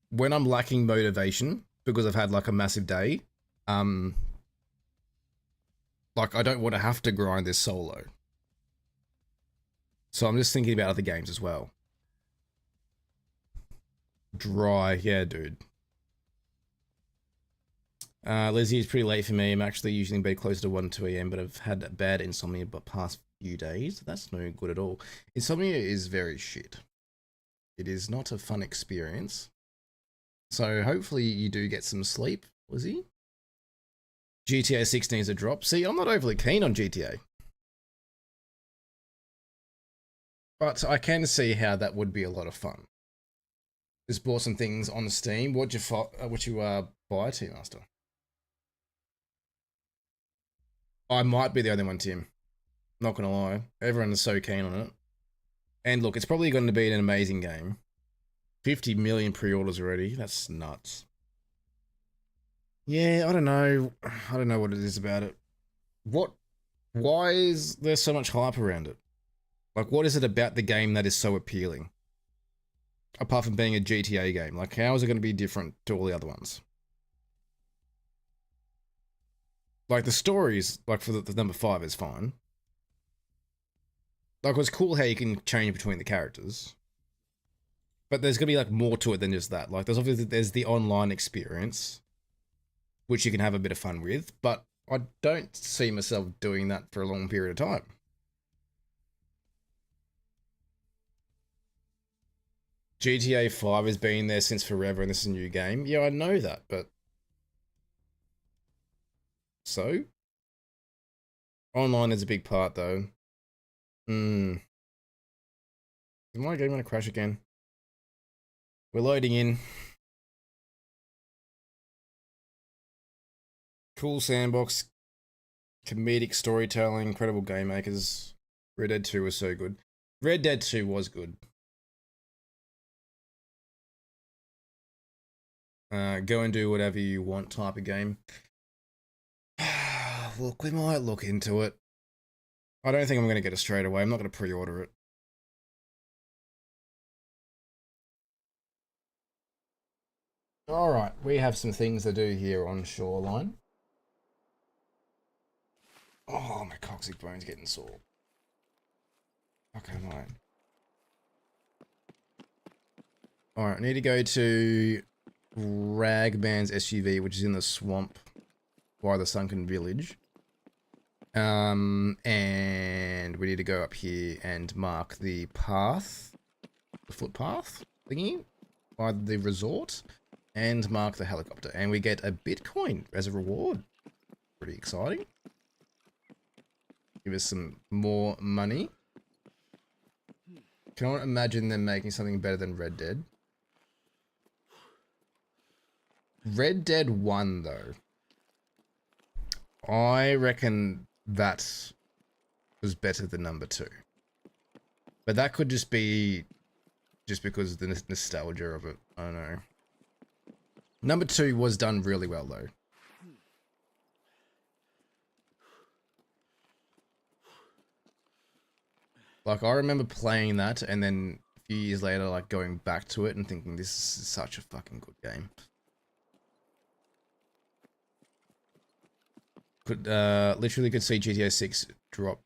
when I'm lacking motivation because I've had like a massive day, like I don't want to have to grind this solo. So I'm just thinking about other games as well. Dry, yeah, dude. Lizzie, it's pretty late for me. I'm actually usually in bed closer to 1, 2 a.m., but I've had bad insomnia the past few days. That's no good at all. Insomnia is very shit. It is not a fun experience. So hopefully you do get some sleep, Lizzie. GTA 6 needs a drop. See, I'm not overly keen on GTA. But I can see how that would be a lot of fun. Just bought some things on Steam. What you buy, Team Master? I might be the only one, Tim. Not gonna lie. Everyone is so keen on it. And look, it's probably going to be an amazing game. 50 million pre-orders already. That's nuts. Yeah, I don't know. I don't know what it is about it. Why is there so much hype around it? Like, what is it about the game that is so appealing? Apart from being a GTA game. Like, how is it going to be different to all the other ones? Like, the stories, like, for the number 5 is fine. Like, it's cool how you can change between the characters. But there's going to be, like, more to it than just that. Like, there's the online experience, which you can have a bit of fun with. But I don't see myself doing that for a long period of time. GTA 5 has been there since forever and this is a new game. Yeah, I know that, but... So? Online is a big part, though. Is my game gonna crash again? We're loading in. Cool sandbox. Comedic storytelling. Incredible game makers. Red Dead 2 was so good. Red Dead 2 was good. Go and do whatever you want type of game. Look, we might look into it. I don't think I'm going to get it straight away. I'm not going to pre-order it. Alright, we have some things to do here on Shoreline. Oh, my coccyx bone's getting sore. Okay, mine. Alright, I need to go to Ragman's SUV, which is in the swamp by the sunken village. And we need to go up here and mark the path, the footpath thingy, by the resort, and mark the helicopter. And we get a Bitcoin as a reward. Pretty exciting. Give us some more money. Cannot imagine them making something better than Red Dead. Red Dead 1, though. I reckon that was better than number 2. But that could just be just because of the nostalgia of it. I don't know. Number 2 was done really well, though. Like, I remember playing that and then a few years later, like, going back to it and thinking this is such a fucking good game. Literally could see GTA 6 drop,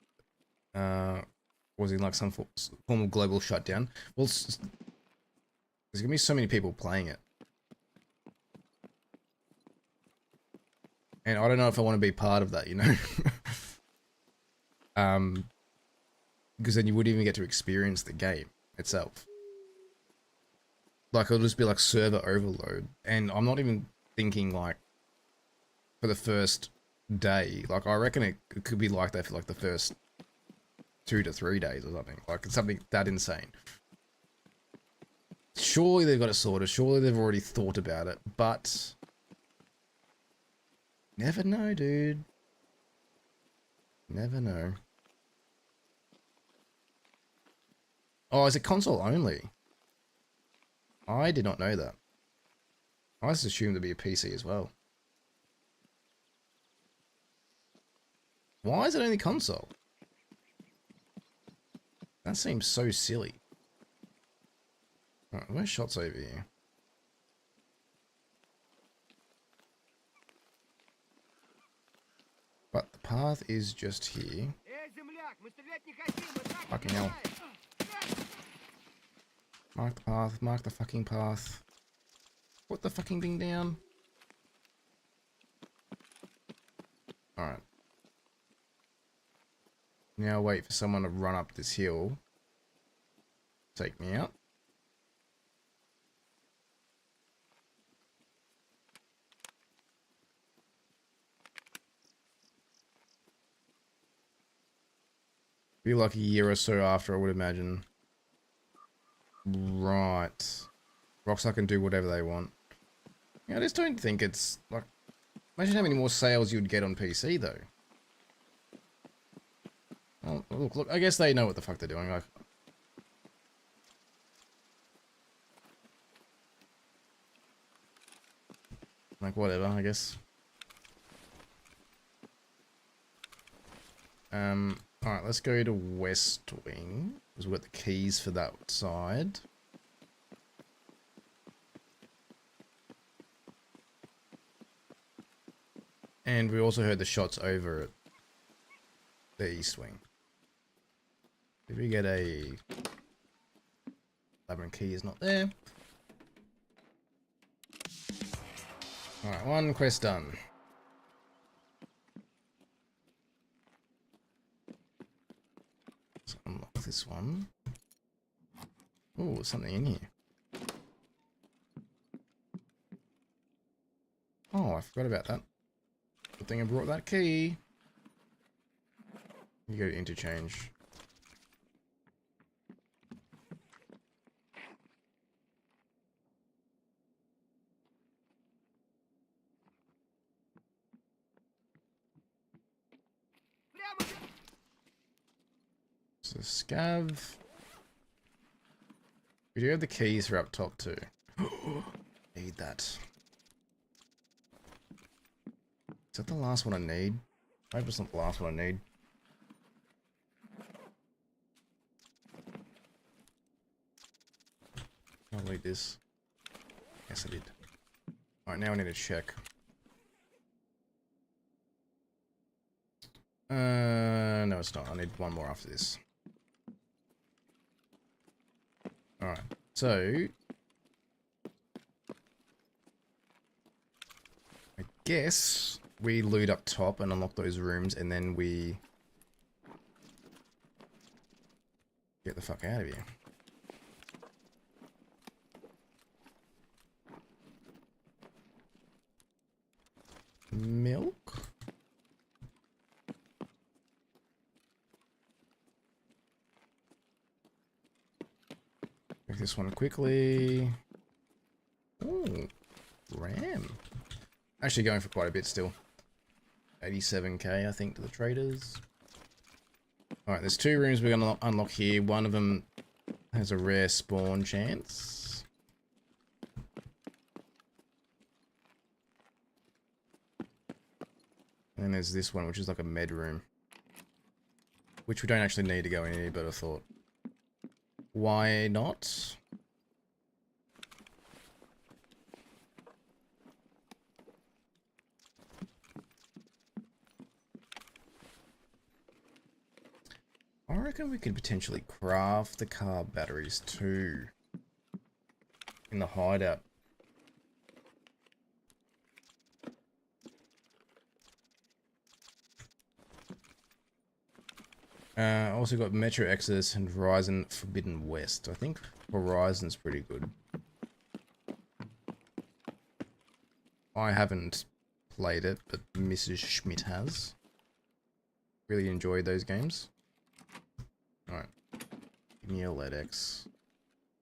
was in like some form of global shutdown. Well, there's gonna be so many people playing it. And I don't know if I want to be part of that, you know? Because then you wouldn't even get to experience the game itself. Like, it'll just be like server overload. And I'm not even thinking like for the first day. Like, I reckon it could be like that for like the first 2 to 3 days or something. Like, it's something that insane. Surely they've got it sorted. Surely they've already thought about it. But never know, dude. Never know. Oh, is it console only? I did not know that. I just assumed it'd be a PC as well. Why is it only console? That seems so silly. Right, where's shots over here? But the path is just here. Fucking hell. Mark the path, mark the fucking path. Put the fucking thing down. Alright. Now wait for someone to run up this hill. Take me out. Be like a year or so after, I would imagine. Right. Rockstar can do whatever they want. I just don't think it's like... Imagine how many more sales you'd get on PC though. Oh, look, I guess they know what the fuck they're doing. Like whatever, I guess. Alright, let's go to West Wing, because we've got the keys for that side. And we also heard the shots over at the East Wing. Did we get a... Labyrinth key is not there. Alright, one quest done. Let's unlock this one. Oh, there's something in here. Oh, I forgot about that. Good thing I brought that key. You go to interchange. So scav. We do have the keys for up top too. Need that. Is that the last one I need? I hope it's not the last one I need. I'll read this. Yes, I did. Alright, now I need to check. No, it's not. I need one more after this. Alright, so... I guess we loot up top and unlock those rooms, and then we... get the fuck out of here. Milk? Make this one quickly. Ooh, RAM. Actually going for quite a bit still. 87k I think to the traders. Alright, there's two rooms we're gonna unlock here. One of them has a rare spawn chance. And there's this one, which is like a med room. Which we don't actually need to go in here, but I thought, why not? I reckon we could potentially craft the car batteries too in the hideout. Also got Metro Exodus and Horizon Forbidden West. I think Horizon's pretty good. I haven't played it, but Mrs. Schmidt has. Really enjoyed those games. Alright. Give me a LEDX.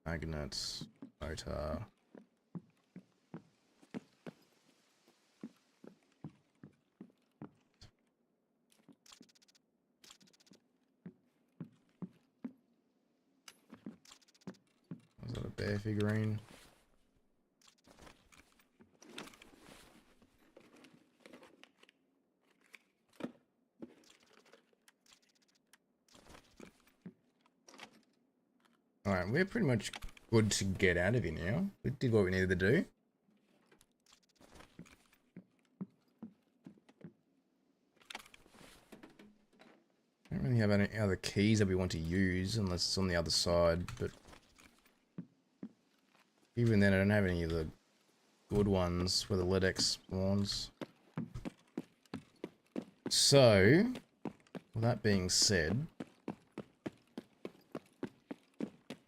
Magnet. Motor. Was that a bear figurine? Alright, we're pretty much good to get out of here now. We did what we needed to do. Don't really have any other keys that we want to use unless it's on the other side, but even then I don't have any of the good ones where the LEDX spawns. So, with that being said,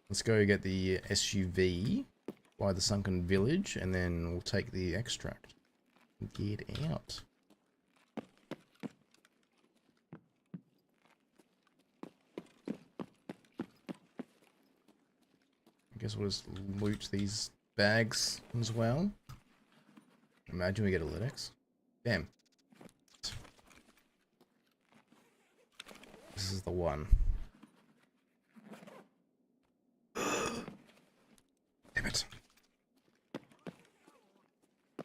let's go get the SUV by the sunken village, and then we'll take the extract. Get out. I guess we'll just loot these bags as well. Imagine we get a Linux. Damn. This is the one. Damn it. To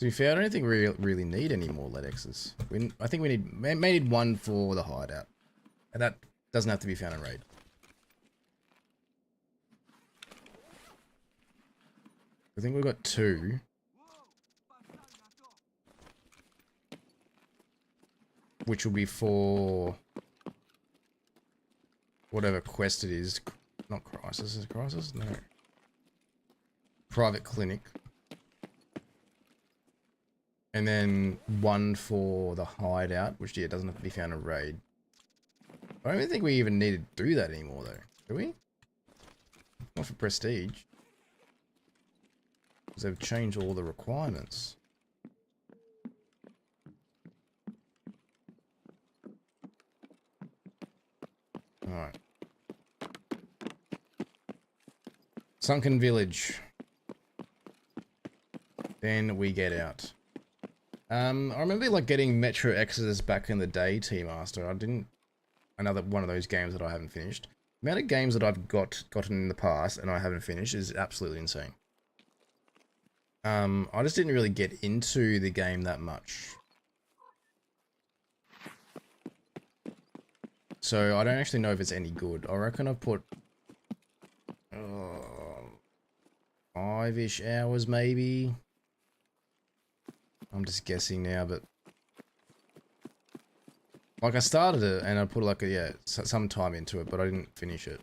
be fair, I don't think we really need any more LEDXs. I think we may need one for the hideout. And that doesn't have to be found in raid. I think we've got 2. Which will be for whatever quest it is. Not crisis, is it crisis? No. Private clinic. And then 1 for the hideout, which yeah, doesn't have to be found in raid. I don't even think we even need to do that anymore though, do we? Not for prestige. Because they've changed all the requirements. Alright. Sunken village. Then we get out. I remember like getting Metro Exodus back in the day, T-Master. I didn't... Another one of those games that I haven't finished. The amount of games that I've gotten in the past and I haven't finished is absolutely insane. I just didn't really get into the game that much. So I don't actually know if it's any good. I reckon I've put 5-ish hours maybe. I'm just guessing now, but like I started it and I put like some time into it, but I didn't finish it.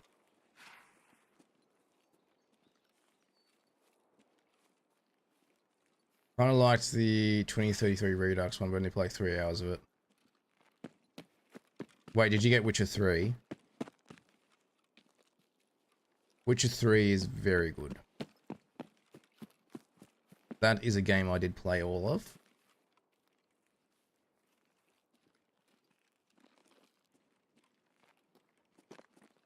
Kind of liked the 2033 Redux one, but only played 3 hours of it. Wait, did you get Witcher 3? Witcher 3 is very good. That is a game I did play all of.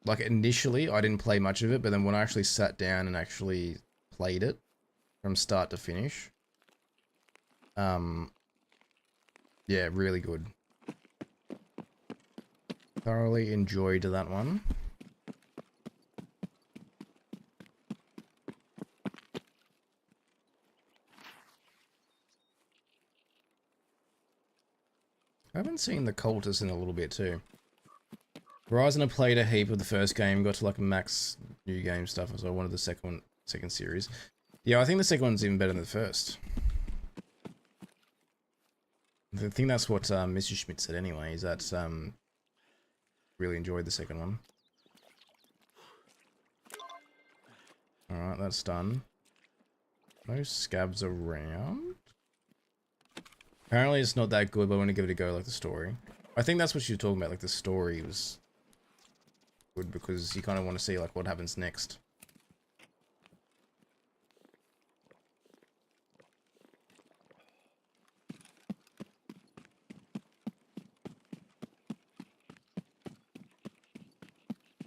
Like initially, I didn't play much of it, but then when I actually sat down and actually played it from start to finish, yeah, really good. Thoroughly enjoyed that one. I haven't seen the Cultists in a little bit too. Horizon, I played a heap of the first game, got to like max new game stuff, so I wanted the second series. Yeah, I think the second one's even better than the first. I think that's what Mr. Schmidt said anyway, is that really enjoyed the second one. Alright, that's done. No scabs around. Apparently it's not that good, but I want to give it a go, like the story. I think that's what you were talking about, like the story was good because you kind of want to see like what happens next.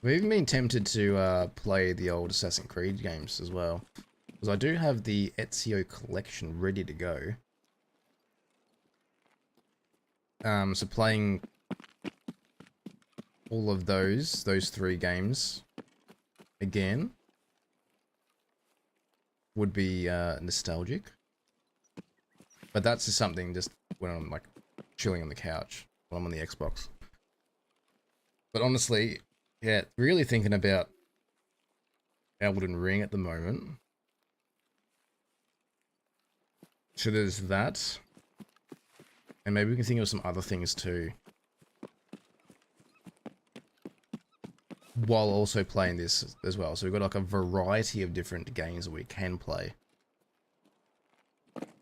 I've even been tempted to play the old Assassin's Creed games as well. Because I do have the Ezio collection ready to go. So playing all of those 3 games again would be nostalgic. But that's just something just when I'm like chilling on the couch while I'm on the Xbox. But honestly, yeah, really thinking about Elden Ring at the moment. So there's that. And maybe we can think of some other things too. While also playing this as well. So we've got like a variety of different games that we can play.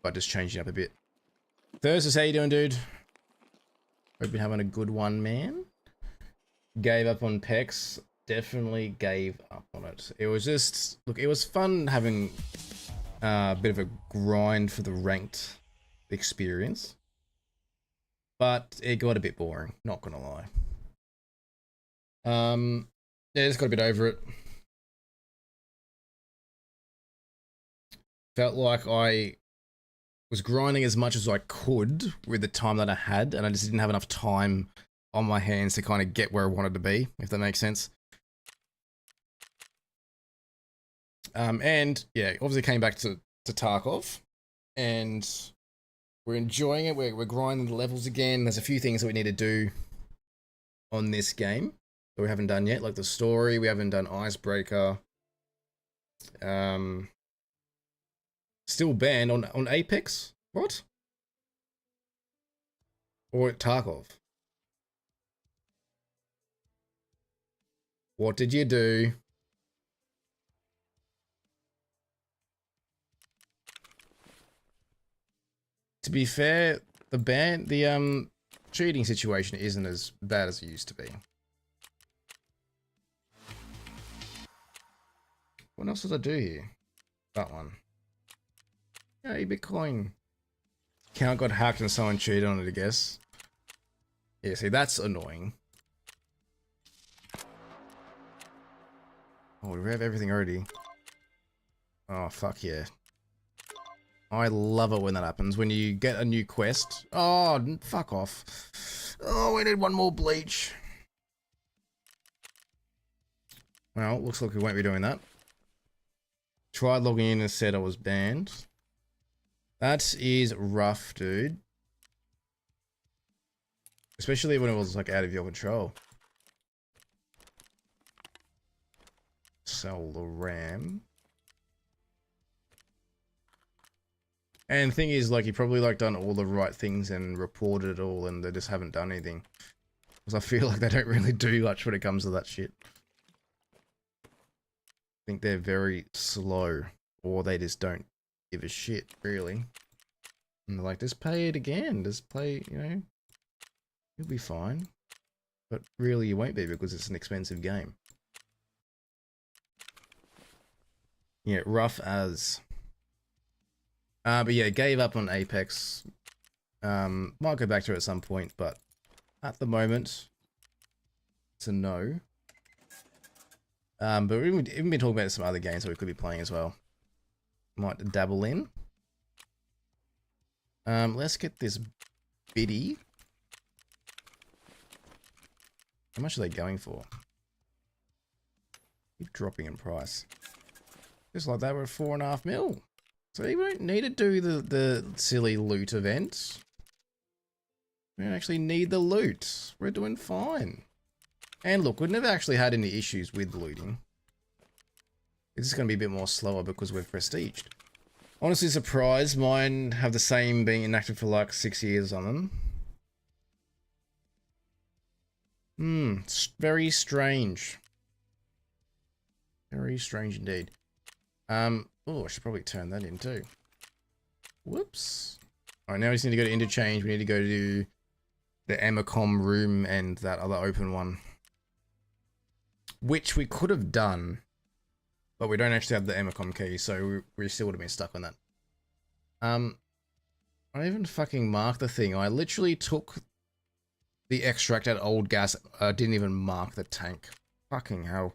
But just changing up a bit. Thursday, how you doing, dude? Hope you're having a good one, man. Gave up on PEX. Definitely gave up on it. It was just, look, it was fun having a bit of a grind for the ranked experience. But it got a bit boring, not gonna lie. Yeah, just got a bit over it. Felt like I was grinding as much as I could with the time that I had, and I just didn't have enough time on my hands to kind of get where I wanted to be, if that makes sense. And yeah, obviously came back to Tarkov, and we're enjoying it. We're grinding the levels again. There's a few things that we need to do on this game that we haven't done yet, like the story. We haven't done Icebreaker. Still banned on Apex? What? Or at Tarkov? What did you do? To be fair, the cheating situation isn't as bad as it used to be. What else did I do here? That one. Hey, Bitcoin. Account got hacked and someone cheated on it, I guess. Yeah, see, that's annoying. Oh, we have everything already. Oh, fuck yeah. I love it when that happens. When you get a new quest. Oh, fuck off. Oh, we need one more bleach. Well, looks like we won't be doing that. Tried logging in and said I was banned. That is rough, dude. Especially when it was like out of your control. Sell the RAM. And the thing is, like, you probably like done all the right things and reported it all, and they just haven't done anything. Because I feel like they don't really do much when it comes to that shit. I think they're very slow, or they just don't give a shit, really. And they're like, just pay it again, just play, you know, you'll be fine. But really you won't be, because it's an expensive game. Yeah, rough as. But yeah, gave up on Apex. Might go back to it at some point, but at the moment, it's a no. But we've even been talking about some other games that we could be playing as well. Might dabble in. Let's get this biddy. How much are they going for? Keep dropping in price. Just like that, we're at 4.5 mil. So you won't need to do the silly loot event. We don't actually need the loot. We're doing fine. And look, we've never actually had any issues with looting. It's just going to be a bit more slower because we've prestiged. Honestly surprised mine have the same being inactive for like 6 years on them. Very strange. Very strange indeed. Oh, I should probably turn that in too. Whoops. Alright, now we just need to go to interchange. We need to go to the Emacom room and that other open one. Which we could have done, but we don't actually have the Emacom key, so we still would have been stuck on that. I even fucking marked the thing. I literally took the extract out old gas. I didn't even mark the tank. Fucking hell.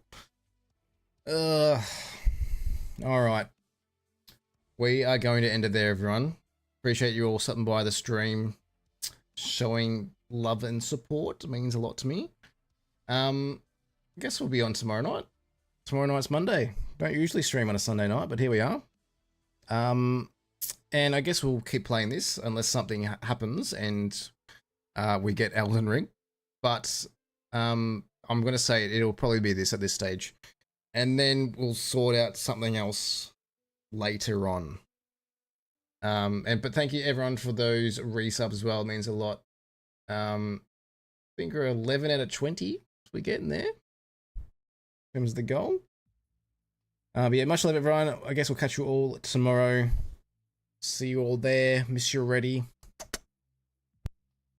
Alright. We are going to end it there, everyone. Appreciate you all stopping by the stream. Showing love and support. It means a lot to me. I guess we'll be on tomorrow night. Tomorrow night's Monday. Don't usually stream on a Sunday night, but here we are. And I guess we'll keep playing this unless something happens and we get Elden Ring. But I'm going to say it'll probably be this at this stage. And then we'll sort out something else later on. But thank you everyone for those resubs as well. It means a lot. I think we're 11 out of 20. We're getting there. Comes the goal. But yeah, much love everyone. I guess we'll catch you all tomorrow. See you all there. Miss you already.